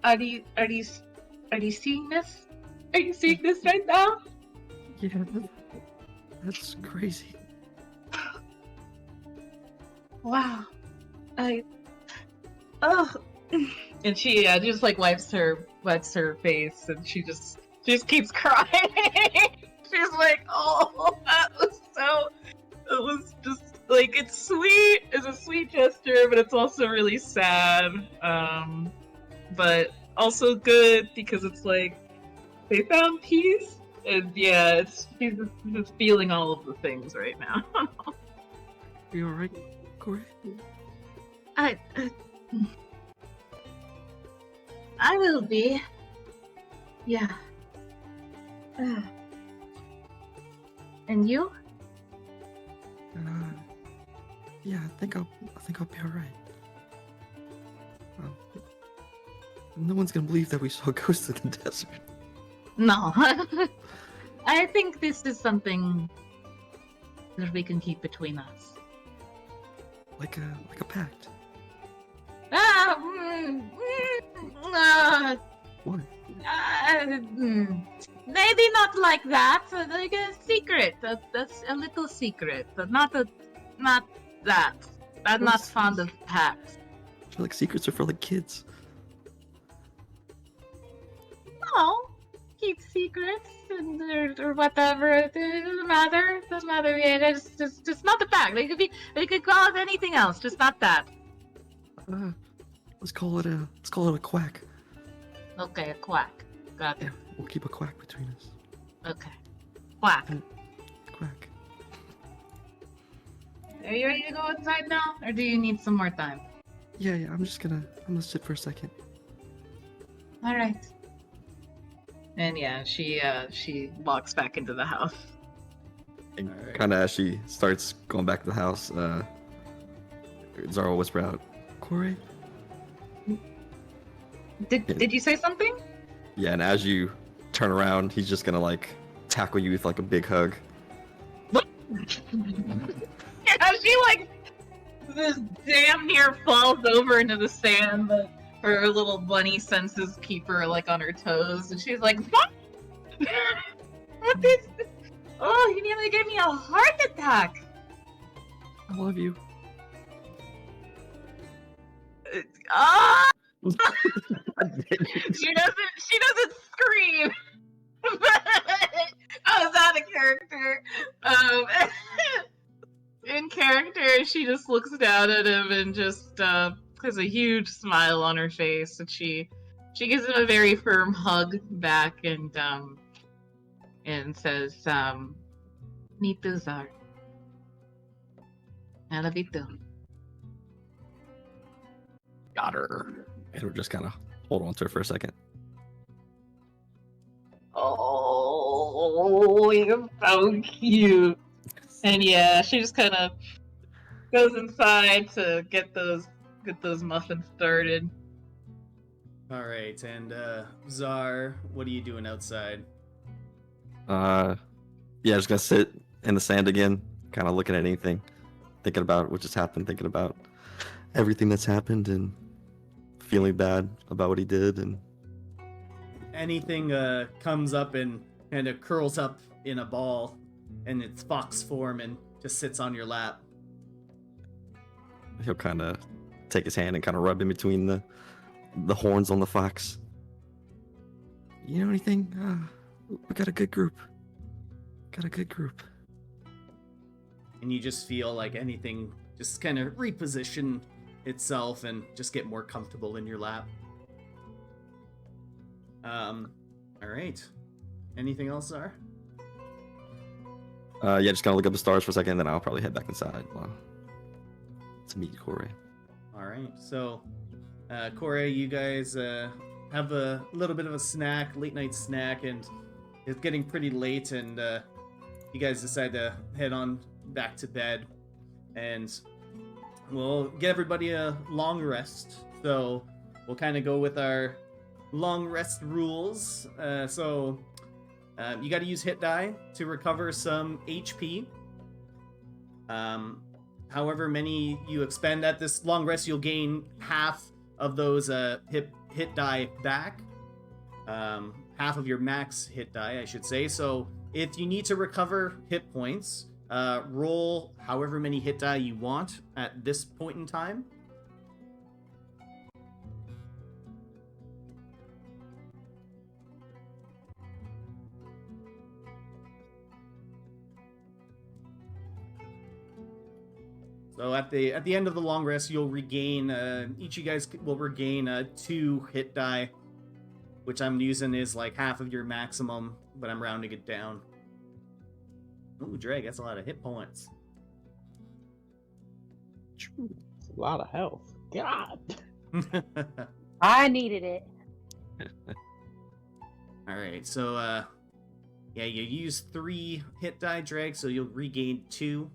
Are you seeing this? Are you seeing this right now? Yeah, that's crazy. Wow. And she just like wipes her face, and she just keeps crying. She's like, oh, it was just like, it's sweet. It's a sweet gesture, but it's also really sad. But also good because it's like they found peace, and yeah, she's just feeling all of the things right now. Are you alright, Corey? I will be. Yeah. And you? Yeah, I think I'll be alright. No one's gonna believe that we saw ghosts in the desert. No. I think this is something that we can keep between us. Like a pact. What? Maybe not like that. Like a secret. That's a little secret, but not that. I'm not fond of pacts. I feel like secrets are for like kids. No, keep secrets or whatever. It doesn't matter. Yeah, it's just not the pact. They could call it anything else, just not that. Let's call it a quack. Okay, a quack. Got it. Yeah, we'll keep a quack between us. Okay. Quack. Quack. Are you ready to go inside now, or do you need some more time? Yeah, I'm gonna sit for a second. All right. And yeah, she walks back into the house. And Alright. kind of as she starts going back to the house, Zara will whisper out, Corey? Did you say something? Yeah, and as you turn around, he's just gonna like tackle you with like a big hug. Yeah, she like this damn near falls over into the sand, but her little bunny senses keep her like on her toes, and she's like, "What? What is this? Oh, you nearly gave me a heart attack. I love you. Ah! She doesn't scream. I was out of character. In character, she just looks down at him and just has a huge smile on her face, and she gives him a very firm hug back and says, "Me too, Zar. I love you too." Got her. And we'll just kind of hold on to her for a second. Oh, you're so cute. And yeah, she just kind of goes inside to get those muffins started. All right, and Czar, what are you doing outside? Yeah, just gonna sit in the sand again, kind of looking at anything, thinking about what just happened, thinking about everything that's happened, and feeling bad about what he did. And Anything comes up and kind of curls up in a ball, and it's fox form and just sits on your lap. he'll kind of take his hand and kind of rub in between the horns on the fox. You know anything? We got a good group. And you just feel like anything just kind of reposition itself and just get more comfortable in your lap. All right. Anything else, Czar? Yeah, just kind of look up the stars for a second, and then I'll probably head back inside to meet Corey. All right. So, Corey, you guys have a little bit of a snack, late night snack, and it's getting pretty late, and you guys decide to head on back to bed, and we'll get everybody a long rest. So we'll kind of go with our long rest rules. You got to use hit die to recover some HP. However many you expend at this long rest, you'll gain half of those hit die back. Half of your max hit die, I should say. So if you need to recover hit points, roll however many hit die you want at this point in time. So at the end of the long rest, you'll regain, each of you guys will regain 2 hit die, which I'm using is like half of your maximum, but I'm rounding it down. Ooh, Drake, that's a lot of hit points. It's a lot of health. God. I needed it. All right, so yeah, you use 3 hit die, Drake, so you'll regain 2.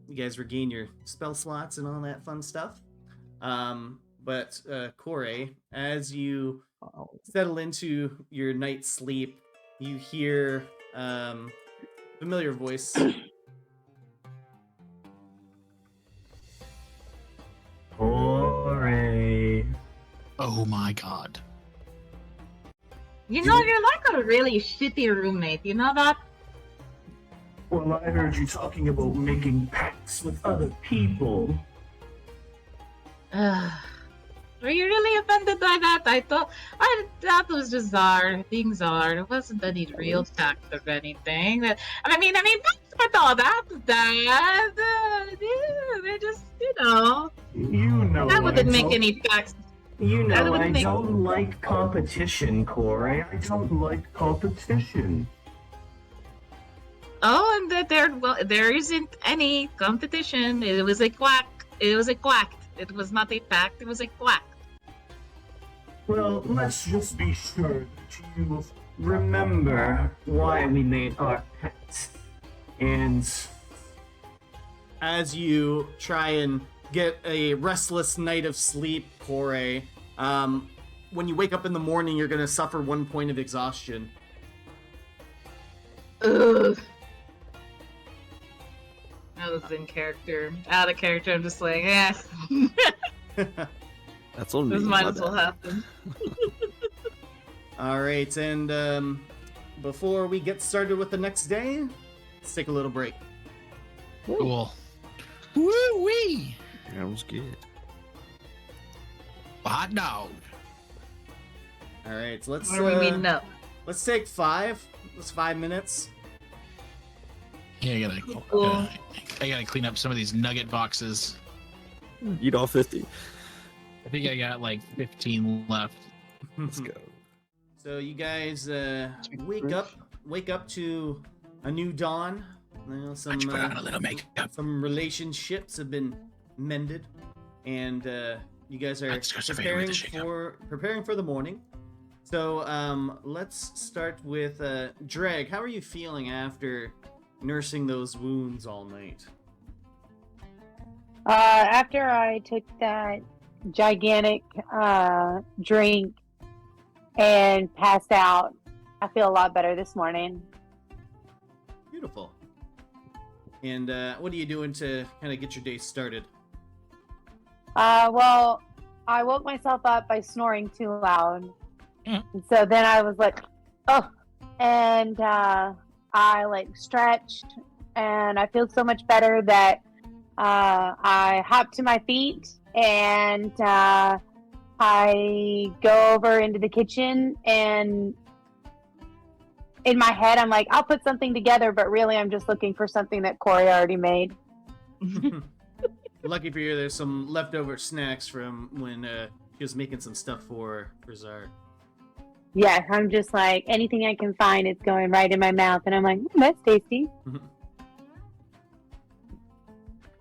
You guys regain your spell slots and all that fun stuff. But Corey, as you settle into your night's sleep, you hear familiar voice. Corey. Oh my god. You know, you're like a really shitty roommate. You know that? Well, I heard you talking about making pacts with other people. Were you really offended by that? I thought it was just Czar, being Czar. It wasn't any real fact or anything. I mean, with all that, they're just, You know, that wouldn't make any facts. You that know, wouldn't I make- don't like competition, Corey. I don't like competition. Oh, and there isn't any competition. It was a quack. It was not a fact. It was a quack. Well, let's just be sure that you remember why we made our pacts. And As you try and get a restless night of sleep, Corey, when you wake up in the morning, you're going to suffer 1 point of exhaustion. Ugh. That was in character. Out of character, I'm just like, That's on me. this might my as well bad. happen. All right, and before we get started with the next day, let's take a little break. Cool. Woo-wee! Sounds good. Hot dog. All right, so let's What are we meeting up? let's take 5. It's 5 minutes. Yeah, I gotta clean up some of these nugget boxes. Eat all 50. I think I got like 15 left. Let's go. So you guys wake up to a new dawn. You know, Why'd you put on a little makeup? some relationships have been mended, and you guys are Let's go survey with the shake-up. preparing for the morning. So let's start with Dreg. How are you feeling after nursing those wounds all night? After I took that gigantic drink and passed out, I feel a lot better this morning. Beautiful. And what are you doing to kind of get your day started? Well, I woke myself up by snoring too loud. And so then I was like, oh, and I like stretched, and I feel so much better that I hopped to my feet, and I go over into the kitchen, and in my head I'm like, I'll put something together, but really I'm just looking for something that Corey already made. Lucky for you, there's some leftover snacks from when she was making some stuff for Zar. Yeah, I'm just like, anything I can find, it's going right in my mouth, and I'm like, that's tasty.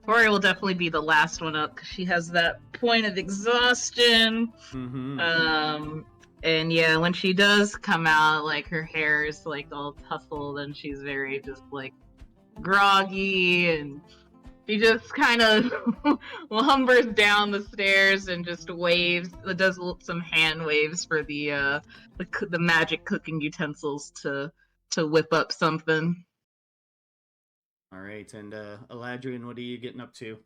Corey will definitely be the last one up because she has that point of exhaustion. And yeah, when she does come out, like her hair is like all tousled and she's very just like groggy, and she just kind of lumbers down the stairs and just waves, does some hand waves for the magic cooking utensils to whip up something. All right, and Eladrian, what are you getting up to?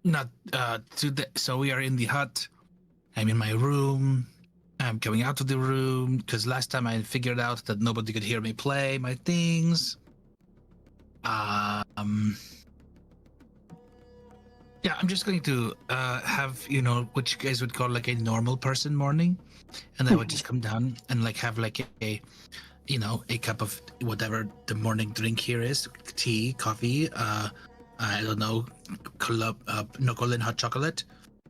Not today. So we are in the hut. I'm in my room. I'm coming out of the room because last time I figured out that nobody could hear me play my things. Yeah, I'm just going to have, what you guys would call like a normal person morning, and I would just come down and like have like a cup of whatever the morning drink here is, tea, coffee, I don't know, Nokolin hot chocolate.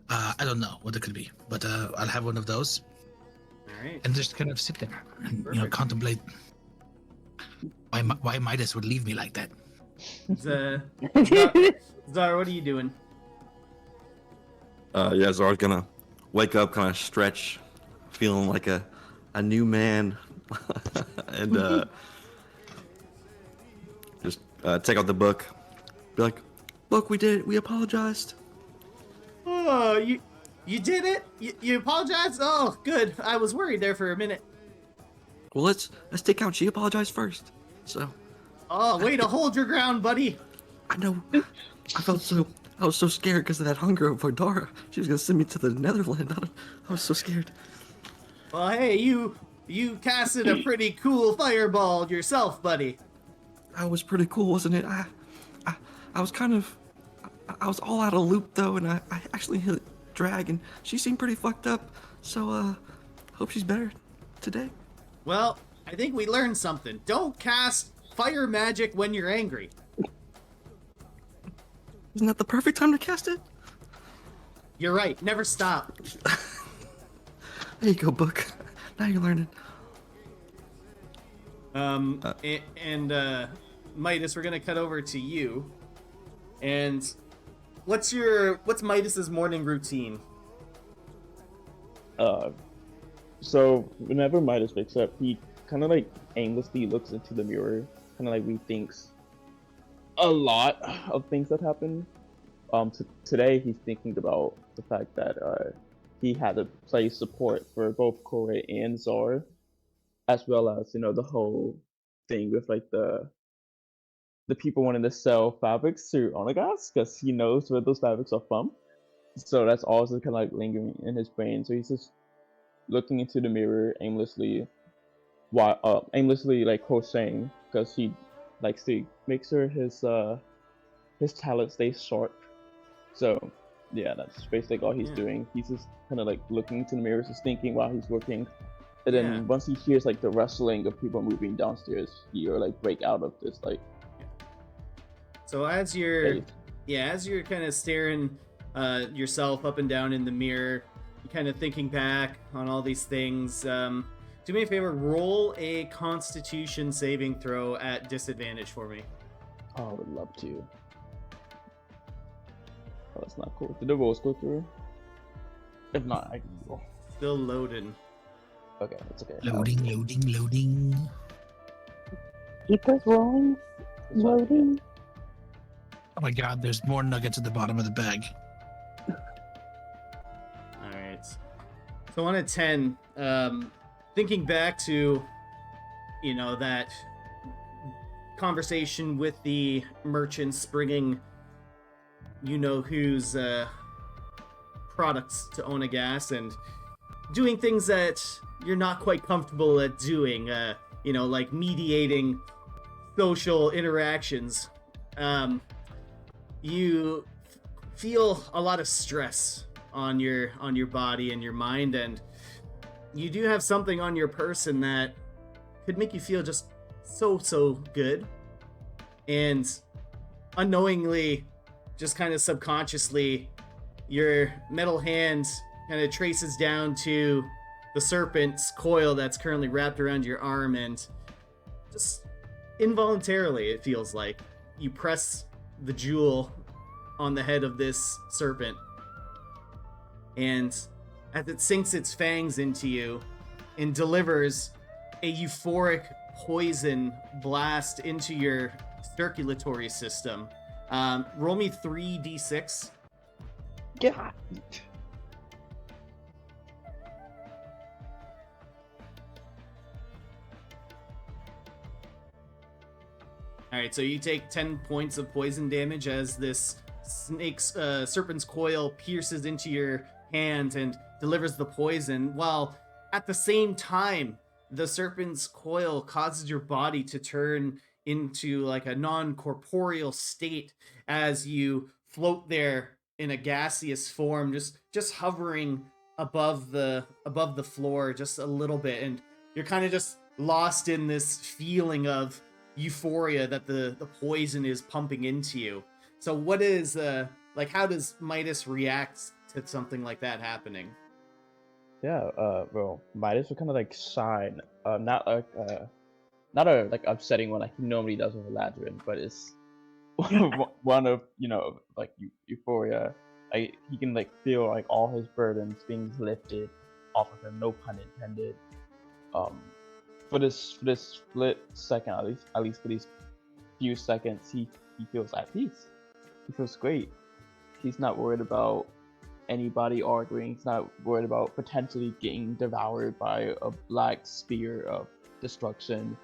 I don't know what it could be, but I'll have one of those. All right. And just kind of sit there and contemplate why Midas would leave me like that. Zar, what are you doing? Yeah, Zar's gonna wake up, kind of stretch, feeling like a new man, and just take out the book, be like, "Look, we did it. We apologized." Oh, you did it? You apologized? Oh, good. I was worried there for a minute. Well, let's take out. She apologized first, so. Oh, way to hold your ground, buddy. I know. I was so scared because of that hunger of Vardara. She was gonna send me to the Netherland. I was so scared. Well, hey, you casted a pretty cool fireball yourself, buddy. That was pretty cool, wasn't it? I was kind of, I was all out of loop though, and I actually hit Drag, and she seemed pretty fucked up. So hope she's better today. Well, I think we learned something. Don't cast fire magic when you're angry. Isn't that the perfect time to cast it? You're right. Never stop. There you go, book. Now you're learning. Midas, we're gonna cut over to you. And what's Midas's morning routine? So whenever Midas wakes up, he kind of like aimlessly looks into the mirror, kind of like rethinks a lot of things that happened. Today he's thinking about the fact that he had to play support for both Corey and Zar, as well as the whole thing with like the people wanting to sell fabrics through Onagas because he knows where those fabrics are from. So that's also kind of like lingering in his brain. So he's just looking into the mirror aimlessly, while aimlessly like crocheting, because he likes to make sure his talent stays sharp. So yeah, that's basically all he's doing. He's just kind of like looking into the mirror, just thinking while he's working. And then once he hears like the rustling of people moving downstairs, he'll like break out of this like. So as you're kind of staring yourself up and down in the mirror, you're kind of thinking back on all these things. Do me a favor, roll a Constitution saving throw at disadvantage for me. Oh, I would love to. Oh, that's not cool. Did the rolls go through? If not, I can roll. Still loading. Okay, that's okay. Loading. Keep us rolling. Loading. Oh my god, there's more nuggets at the bottom of the bag. Alright. So on a 10, thinking back to, that conversation with the merchants bringing whose products to Onagas and doing things that you're not quite comfortable at doing, like mediating social interactions. You feel a lot of stress on your body and your mind, and you do have something on your person that could make you feel just so good, and unknowingly, just kind of subconsciously, your metal hand kind of traces down to the serpent's coil that's currently wrapped around your arm, and just involuntarily, it feels like you press the jewel on the head of this serpent, and as it sinks its fangs into you and delivers a euphoric poison blast into your circulatory system. Roll me 3d6. Yeah. Alright, so you take 10 points of poison damage as this serpent's coil pierces into your hand and delivers the poison, while at the same time, the serpent's coil causes your body to turn into like a non-corporeal state as you float there in a gaseous form, just hovering above the floor just a little bit, and you're kind of just lost in this feeling of euphoria that the poison is pumping into you. So what is how does Midas react to something like that happening? Yeah, well, Midas would kind of like shine, not a like upsetting one like he normally does with Eladrin, but it's one of like euphoria. Like he can like feel like all his burdens being lifted off of him, no pun intended. For this split second, at least for these few seconds, he feels at peace. He feels great. He's not worried about anybody arguing. He's not worried about potentially getting devoured by a black spear of destruction.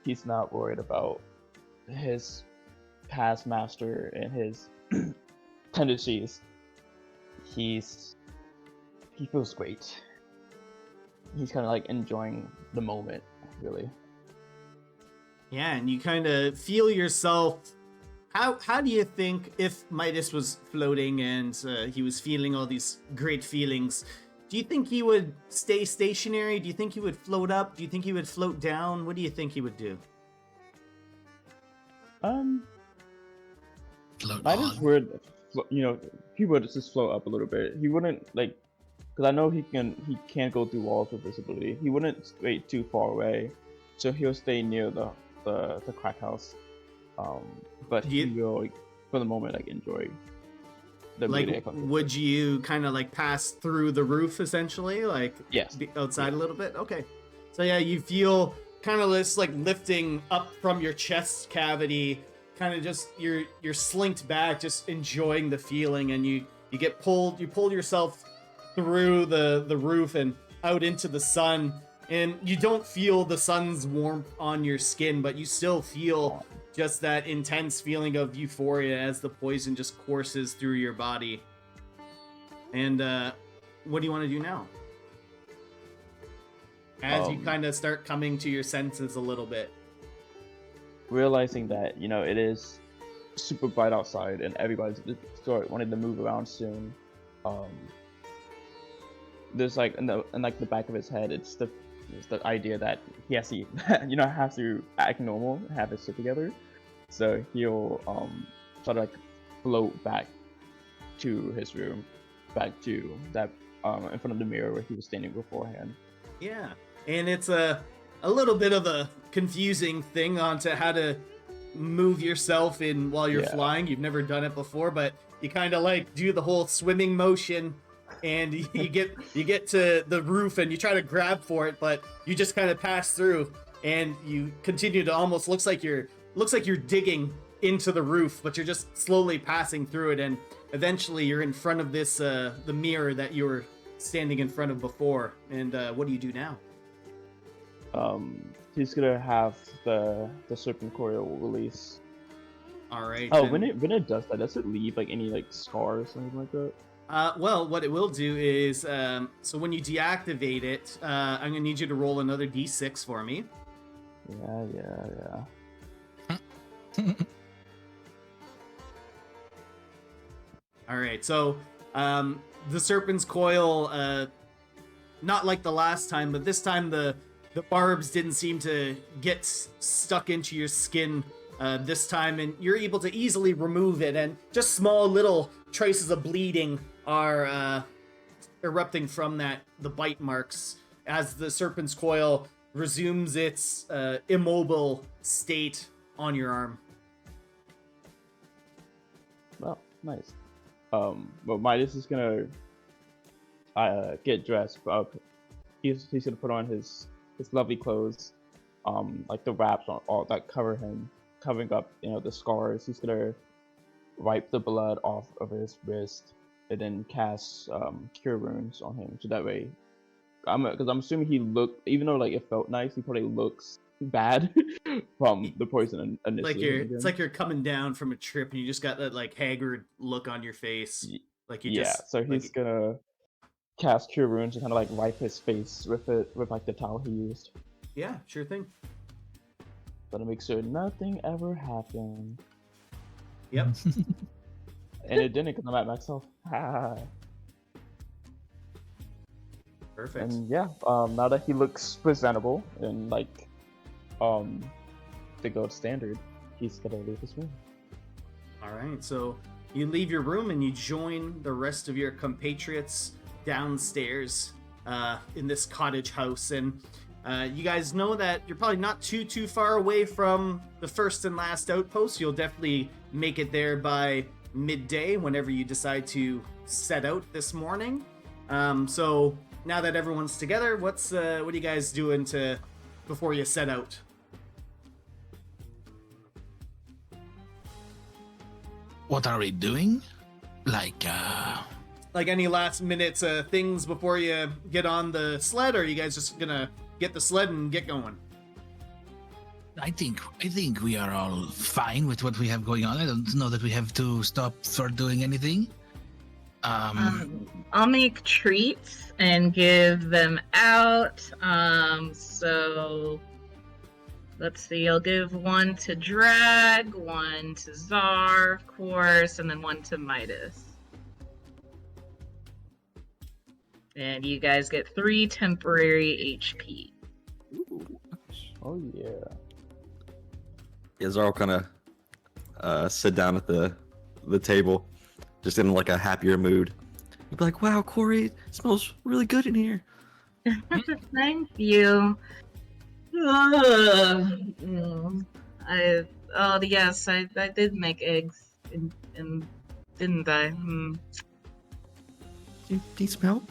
He's not worried about his past master and his tendencies. He feels great. He's kind of like enjoying the moment, really. Yeah, and you kind of feel yourself. How do you think, if Midas was floating and he was feeling all these great feelings, do you think he would stay stationary? Do you think he would float up? Do you think he would float down? What do you think he would do? Midas would, he would just float up a little bit. He wouldn't like, because I know he can't go through walls with visibility. He wouldn't stray too far away, so he'll stay near the crack house. But he will, like, for the moment, like enjoy the like. Would you kind of like pass through the roof essentially, like yes, outside a little bit? Okay, so yeah, you feel kind of this like lifting up from your chest cavity, kind of just you're slinked back, just enjoying the feeling, and you pull yourself through the roof and out into the sun, and you don't feel the sun's warmth on your skin, but you still feel just that intense feeling of euphoria as the poison just courses through your body. And what do you want to do now? as you kind of start coming to your senses a little bit. Realizing that, it is super bright outside and everybody's wanting to move around soon. There's like in the back of his head, it's the idea that he has to, has to act normal, have his shit together. So he'll try to like float back to his room, back to that in front of the mirror where he was standing beforehand. Yeah, and it's a little bit of a confusing thing onto how to move yourself in while you're flying. You've never done it before, but you kind of like do the whole swimming motion, and you get to the roof and you try to grab for it, but you just kind of pass through, and you continue to almost looks like you're digging into the roof, but you're just slowly passing through it, and eventually you're in front of this the mirror that you were standing in front of before. And what do you do now? He's gonna have the serpent coil release. All right. Oh, when it does that, does it leave like any like scars or something like that? Well, what it will do is, so when you deactivate it, I'm gonna need you to roll another d6 for me. Yeah. All right. So, the serpent's coil, not like the last time, but this time the barbs didn't seem to get stuck into your skin this time, and you're able to easily remove it, and just small little traces of bleeding are erupting from the bite marks as the serpent's coil resumes its immobile state on your arm. Well, nice. Well, Midas is gonna get dressed up. He's gonna put on his lovely clothes, like the wraps on all that covering up, the scars. He's gonna wipe the blood off of his wrist and then cast cure wounds on him. So that way, because I'm assuming he looked, even though like it felt nice, he probably looks bad from the poison initially. It's like you're coming down from a trip and you just got that like haggard look on your face. Like you just So he's gonna cast cure wounds and kind of like wipe his face with like the towel he used. Yeah, sure thing. Gonna make sure nothing ever happened. Yep. And it didn't, because I'm at max health. Perfect. And yeah, now that he looks presentable and like the gold standard, he's gonna leave his room. All right, so you leave your room and you join the rest of your compatriots downstairs in this cottage house, and you guys know that you're probably not too far away from the first and last outpost. You'll definitely make it there by midday whenever you decide to set out this morning. So now that everyone's together, what are you guys doing before you set out? What are we doing? Like any last minute things before you get on the sled, or are you guys just gonna get the sled and get going? I think we are all fine with what we have going on. I don't know that we have to stop for doing anything. I'll make treats and give them out. So let's see, I'll give one to Drag, one to Czar, of course, and then one to Midas. And you guys get 3 temporary HP. Oh yeah. Yeah, Zara kind of sit down at the table, just in like a happier mood. You'd be like, "Wow, Corey, it smells really good in here." Thank you. Yes, I did make eggs, and didn't I? Do you need some help?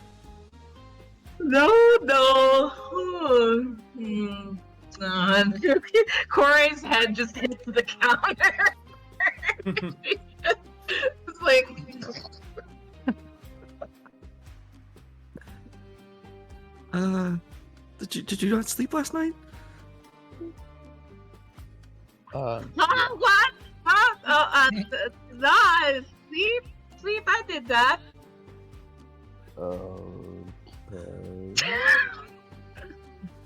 No. Corey's head just hits the counter. It's like. Did you not sleep last night? What? Huh? No, sleep. I did that. Okay.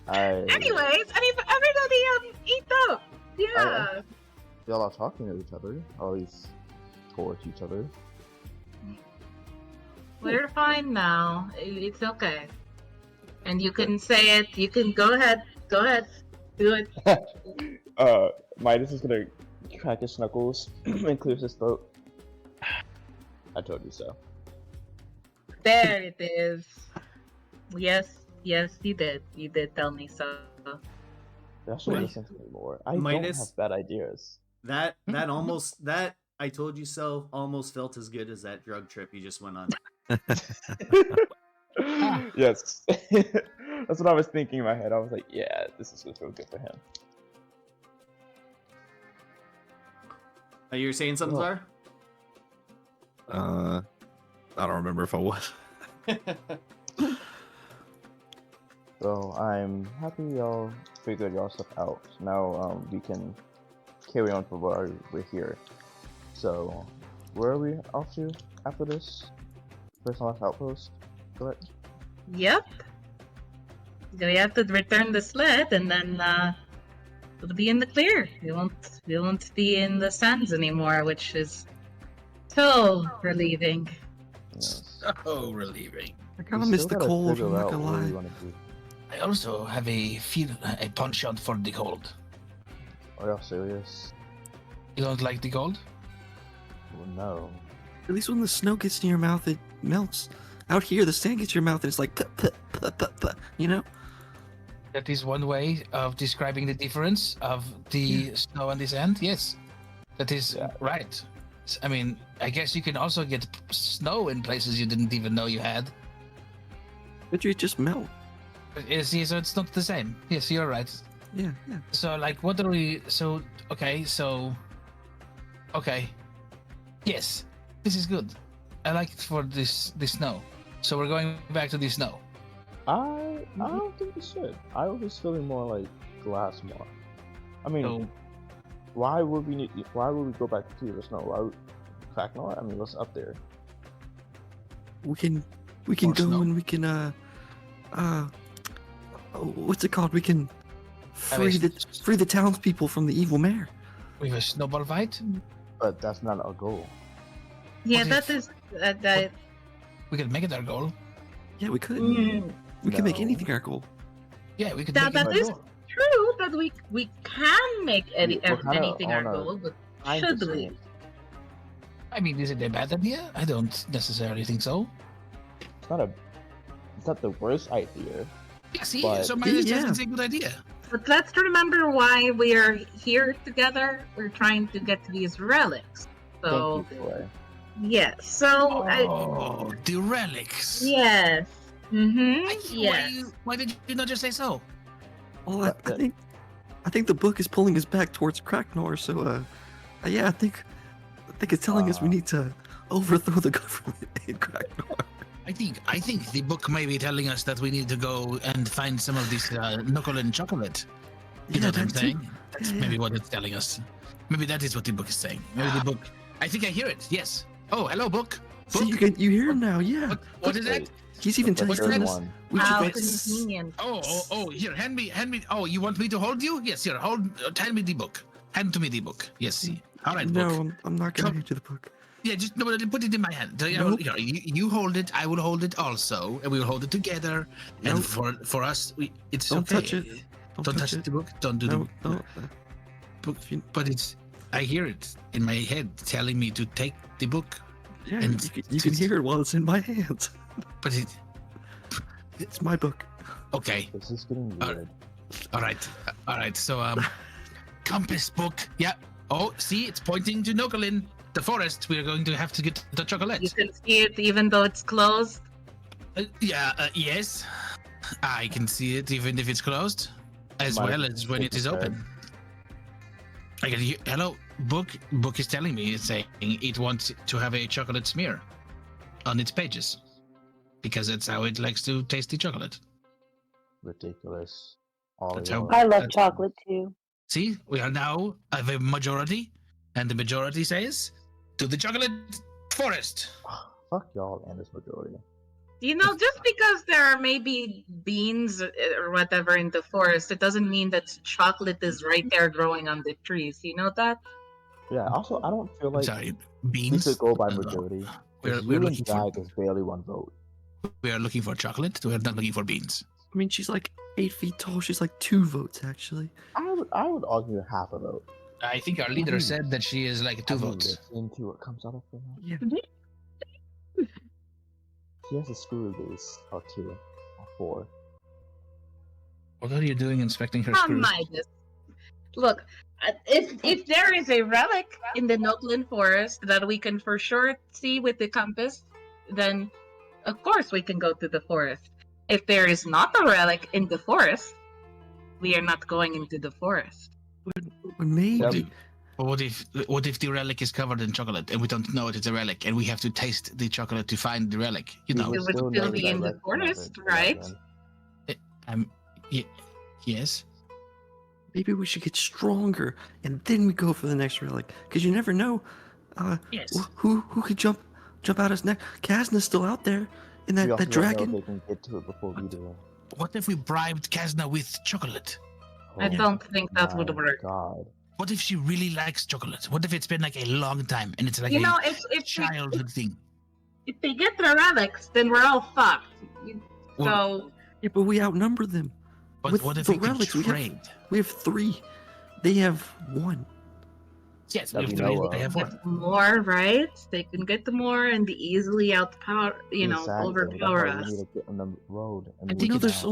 Anyways, everybody eat up. Yeah. Y'all are talking to each other, or at least towards each other. We're fine now. It's okay. And you can say it. You can go ahead. Go ahead. Do it. Midas is gonna crack his knuckles and clears his throat. I told you so. There it is. Yes, you did. You did tell me so. Y'all should Wait. listen to me more. I Midas? don't have bad ideas. That I told you so almost felt as good as that drug trip you just went on. Yes. That's what I was thinking in my head. I was like, yeah, this is gonna feel good for him. You were saying something, Zara? I don't remember if I was. So I'm happy y'all figured y'all stuff out. Now we can carry on from where we're here. So where are we off to after this? First and last outpost, correct? Yep. We have to return the sled, and then it'll be in the clear. We won't be in the sands anymore, which is so relieving. Yes. Oh, relieving. I kind of miss the cold. I'm not gonna lie. I also have a penchant for the cold. Are y'all serious? You don't like the cold? Well, no. At least when the snow gets in your mouth, it melts. Out here, the sand gets in your mouth, and it's like, you know? That is one way of describing the difference of the snow and the sand. Yes, that is right. I mean, I guess you can also get snow in places you didn't even know you had. But you just melt. See, so it's not the same. Yes, you're right. Yeah. So, like, what are we? Okay. Yes, this is good. I like it for the snow. So we're going back to the snow. I don't think we should. I was feeling more like Glassmore. I mean, why would we go back to the snow? Why would Cracknor? I mean, what's up there? We can More go snow? and we can what's it called? We can free the townspeople from the evil mayor. We have a snowball fight. But that's not our goal. Yeah, What that if- is that. We could make it our goal. Yeah, we could. Mm, We can make No. anything our goal. Yeah, we could That- make it that our is- goal. true that we can make We're kinda anything our on a goal, but I'm should just we? saying, I mean, is it a bad idea? I don't necessarily think so. It's not the worst idea. Yeah, see, But- so maybe Yeah. it's a good idea. But let's remember why we are here together. We're trying to get to these relics. So Thank you, boy. yes. So Oh, the relics. yes. Yes. Why did you not just say so? Well, I think the book is pulling us back towards Cracknor. So, yeah, I think it's telling us we need to overthrow the government in Cracknor. I think the book may be telling us that we need to go and find some of this knuckle and chocolate. You know what I'm that too. saying? That's Yeah. maybe what it's telling us. Maybe that is what the book is saying. Maybe the book. I think I hear it. Yes. Oh, hello, book. See, you hear him now? Yeah. What is that? He's even The telling third us one. we How should. convenient. Oh! Here, hand me. Oh, you want me to hold you? Yes, here. Hand me the book. Hand to me the book. Yes. See. All right, No, book. I'm not gonna Come. hand you the book. Yeah, just no, put it in my hand. Nope. You hold it. I will hold it also, and we will hold it together. And Nope. for us, it's Don't okay. touch it. Don't touch the book. Don't do No, the don't. book. But it's. I hear it in my head telling me to take the book. Yeah, And you can hear it while it's in my hands. But it. It's my book. Okay. This is getting weird. All right. So compass book. Yeah. Oh, see, it's pointing to Nokolin, the forest. We are going to have to get the chocolate. You can see it even though it's closed. Yes. I can see it even if it's closed, as Might well as when it is open. I can hear. Hello, book. Book is telling me. It's saying it wants to have a chocolate smear on its pages because that's how it likes to taste the chocolate. Ridiculous. All That's y'all how- I are- love chocolate too. See, we are now of a majority, and the majority says to the chocolate forest. Fuck y'all and this majority. Just because there are maybe beans or whatever in the forest, it doesn't mean that chocolate is right there growing on the trees. You know that? Yeah. Also, I don't feel I'm like sorry, we beans. should go by No. majority. We're You and looking for Drag is barely one vote. we are looking for chocolate. We're not looking for beans. I mean, she's like 8 feet tall. She's like 2 votes, actually. I would argue half a vote. I think our leader Mhm. said that she is like 2 Have you votes. listened to what comes out of her mouth? Yeah. She has a screw loose or 2 or 4. What are you doing inspecting her Oh screws? my goodness. Look, if there is a relic in the Nobland Forest that we can for sure see with the compass, then of course we can go to the forest. If there is not a relic in the forest, we are not going into the forest. But maybe. But what if the relic is covered in chocolate and we don't know it's a relic and we have to taste the chocolate to find the relic? You know. It would still be in the forest, right? Yes. Maybe we should get stronger and then we go for the next relic. Because you never know Yes. who could jump out his neck. Kasna's still out there in that dragon. They can get to it before we do. What if we bribed Kasna with chocolate? I don't think that would work. God. What if she really likes chocolate? What if it's been like a long time and it's like if childhood thing? If they get the relics, then we're all fucked. Well, Yeah, but we outnumber them. But with what if the we could relics, trade? we have 3. They have 1. Yes, That we have we 3. know They of. have 1. Get more, right? They can get the more and easily overpower us. We need to get on the road. And I move think No, it's-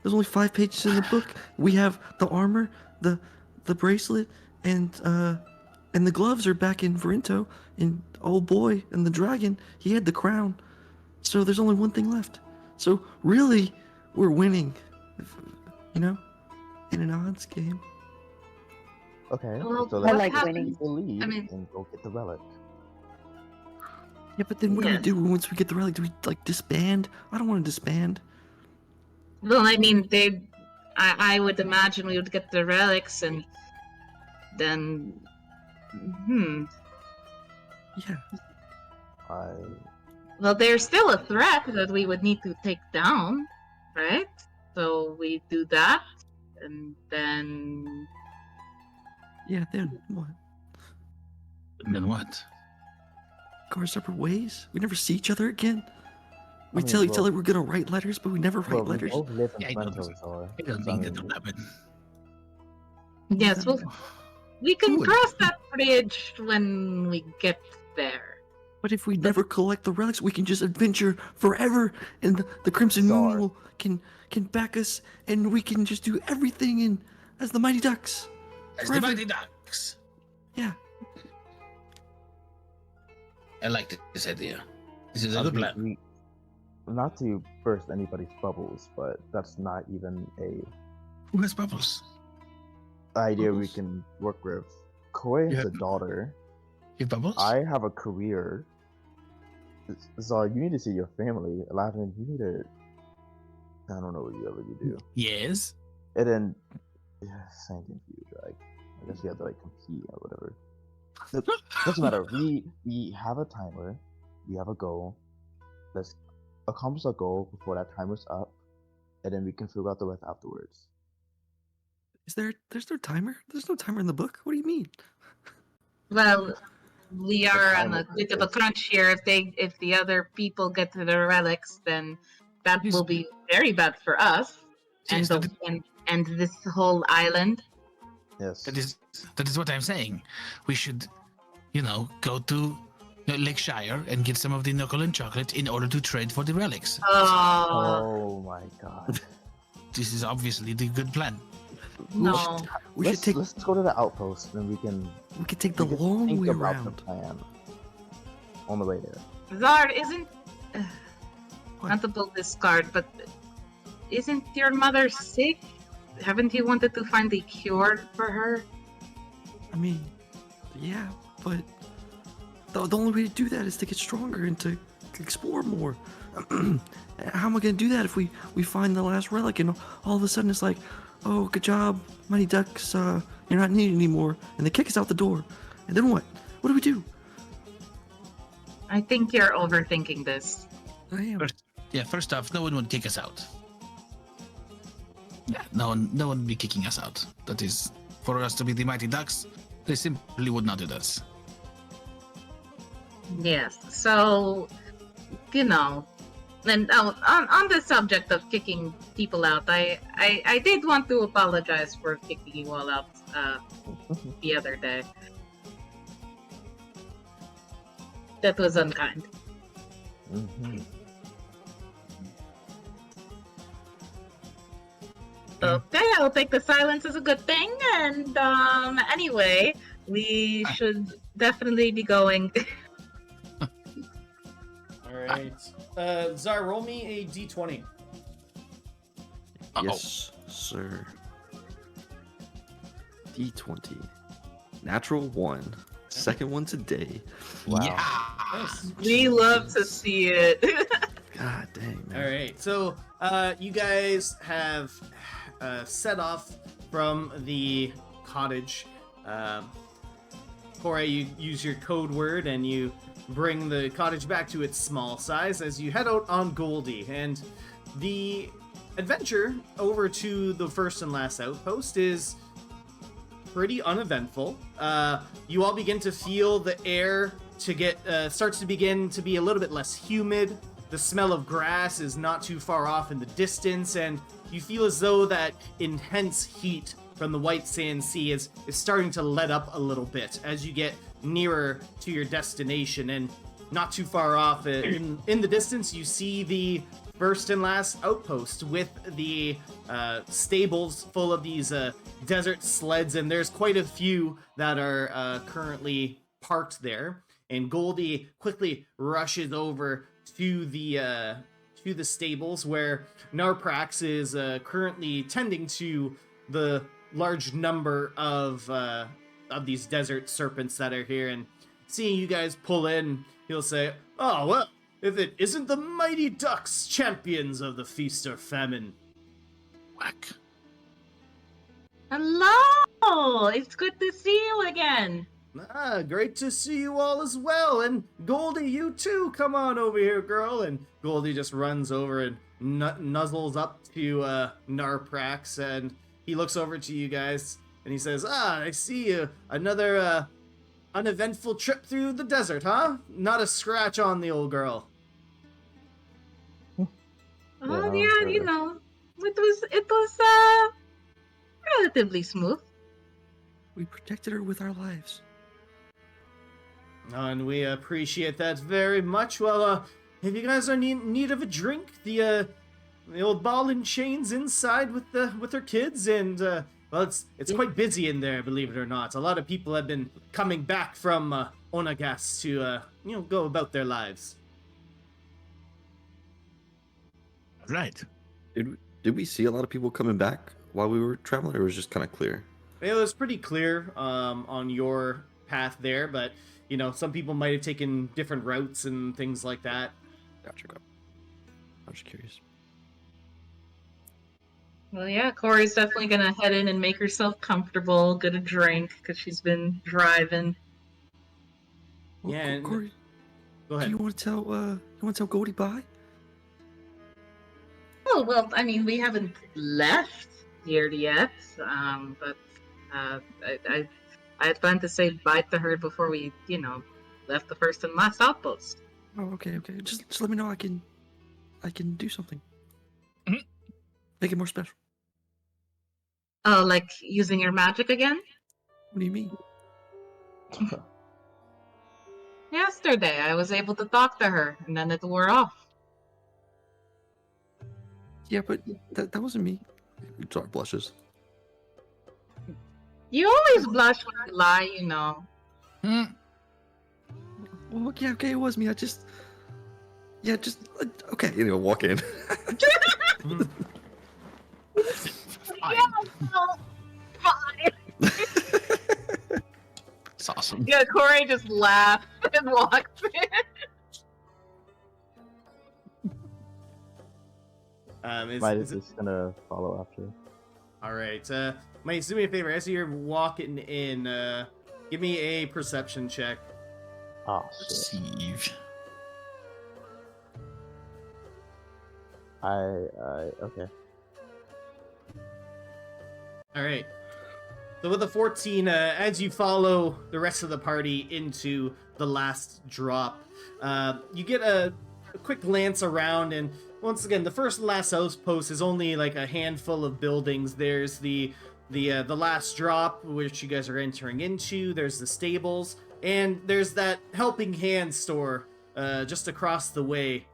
there's only 5 pages in the book. We have the armor, the bracelet, and the gloves are back in Vrento. And old boy and the dragon, he had the crown. So there's only one thing left. So really, we're winning. You know, in an odds game. Okay. Well, So I let's like take winning. the lead I mean- and go get the relic. Yeah, but then what do we Yes. do once we get the relic? Do we like disband? I don't want to disband. Well, I mean, I would imagine we would get the relics and then. Yeah. Well, there's still a threat that we would need to take down, right? So we do that, and then. Yeah. Then what? And then what? Go our separate ways? We never see each other again? We mean, tell each well- other we're gonna write letters, but we never write Well, we letters. both live in Yeah, I know. Vrento, so I don't so, think that will happen. Yes, well, we can Good. cross that bridge when we get there. But if we never collect the relics, we can just adventure forever, and the Crimson Moon Czar. will can back us, and we can just do everything in as the Mighty Ducks. As the Forever. Mighty Ducks. Yeah. I like this idea. This is a I good mean, plan. not to burst anybody's bubbles, but that's not even a Who has bubbles? idea we Bubbles? can work with. Koi has Yeah. a daughter. You have bubbles? I have a career. Zar, you need to see your family. Aladdin, you need to. I don't know what you ever do. Yes. And then, yeah, same thing for you, Drag. I guess you have to like compete or whatever. Doesn't matter. We have a timer. We have a goal. Let's accomplish our goal before that timer's up, and then we can figure out the rest afterwards. There's no timer? There's no timer in the book? What do you mean? Well, we are on a timer bit of a is- crunch here. If the other people get to the relics, then that Yes. will be very bad for us Yes, and that and this whole island. Yes. That is what I'm saying. We should, go to Lakeshire and get some of the knuckle and chocolate in order to trade for the relics. Oh my god. This is obviously the good plan. No. We should take Let's go to the outpost, and we can take the long think way about around. the plan on the way there. Zard, isn't What? not to pull this card, but isn't your mother sick? Haven't you wanted to find a cure for her? I mean, yeah, but the only way to do that is to get stronger and to explore more. How am I gonna do that if we find the last relic and all of a sudden it's like, oh, good job, Mighty Ducks, you're not needed anymore, and they kick us out the door. And then what? What do we do? I think you're overthinking this. I am. Yeah, first off, no one would kick us out. Yeah, no one would be kicking us out. That is, for us to be the Mighty Ducks, they simply would not do this. Yes. So, you know, and on the subject of kicking people out, I did want to apologize for kicking you all out the other day. That was unkind. Mm-hmm. Okay, I'll take the silence as a good thing. And anyway, we should definitely be going. Alright. Zar, roll me a d20. Yes, sir. D20. Natural 1. Second one today. Wow. Yeah. Nice. We love to see it. God dang, man. Alright, so you guys have set off from the cottage. Corey, you use your code word and you bring the cottage back to its small size as you head out on Goldy. And the adventure over to the first and last outpost is pretty uneventful. You all begin to feel the air to get starts to begin to be a little bit less humid. The smell of grass is not too far off in the distance, and you feel as though that intense heat from the White Sand Sea is starting to let up a little bit as you get nearer to your destination. And not too far off in the distance, you see the first and last outpost with the stables full of these desert sleds, and there's quite a few that are currently parked there. And Goldy quickly rushes over to the stables where Narprax is currently tending to the large number of these desert serpents that are here. And seeing you guys pull in, he'll say, "Oh well, if it isn't the Mighty Ducks, champions of the Feast or Famine." Whack. Hello! It's good to see you again. Ah, great to see you all as well. And Goldy, you too. Come on over here, girl. And Goldy just runs over and nuzzles up to Narprax, and he looks over to you guys and he says, "Ah, I see you. Another uneventful trip through the desert, huh? Not a scratch on the old girl." Oh Yeah, yeah, sure. you know, it was relatively smooth. We protected her with our lives. And we appreciate that very much. Well, if you guys are in need of a drink, the old ball and chain's inside with her kids, and well, it's quite busy in there, believe it or not. A lot of people have been coming back from Onagas to go about their lives. Right. Did we see a lot of people coming back while we were traveling, or was it just kind of clear? It was pretty clear on your path there, but some people might have taken different routes and things like that. Gotcha. I'm just curious. Well, yeah, Corey's definitely gonna head in and make herself comfortable, get a drink, because she's been driving. Well, Yeah, and- Corey, Go do ahead. you want to tell Goldie bye? Oh, well, I mean, we haven't left here yet, but I had planned to say bye to her before we, left the first and last outpost. Oh, okay. Just let me know. I can do something. Mhm. Make it more special. Oh, like using your magic again? What do you mean? Yesterday, I was able to talk to her, and then it wore off. Yeah, but that wasn't me. Sorry, blushes. You always blush when you lie, Hmm. Well, okay, it was me. Okay. Walk in. Fine. well, fine. It's awesome. Yeah, Corey just laughed and walked in. Midas is gonna follow after. All right. Mike, do me a favor. As you're walking in, give me a perception check. Oh shit. Steve. Okay. All right. So with a 14, as you follow the rest of the party into the last drop, you get a quick glance around, and once again, the first and last outpost is only like a handful of buildings. There's the last drop, which you guys are entering into. There's the stables, and there's that Helping Hand store just across the way.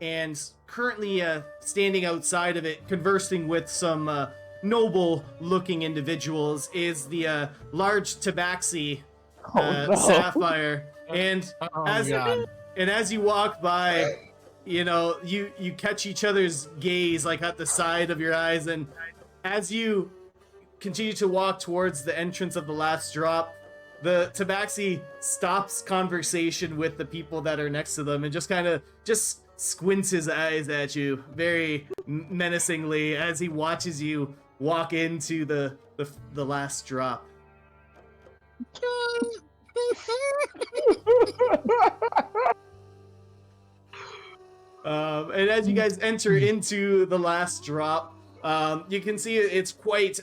And currently standing outside of it, conversing with some noble-looking individuals, is the large tabaxi Sapphire. And as you walk by, you catch each other's gaze like at the side of your eyes, and as you continue to walk towards the entrance of the last drop, the tabaxi stops conversation with the people that are next to them and just squints his eyes at you very menacingly as he watches you walk into the last drop. And as you guys enter into the last drop, you can see it's quite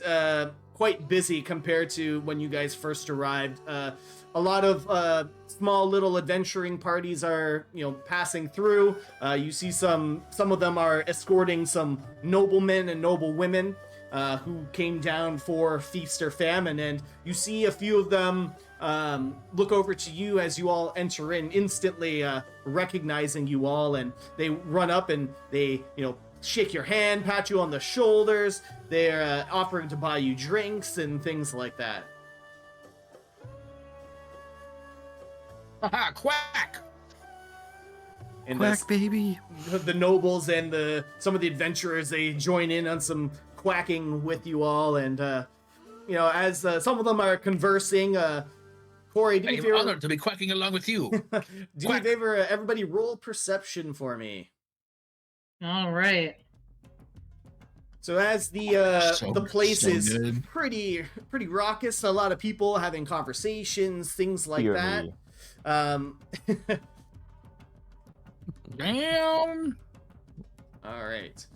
busy compared to when you guys first arrived. A lot of small little adventuring parties are, passing through. You see some of them are escorting some noblemen and noblewomen who came down for feast or famine, and you see a few of them look over to you as you all enter in, instantly recognizing you all, and they run up and they, shake your hand, pat you on the shoulders. They're offering to buy you drinks and things like that. Haha, quack! And Quack, baby. the nobles and some of the adventurers, they join in on some quacking with you all, and as some of them are conversing, Corey, do me a I'm favor. honored to be quacking along with you. Do me a favor, everybody roll perception for me. All right. So as the place so is good. pretty raucous, a lot of people having conversations, things like Dear that. me. Damn! All right.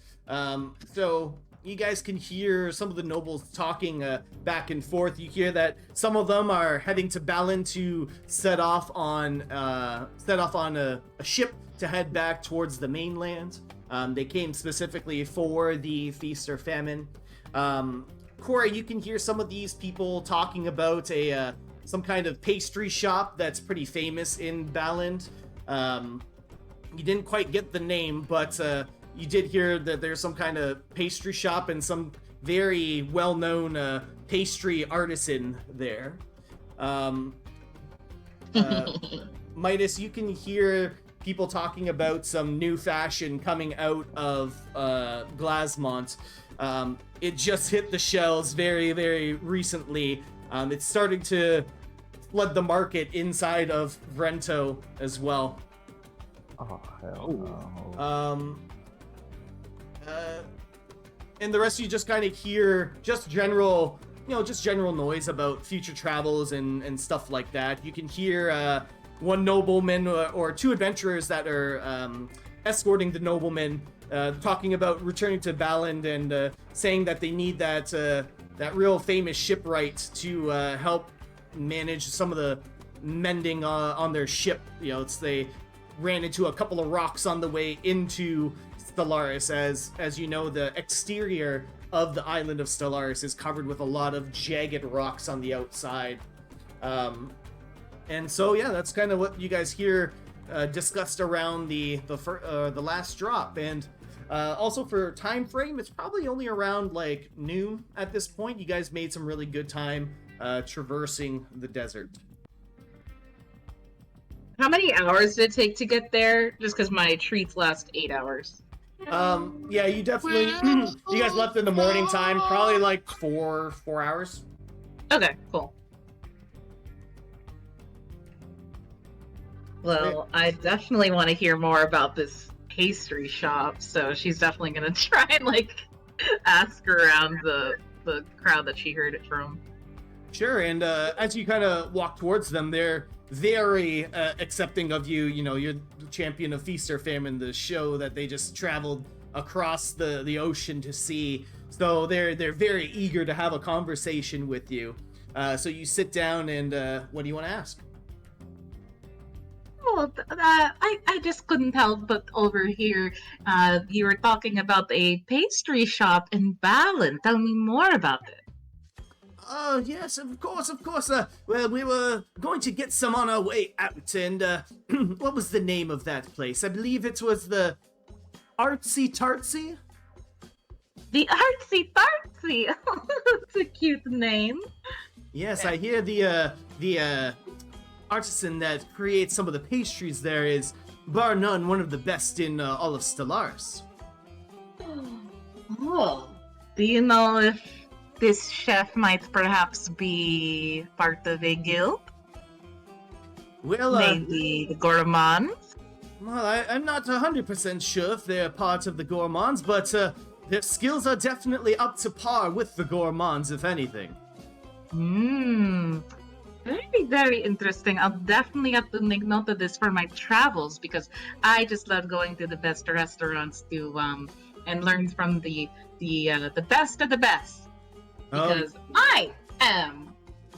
So you guys can hear some of the nobles talking back and forth. You hear that some of them are heading to Balin to set off on a ship to head back towards the mainland. They came specifically for the feast or famine. Corey, you can hear some of these people talking about some kind of pastry shop that's pretty famous in Balin. You didn't quite get the name, but you did hear that there's some kind of pastry shop and some very well-known pastry artisan there. Midas, you can hear people talking about some new fashion coming out of Glasmont. It just hit the shelves very, very recently. It's starting to flood the market inside of Vrento as well. Oh, hell no. And the rest of you just kind of hear just general noise about future travels and stuff like that. You can hear one nobleman or two adventurers that are escorting the nobleman talking about returning to Balin and saying that they need that real famous shipwright to help manage some of the mending on their ship. They ran into a couple of rocks on the way into Stellaris. As you know, the exterior of the island of Stellaris is covered with a lot of jagged rocks on the outside. And so, yeah, that's kind of what you guys hear discussed around the last drop. And also for time frame, it's probably only around like noon at this point. You guys made some really good time traversing the desert. How many hours did it take to get there? Just because my treats last 8 hours. Yeah, you definitely you guys left in the morning time, probably like four hours. Okay, cool. Well, I definitely want to hear more about this pastry shop, so she's definitely gonna try and ask around the crowd that she heard it from. Sure, and as you kind of walk towards them, they're very accepting of you. You're the champion of Feast or Famine, the show that they just traveled across the ocean to sea. So they're very eager to have a conversation with you. So you sit down and what do you want to ask? Oh, I just couldn't help but overhear you were talking about a pastry shop in Ballon. Tell me more about it. Oh, yes, of course, of course. Well, we were going to get some on our way out, and what was the name of that place? I believe it was the Artsy Tartsy? The Artsy Tartsy! That's a cute name. Yes, I hear the artisan that creates some of the pastries there is, bar none, one of the best in all of Stellaris. Oh, do you know if this chef might perhaps be part of a guild? Well, Maybe the Gourmands? well, I'm not 100% sure if they're part of the Gourmands, but their skills are definitely up to par with the Gourmands, if anything. Very, very interesting. I'll definitely have to make note of this for my travels because I just love going to the best restaurants to and learn from the best of the best. Because I am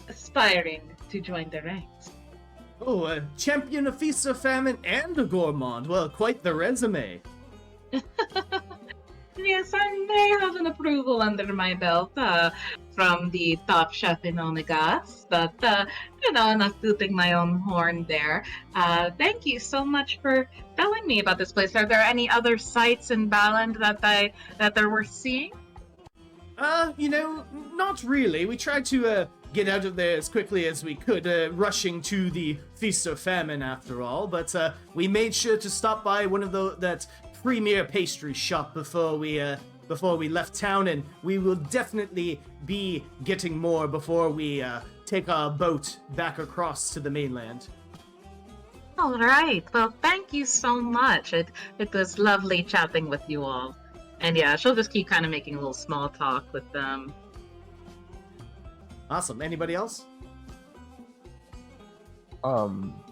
aspiring to join the ranks. Oh, a champion of Feast of Famine and a gourmand. Well, quite the resume. Yes, I may have an approval under my belt from the top chef in Onagas, but not tooting my own horn there. Thank you so much for telling me about this place. Are there any other sites in Balland that are worth seeing? Not really. We tried to get out of there as quickly as we could, rushing to the Feast of Famine after all, but we made sure to stop by one of that premier pastry shop before we left town, and we will definitely be getting more before we take our boat back across to the mainland. All right. Well, thank you so much. It was lovely chatting with you all. And yeah, she'll just keep kind of making a little small talk with them. Awesome. Anybody else?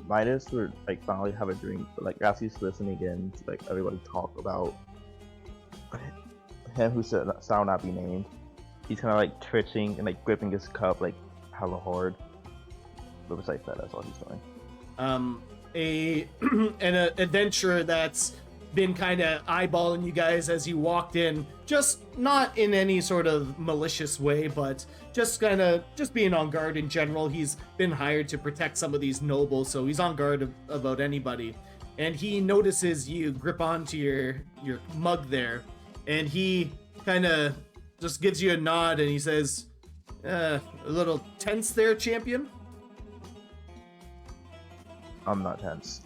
Midas would finally have a drink, but as he's listening in to everybody talk about him who shall not be named, he's kind of twitching and gripping his cup hella hard. But besides that's all he's doing. An adventurer that's been kind of eyeballing you guys as you walked in, just not in any sort of malicious way, but just being on guard in general. He's been hired to protect some of these nobles, so he's on guard about anybody. And he notices you grip onto your mug there, and he kind of just gives you a nod, and he says, a little tense there, champion? I'm not tense.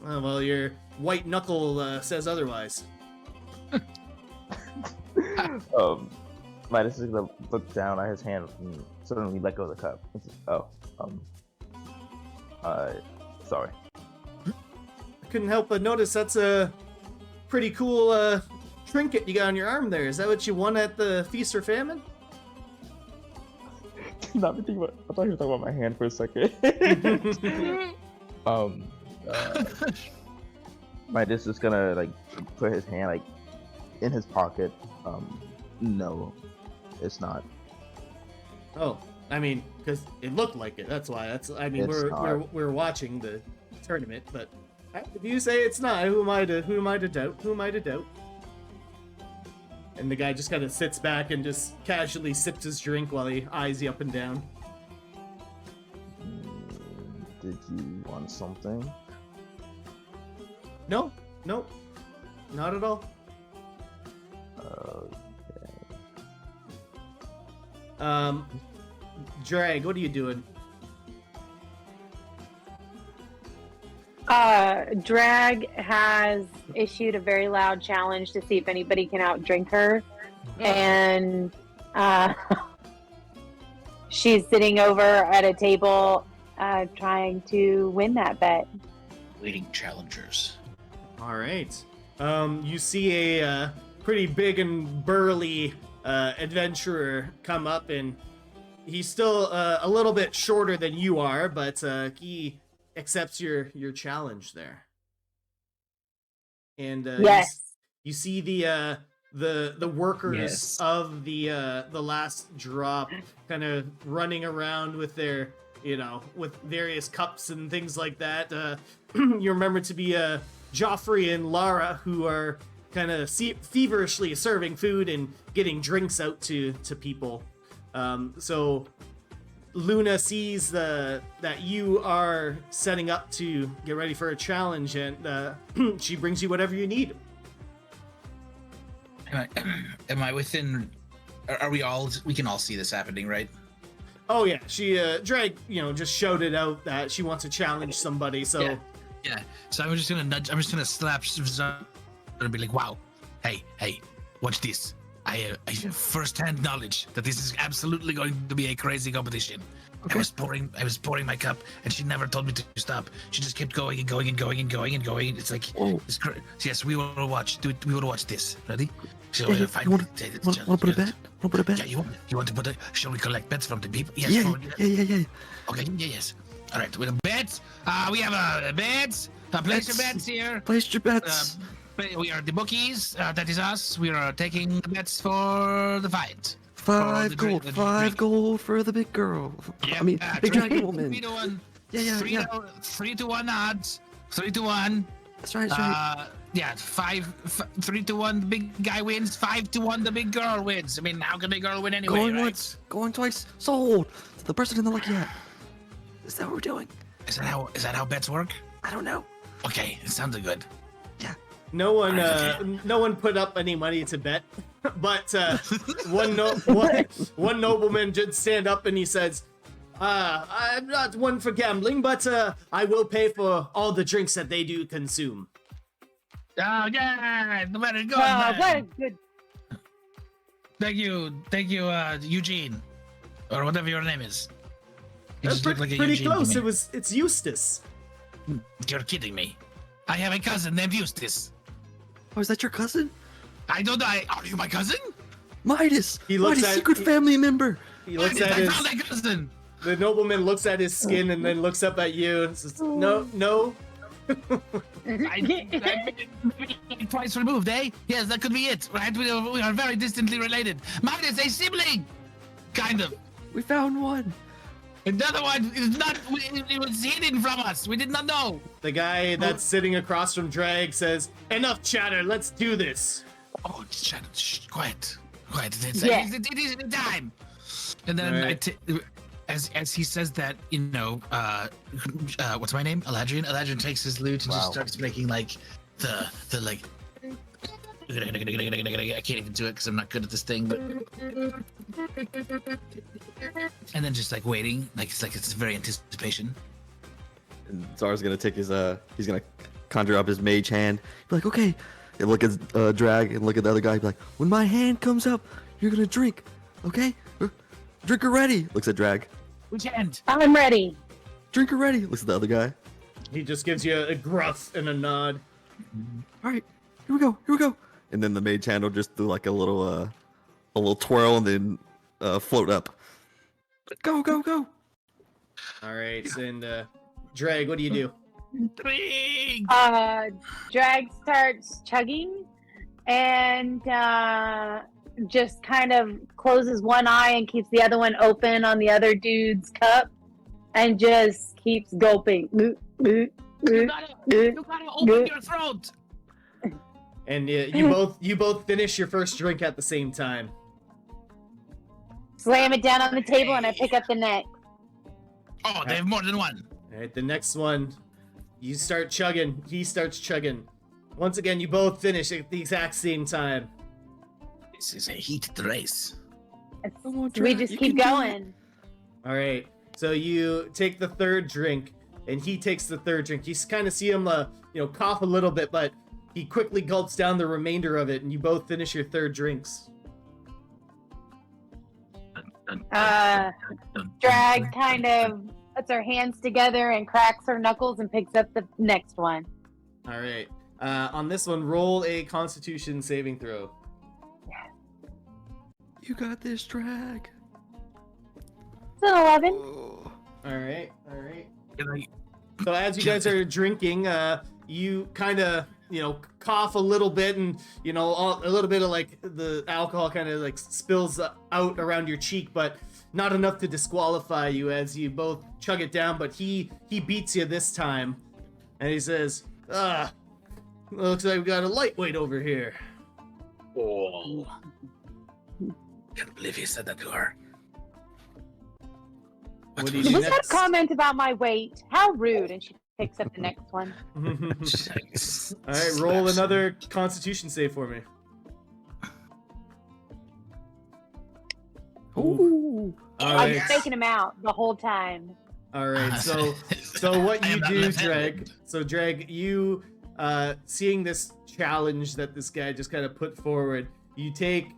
Oh, well, your white knuckle says otherwise. Midas is gonna look down at his hand and suddenly let go of the cup. Sorry. I couldn't help but notice that's a pretty cool trinket you got on your arm there. Is that what you won at the Feast or Famine? Not thinking about. I thought you were talking about my hand for a second. Midas is gonna put his hand in his pocket. No, it's not. Oh, I mean, because it looked like it. That's why. We're watching the tournament, but if you say it's not, who am I to doubt? And the guy just kind of sits back and just casually sips his drink while he eyes you up and down. Did you want something? No, not at all. Okay. Drag, what are you doing? Drag has issued a very loud challenge to see if anybody can outdrink her. And she's sitting over at a table trying to win that bet. Waiting challengers. All right. You see a pretty big and burly adventurer come up, and he's still a little bit shorter than you are, but he accepts your challenge there. and Yes. you see the workers Yes. of the last drop kind of running around with their with various cups and things like that. You remember to be Joffrey and Lara, who are kind of feverishly serving food and getting drinks out to people. So Luna sees that you are setting up to get ready for a challenge, and she brings you whatever you need. Am I within? Are we all? We can all see this happening, right? Oh yeah, she Drag just shouted out that she wants to challenge somebody. So Yeah. So I'm just gonna nudge. I'm just gonna slap Zara and be like, "Wow, hey, watch this. I have first-hand knowledge that this is absolutely going to be a crazy competition." Okay. I was pouring my cup, and she never told me to stop. She just kept going and going and going and going and going. It's like, Oh. Yes, we will watch. We will watch this. Ready? So Yeah, fine. you want to put a bet? Yeah, you want to put a? Shall we collect bets from the people? Yes. Yeah. Okay. Yes. All right. With a bet, we have bets. Place your bets here. Place your bets. We are the bookies. That is us. We are taking bets for the fight. Five the gold. drink- Five gold for the big girl. I mean, big dragon woman. 3-1. Yeah. 3-1 odds. 3-1. That's right. Yeah, 3-1. The big guy wins. 5-1. The big girl wins. I mean, how can the girl win anyway? Going right? once, going twice. Sold. The person in the lucky hat. Is that what we're doing? Is that how bets work? I don't know. Okay, it sounded good. no one put up any money to bet, but one nobleman did stand up and he says, "I'm not one for gambling, but I will pay for all the drinks that they do consume." Oh yeah, very good. Very man. good. Thank you, Eugene, or whatever your name is. You That's just look like a pretty Eugene to close. me. It's Eustace. You're kidding me. I have a cousin named Eustace. Oh, is that your cousin? I don't know. Are you my cousin? Midas. He looks Midas, at- secret he- family member. He looks I at his. found that cousin. The nobleman looks at his skin and then looks up at you and says, "No." I've been twice removed, eh? Yes, that could be it, right? We are very distantly related. Mine is a sibling, kind of. We found one. Another one is not. It was hidden from us. We did not know. The guy that's sitting across from Drag says, "Enough chatter. Let's do this." Oh, shh, quiet. It Yes. is the time. And then Alright. as he says that, what's my name? Eladrian. Eladrian takes his lute and just Wow. starts making like the like. I can't even do it because I'm not good at this thing. But and then just like waiting, like it's very anticipation. And Zara's gonna take his he's gonna conjure up his mage hand. Be like, okay, and look at Drag and look at the other guy. Be like, when my hand comes up, you're gonna drink, okay? Drink already. Looks at Drag. Which end? I'm ready. Drink already. Looks at the other guy. He just gives you a gruff and a nod. All right, here we go. And then the mage hand will just do like a little twirl and then float up. Go. All right, and Drag, what do you do? Drink. Drag starts chugging and just kind of closes one eye and keeps the other one open on the other dude's cup and just keeps gulping. You gotta open your throat. And you both finish your first drink at the same time. Slam it down on the table and I pick up the next. Oh, they have more than one. All right, the next one, you start chugging. He starts chugging. Once again, you both finish at the exact same time. This is a heated race. Come on, We Drag, just you keep can do it. going. All right, so you take the third drink, and he takes the third drink. You kind of see him, cough a little bit, but he quickly gulps down the remainder of it, and you both finish your third drinks. Drag kind of puts her hands together and cracks her knuckles and picks up the next one. All right, on this one, roll a Constitution saving throw. You got this, Drag. It's an 11. Oh. All right. Can I- So as you guys are drinking, you kind of, cough a little bit, and a little bit of like the alcohol kind of like spills out around your cheek, but not enough to disqualify you as you both chug it down. But he beats you this time, and he says, looks like we got a lightweight over here. Oh. Can't believe he said that to her. What do you do Was that a next? comment about my weight? How rude. And she picks up the next one. All right, roll another Constitution save for me. Ooh. All I was right. faking him out the whole time. All right. So what I you am not do, left-handed. Dreg? So Dreg, you seeing this challenge that this guy just kind of put forward, you take.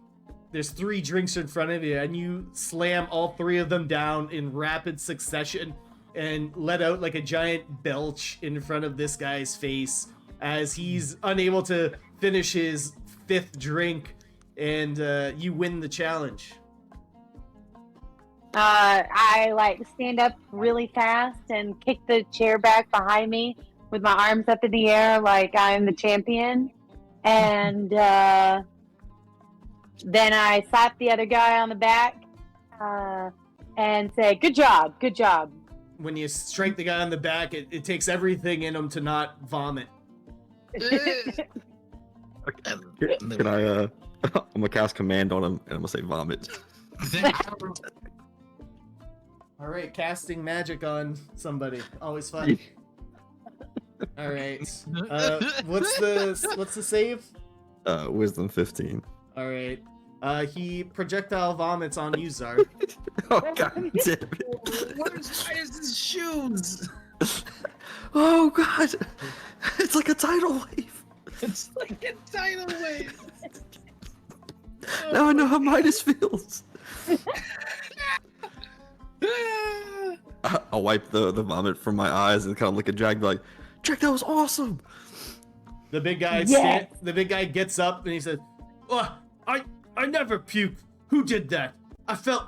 There's 3 drinks in front of you, and you slam all 3 of them down in rapid succession and let out like a giant belch in front of this guy's face as he's unable to finish his 5th drink, and you win the challenge. I like stand up really fast and kick the chair back behind me with my arms up in the air like I'm the champion. And then I slap the other guy on the back and say, good job. When you strike the guy on the back, it takes everything in him to not vomit. Can I? I'm gonna cast command on him, and I'm gonna say vomit. All right, casting magic on somebody, always fun. All right, what's the save? Wisdom 15. All right, he projectile vomits on you, Zar. Oh god damn it! Why is his shoes? Oh god! It's like a tidal wave. It's like a tidal wave. Now I know how Midas feels. I'll wipe the vomit from my eyes and kind of look at Drag, be like, Drag, that was awesome. The big guy, Yes. the big guy gets up and he says, "Oh, I never puked. Who did that? I felt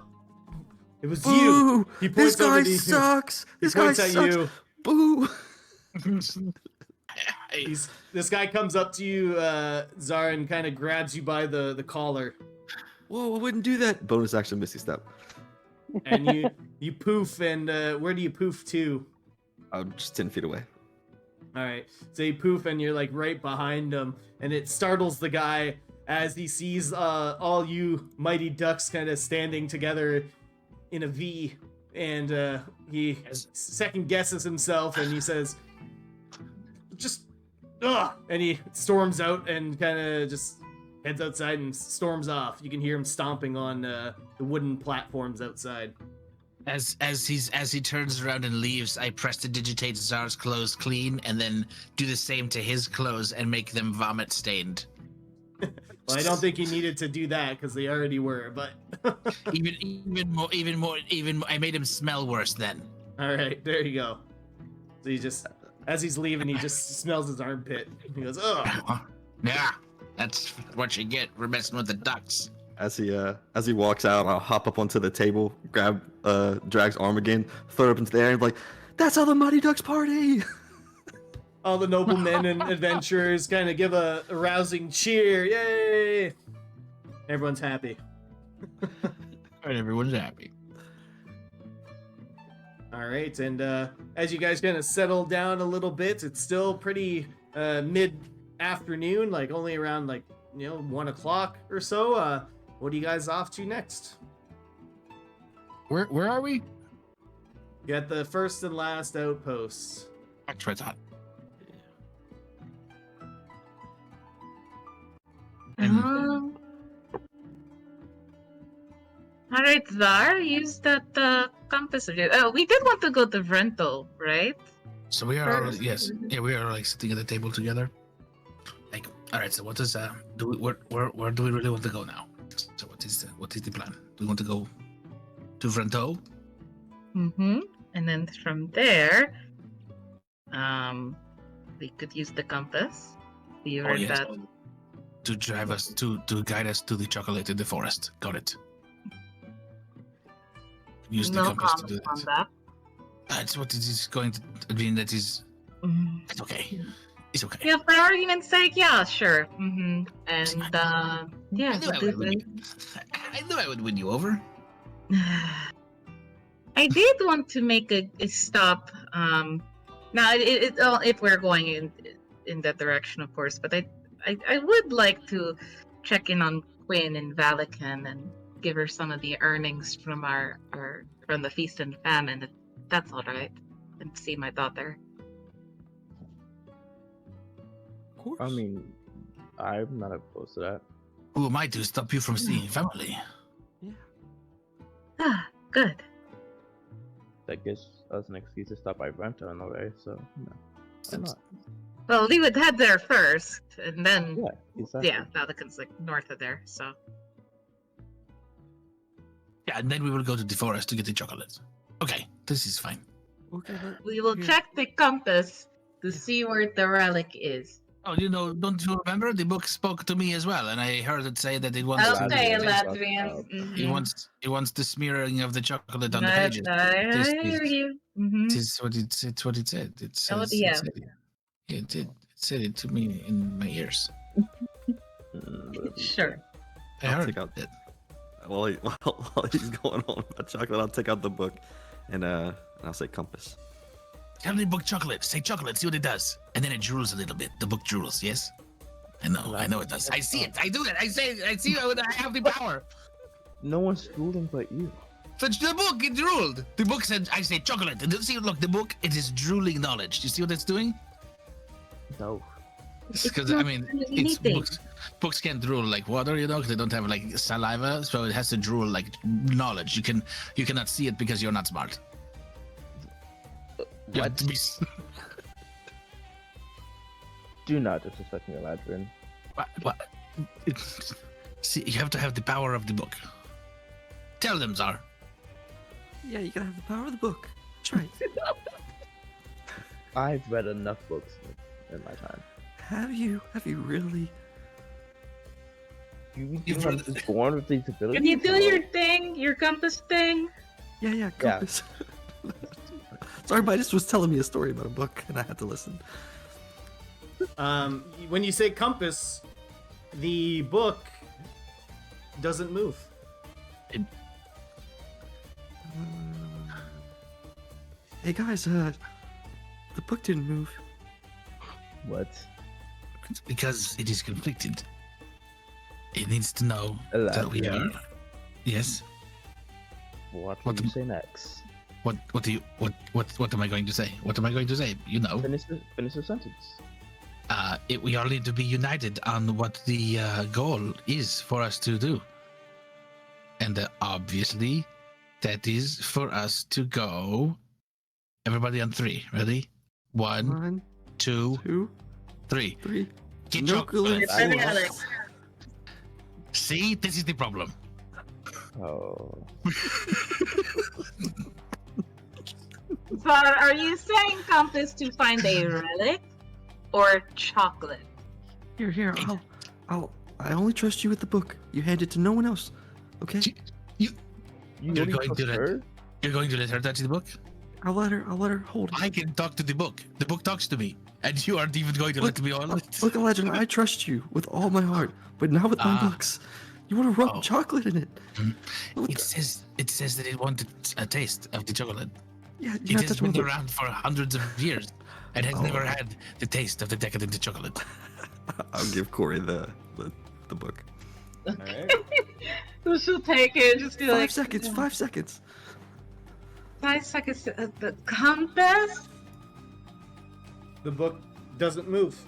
it was you." Boo! He This points over guy to you. sucks. He This guy points at sucks. you. Boo! This guy comes up to you, Zar, and kind of grabs you by the collar, Whoa! I wouldn't do that. Bonus action, Misty Step. and you poof. And where do you poof to? I'm just 10 feet away. All right, so you poof, and you're like right behind him, and it startles the guy as he sees all you mighty ducks kind of standing together in a V, and he second guesses himself, and he says, "Just, ugh!" And he storms out and kind of just heads outside and storms off. You can hear him stomping on the wooden platforms outside. As he turns around and leaves, I prestidigitate Zar's clothes clean and then do the same to his clothes and make them vomit stained. Well, I don't think he needed to do that because they already were, but even more. I made him smell worse then. all right, there you go. So he just, as he's leaving, he just smells his armpit. He goes, "Oh." Yeah, that's what you get for messing with the ducks. As he walks out, I'll hop up onto the table, grab Drag's arm again, throw it up into the air, and be like, "That's how the Mighty Ducks party!" All the noblemen and adventurers kind of give a rousing cheer. Yay! Everyone's happy. And everyone's happy. All right, and as you guys kind of settle down a little bit, it's still pretty mid-afternoon, like only around 1 o'clock or so. What are you guys off to next? Where are we? You got the first and last outposts. That's what I thought. All right, Zar, use that compass of yours. Oh, we did want to go to Vrento, right? So we are all, yes, yeah, we are like sitting at the table together. Like, all right. So what is where do we really want to go now? So what is the plan? Do we want to go to Vrento? Mm-hmm. And then from there, we could use the compass. You heard that. To drive us to guide us to the chocolate in the forest. Got it. Use the No compass to do comment on that. that. That's what it is going to mean. That is. Mm. It's okay. It's okay. Yeah, for argument's sake, yeah, sure. Mm-hmm. And yeah, I knew I would win you over. I did want to make a stop. Now, if we're going in that direction, of course, but I would like to check in on Quinn and Valican and give her some of the earnings from from the feast and famine. If that's all right, and see my daughter. Of course. I mean, I'm not opposed to that. Who am I to stop you from seeing family? Ah, good. That gives us an excuse to stop by Vrento in a way, so why not? Well, we would head there first, and then Yeah, exactly. yeah, Vatican's like north of there, so. Yeah, and then we will go to the forest to get the chocolate. Okay, this is fine. Okay, We will check the compass to see where the relic is. Oh, don't you remember? The book spoke to me as well, and I heard it say that it wants I'll to. say Latvian. Latvian. It wants the smearing of the chocolate on the I pages. hear you. Mhm. It's what it said. It says, yeah. it said it. It did. It said it to me in my ears. Sure. I I'll heard take out it. while he's going on about chocolate, I'll take out the book, and I'll say compass. Tell the book chocolate. Say chocolate. See what it does. And then it drools a little bit. The book drools. Yes. I know it does. I see it. I do it. I see it. I have the power. No one's drooling but you. The book, it drooled. The book said, I say chocolate. And see, look, the book, it is drooling knowledge. Do you see what it's doing? No. Because, not I mean, doing it's anything. books can't drool like water, because they don't have, like, saliva. So it has to drool like knowledge. You cannot see it because you're not smart. You have to be... Do not disrespect me, Ladrin. What? See, you have to have the power of the book. Tell them, Czar. Yeah, you gotta have the power of the book. That's right. I've read enough books in my time. Have you really? You've just born with these abilities? Can you do your thing, your compass thing? Yeah, compass. Sorry, Midas was telling me a story about a book, and I had to listen. When you say compass, the book doesn't move. Hey guys, the book didn't move. What? Because it is conflicted. It needs to know Ladrin. that we are. Yes. What will you say next? What am I going to say? What am I going to say? You know. Finish the sentence. We all need to be united on what the goal is for us to do. And obviously, that is for us to go. Everybody on 3. Ready? 1, 2, 3. Get chocolate. See, this is the problem. Oh. So are you saying compass to find a relic or chocolate? Here. I only trust you with the book. You hand it to no one else. Okay? You're really going to prefer? You're going to let her touch the book? I'll let her hold it. I can talk to the book. The book talks to me, and you aren't even going to let me hold it. Look, Legend, I trust you with all my heart, but not with my books. You want to rub chocolate in it? It says that it wanted a taste of the chocolate. Yeah, It has been around for hundreds of years and has never had the taste of the decadent chocolate. I'll give Corey the book. Alright. Who should take it? Just be 5 seconds. 5 seconds. 5 seconds. The compass? The book doesn't move.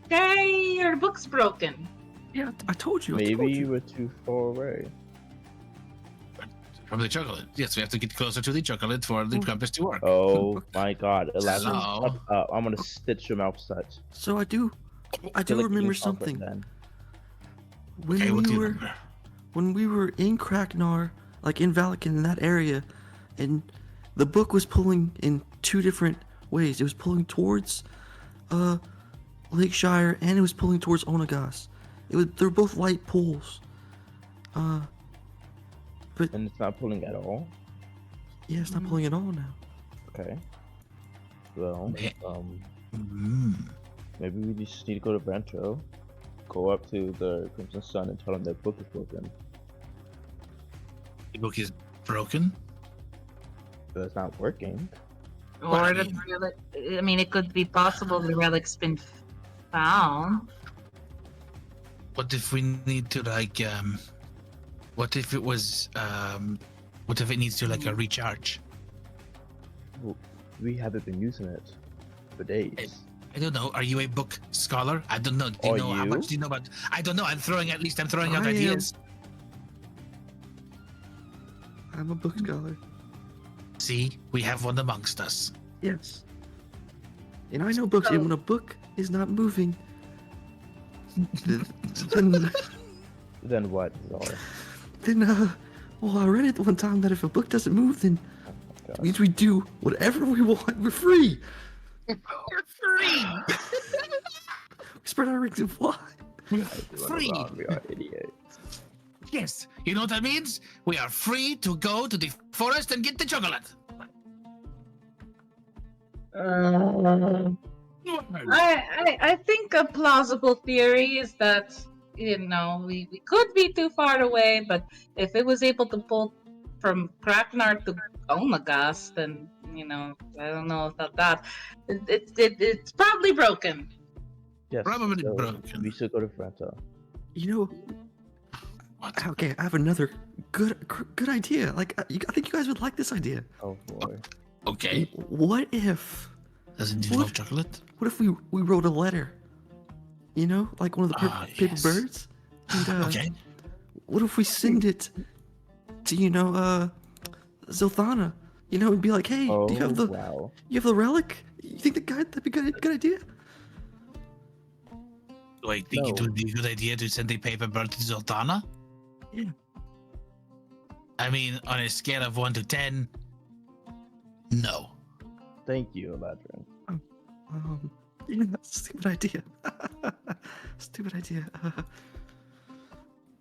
Okay, your book's broken. Yeah, I told you. Maybe you were too far away. From the chocolate. Yes, we have to get closer to the chocolate for the compass to work. Oh my god, Elaborate. So- I'm gonna stitch your mouth shut. So I do Feel like remember eating chocolate something. then. Okay, what do you remember? When we were in Kraknar, like in Valican, in that area, and the book was pulling in 2 different ways. It was pulling towards Lakeshire, and it was pulling towards Onagas. They're both light pulls. And it's not pulling at all. Yeah, it's not pulling at all now. Okay. Well, Yeah. Mm. maybe we just need to go to Vrento, go up to the Crimson Sun and tell them their book is broken. The book is broken. But it's not working. Well, I Or the mean- relic. I mean, it could be possible the relic's been found. What if we need to like what if it was what if it needs to like a recharge? Well, we haven't been using it for days. I don't know. Are you a book scholar? I don't know. Do you Are know how you? much do you know about? I don't know. I'm throwing out I am. ideas. I'm a book scholar. See, we have one amongst us. Yes. And I know books, and when a book is not moving, then, Then what, Zara? well, I read it one time that if a book doesn't move, then Oh my it god. means we do whatever we want. We're free. We're free. We spread our wings and fly. Free. We are idiots. Yes. You know what that means? We are free to go to the forest and get the chocolate. I think a plausible theory is that we could be too far away, but if it was able to pull from Kraknar to Onagas, then I don't know about that. It's probably broken. Yes. Probably so broken. We should go to Vrento. You know, What? okay, I have another good idea. Like, I think you guys would like this idea. Oh boy. Okay. What if Does it involve chocolate? What if we wrote a letter? You know, like one of the paper Yes. birds. And, Okay. What if we send it to Zilthana? And be like, hey, Oh do you have the wow. relic? You think that'd be good idea? Do I think it No. would be a good idea to send a paper bird to Zoltana? Yeah. I mean, on a scale of 1 to 10, no. Thank you, Eladrin. Yeah, that's a stupid idea. Stupid idea.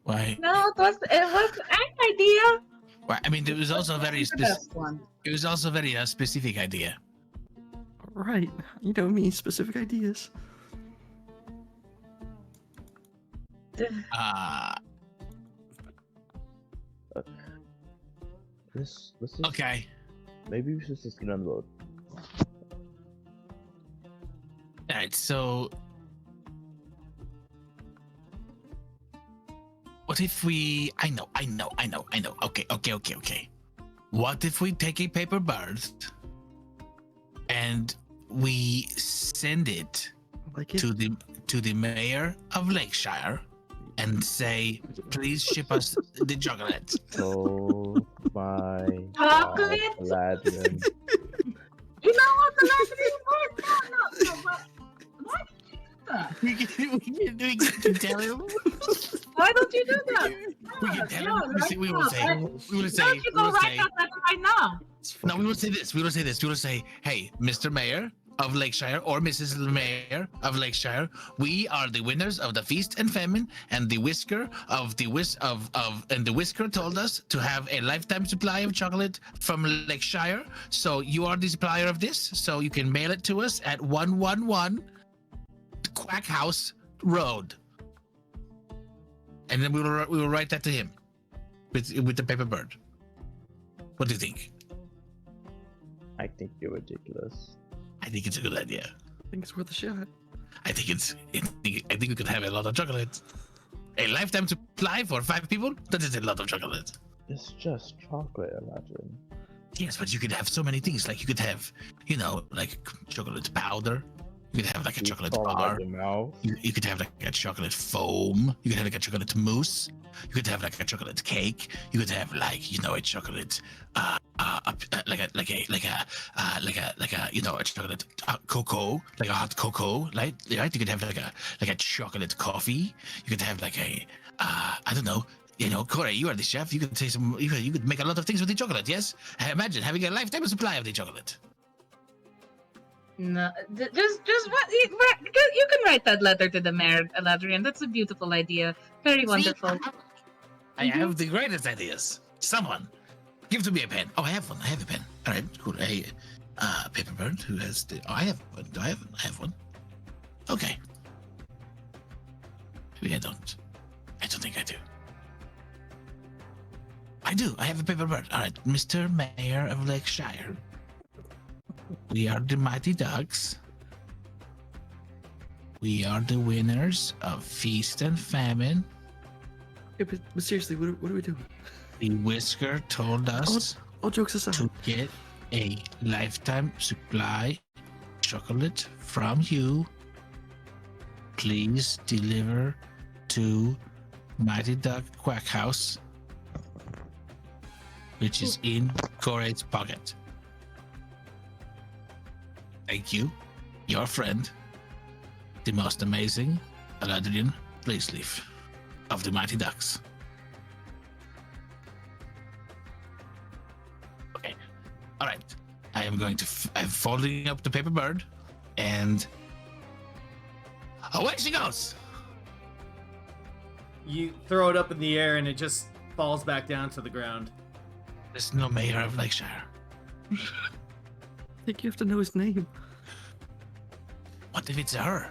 Why? No, it was an idea. Why? I mean, it was also a very The best one. it was also a very specific idea. Right. You know me, specific ideas. Let's just, Okay. maybe we should just get on the boat. All right. So, what if we? I know. Okay. What if we take a paper bird and we send it Like it. to the mayor of Lakeshire and say, please ship us the chocolate. Oh my Chocolate? god, Eladrin. You know what the last No. Why did you do that? we can tell him. Why don't you do that? We can tell him. We will say. Why don't you go write that letter right now? No, we will say this. We will say, hey, Mr. Mayor of Lakeshire or Mrs. Mayor of Lakeshire, we are the winners of the Feast and Famine, and the Whisker of the Whisker told us to have a lifetime supply of chocolate from Lakeshire. So you are the supplier of this, so you can mail it to us at 111 Quack House Road. And then we will write that to him with the paper bird. What do you think? I think you're ridiculous. I think it's a good idea. I think it's worth a shot. I think we could have a lot of chocolate. A lifetime supply for 5 people? That is a lot of chocolate. It's just chocolate, Eladrin. Yes, but you could have so many things. Like you could have, like chocolate powder. You could have like a chocolate bar. Your mouth. You could have like a chocolate foam. You could have like a chocolate mousse. You could have like a chocolate cake. You could have like a chocolate a chocolate cocoa, like a hot cocoa, right? You could have like a chocolate coffee. You could have like a I don't know. Corey, you are the chef. You could say you could make a lot of things with the chocolate. Yes, imagine having a lifetime supply of the chocolate. No, just what you can write that letter to the mayor, Eladrian. That's a beautiful idea. Very wonderful. I have the greatest ideas. Someone, give to me a pen. Oh, I have one. I have a pen. All right, cool. Hey, Paperbird, who has the... Oh, I have one. Do I have one? Okay. Maybe I don't. I don't think I do. I do. I have a Paperbird. All right, Mr. Mayor of Lakeshire. We are the Mighty Ducks. We are the winners of Feast and Famine. Yeah, but seriously, what are we doing? The Whisker told us All jokes aside. to get a lifetime supply chocolate from you. Please deliver to Mighty Duck Quack House, which is in Kore's pocket. Thank you, your friend, the most amazing Aladrian Blaze of the Mighty Ducks. Okay, all right. I am going to. I'm folding up the paper bird, and away she goes. You throw it up in the air and it just falls back down to the ground. There's no mayor of Lakeshire. I think you have to know his name. What if it's her?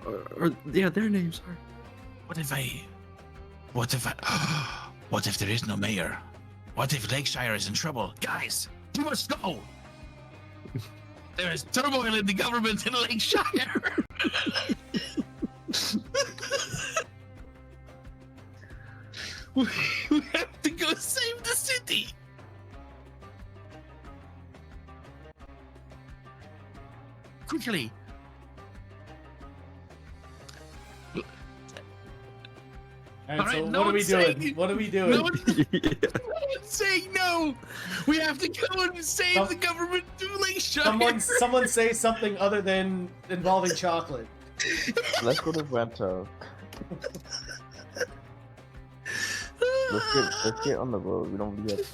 Or yeah, their names are. What if there is no mayor? What if Lakeshire is in trouble? Guys, we must go! There is turmoil in the government in Lakeshire! we have to go save the city! Quickly! All right, All right, so no what are we one's doing? saying- What are we doing? No one's saying no! We have to go and save the government to Lakeshire! Someone say something other than involving chocolate. Let's go to Vrento. Let's get on the road. We don't really have,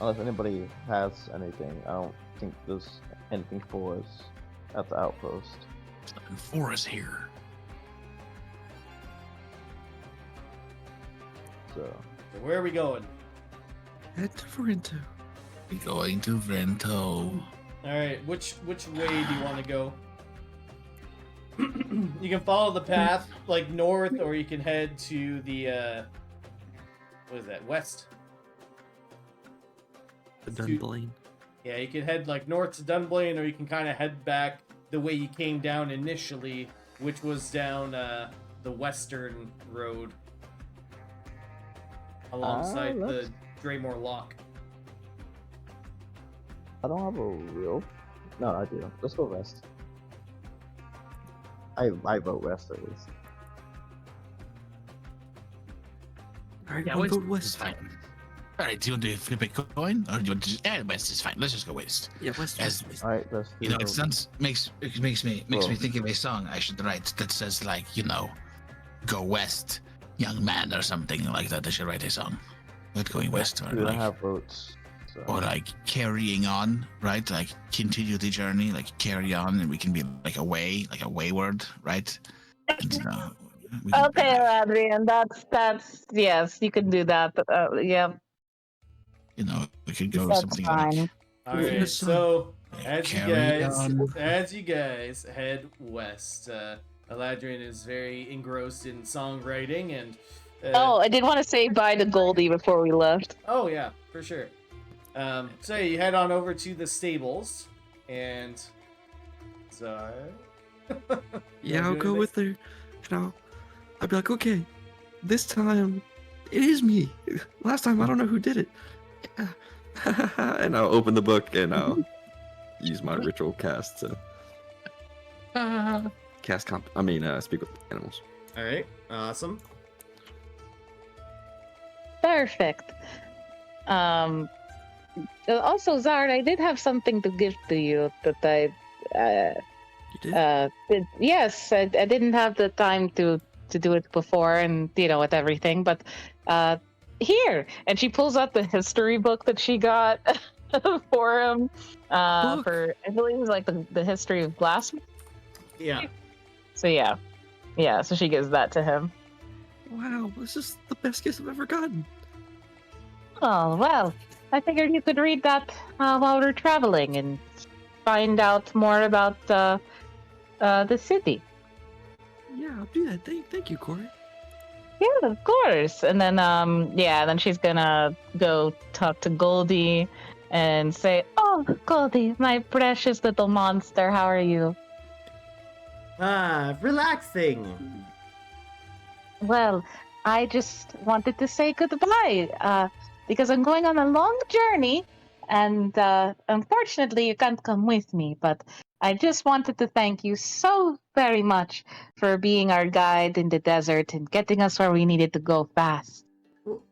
unless anybody has anything. I don't think there's anything for us at the outpost. And for us here. So So where are we going? Head to Vrento. We're going to Vrento. All right, which way do you want to go? You can follow the path like north, or you can head to the what is that? West. The Dunblane. Yeah, you can head like north to Dunblane, or you can kind of head back the way you came down initially, which was down the western road alongside the Draymore Lock. I don't have a real. No, I do. Let's go west. I vote west at least. Alright, Yeah, we'll west go is west. fine. All right, do you want to flip a coin, or do you want to just? Yeah, west is fine. Let's just go west. Yeah, west. As west. All right, let's. you know, it sounds makes me Well- think of a song I should write that says like, you know, go west, young man, or something like that. I should write a song. Not going west, or We don't like, have votes. So. or like carrying on, right? Like continue the journey, like carry on, and we can be like away, like a wayward, right? And, we can- Okay, Adrian, that's yes, you can do that. But, yeah, You know, we could go that's something fine. like All Yeah, right, so- so as you carry guys head west, Aladrian is very engrossed in songwriting and. Oh, I did want to say bye to Goldy before we left. Oh yeah, for sure. So you head on over to the stables, and Czar. Yeah, Wanna I'll do go anything? with her. And I'll be like, okay, this time it is me. Last time I don't know who did it. Yeah. And I'll open the book and I'll use my ritual cast to speak with animals. All right, awesome. Perfect. Also, Zard, I did have something to give to you that I You did? yes, I didn't have the time to do it before, and you know, with everything, but here, and she pulls out the history book that she got for him. Book? For I believe it was like the history of glass. Yeah. So yeah, so she gives that to him. Wow, this is the best gift I've ever gotten. Oh well, I figured you could read that while we're traveling, and find out more about the city. Yeah, I'll do that. Thank you, Corey. Yeah, of course. And then then she's gonna go talk to Goldy and say, "Oh, Goldy, my precious little monster, how are you?" Relaxing. Well, I just wanted to say goodbye, because I'm going on a long journey, and unfortunately you can't come with me, but I just wanted to thank you so very much for being our guide in the desert and getting us where we needed to go fast.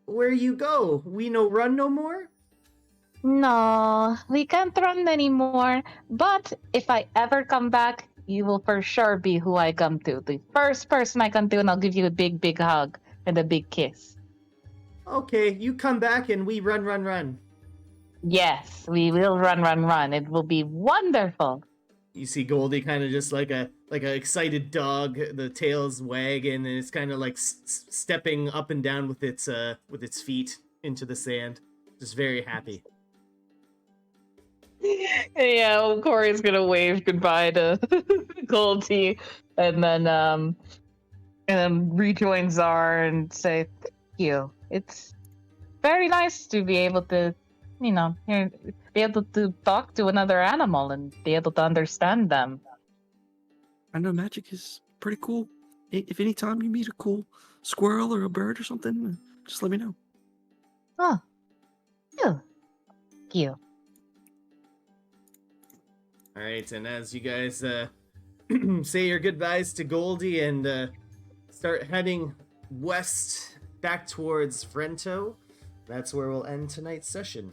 Where you go? We no run no more? No, we can't run anymore, but if I ever come back, you will for sure be who I come to. The first person I come to, and I'll give you a big, big hug and a big kiss. Okay, you come back and we run. Yes, we will run. It will be wonderful. You see Goldie kind of just like a excited dog, the tail's wagging, and it's kind of like stepping up and down with its feet into the sand, just very happy. Yeah, well, Corey's gonna wave goodbye to Goldie, and then rejoin Czar and say thank you. It's very nice to be able to, be able to talk to another animal and be able to understand them. I know magic is pretty cool. If any time you meet a cool squirrel or a bird or something, just let me know. Oh, thank you. All right, and as you guys say your goodbyes to Goldie and start heading west back towards Vrento, that's where we'll end tonight's session.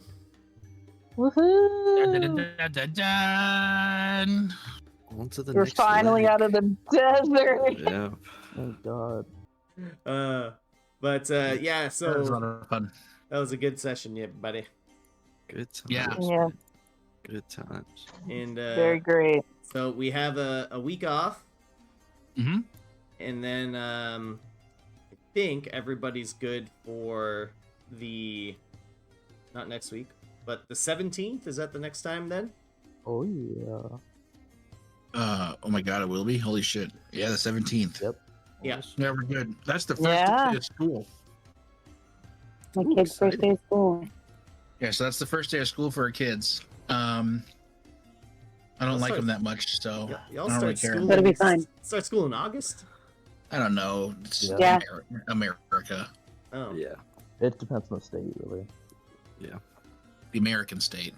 Woohoo! Dun. On to the We're next finally leg. out of the desert. Yeah. Thank God. But yeah, That was a so lot of fun. that was a good session, yeah, buddy. Good times. Yeah. Yeah. Good times. And Very great. so we have a week off, Mm-hmm. and then I think everybody's good for the not next week, but the 17th. Is that the next time then? Oh yeah. Oh my god, it will be. Holy shit! Yeah, the 17th. Yep. Yeah. Yeah, we're good. That's the first Yeah. day of school. My Ooh, kid's first day of school. Yeah, so that's the first day of school for our kids. I don't like them that much, so Y'all I don't really start care. school. That'll be fine. Start school in August. I don't know. It's Yeah. America, Oh. Yeah. It depends on the state, really. the American state.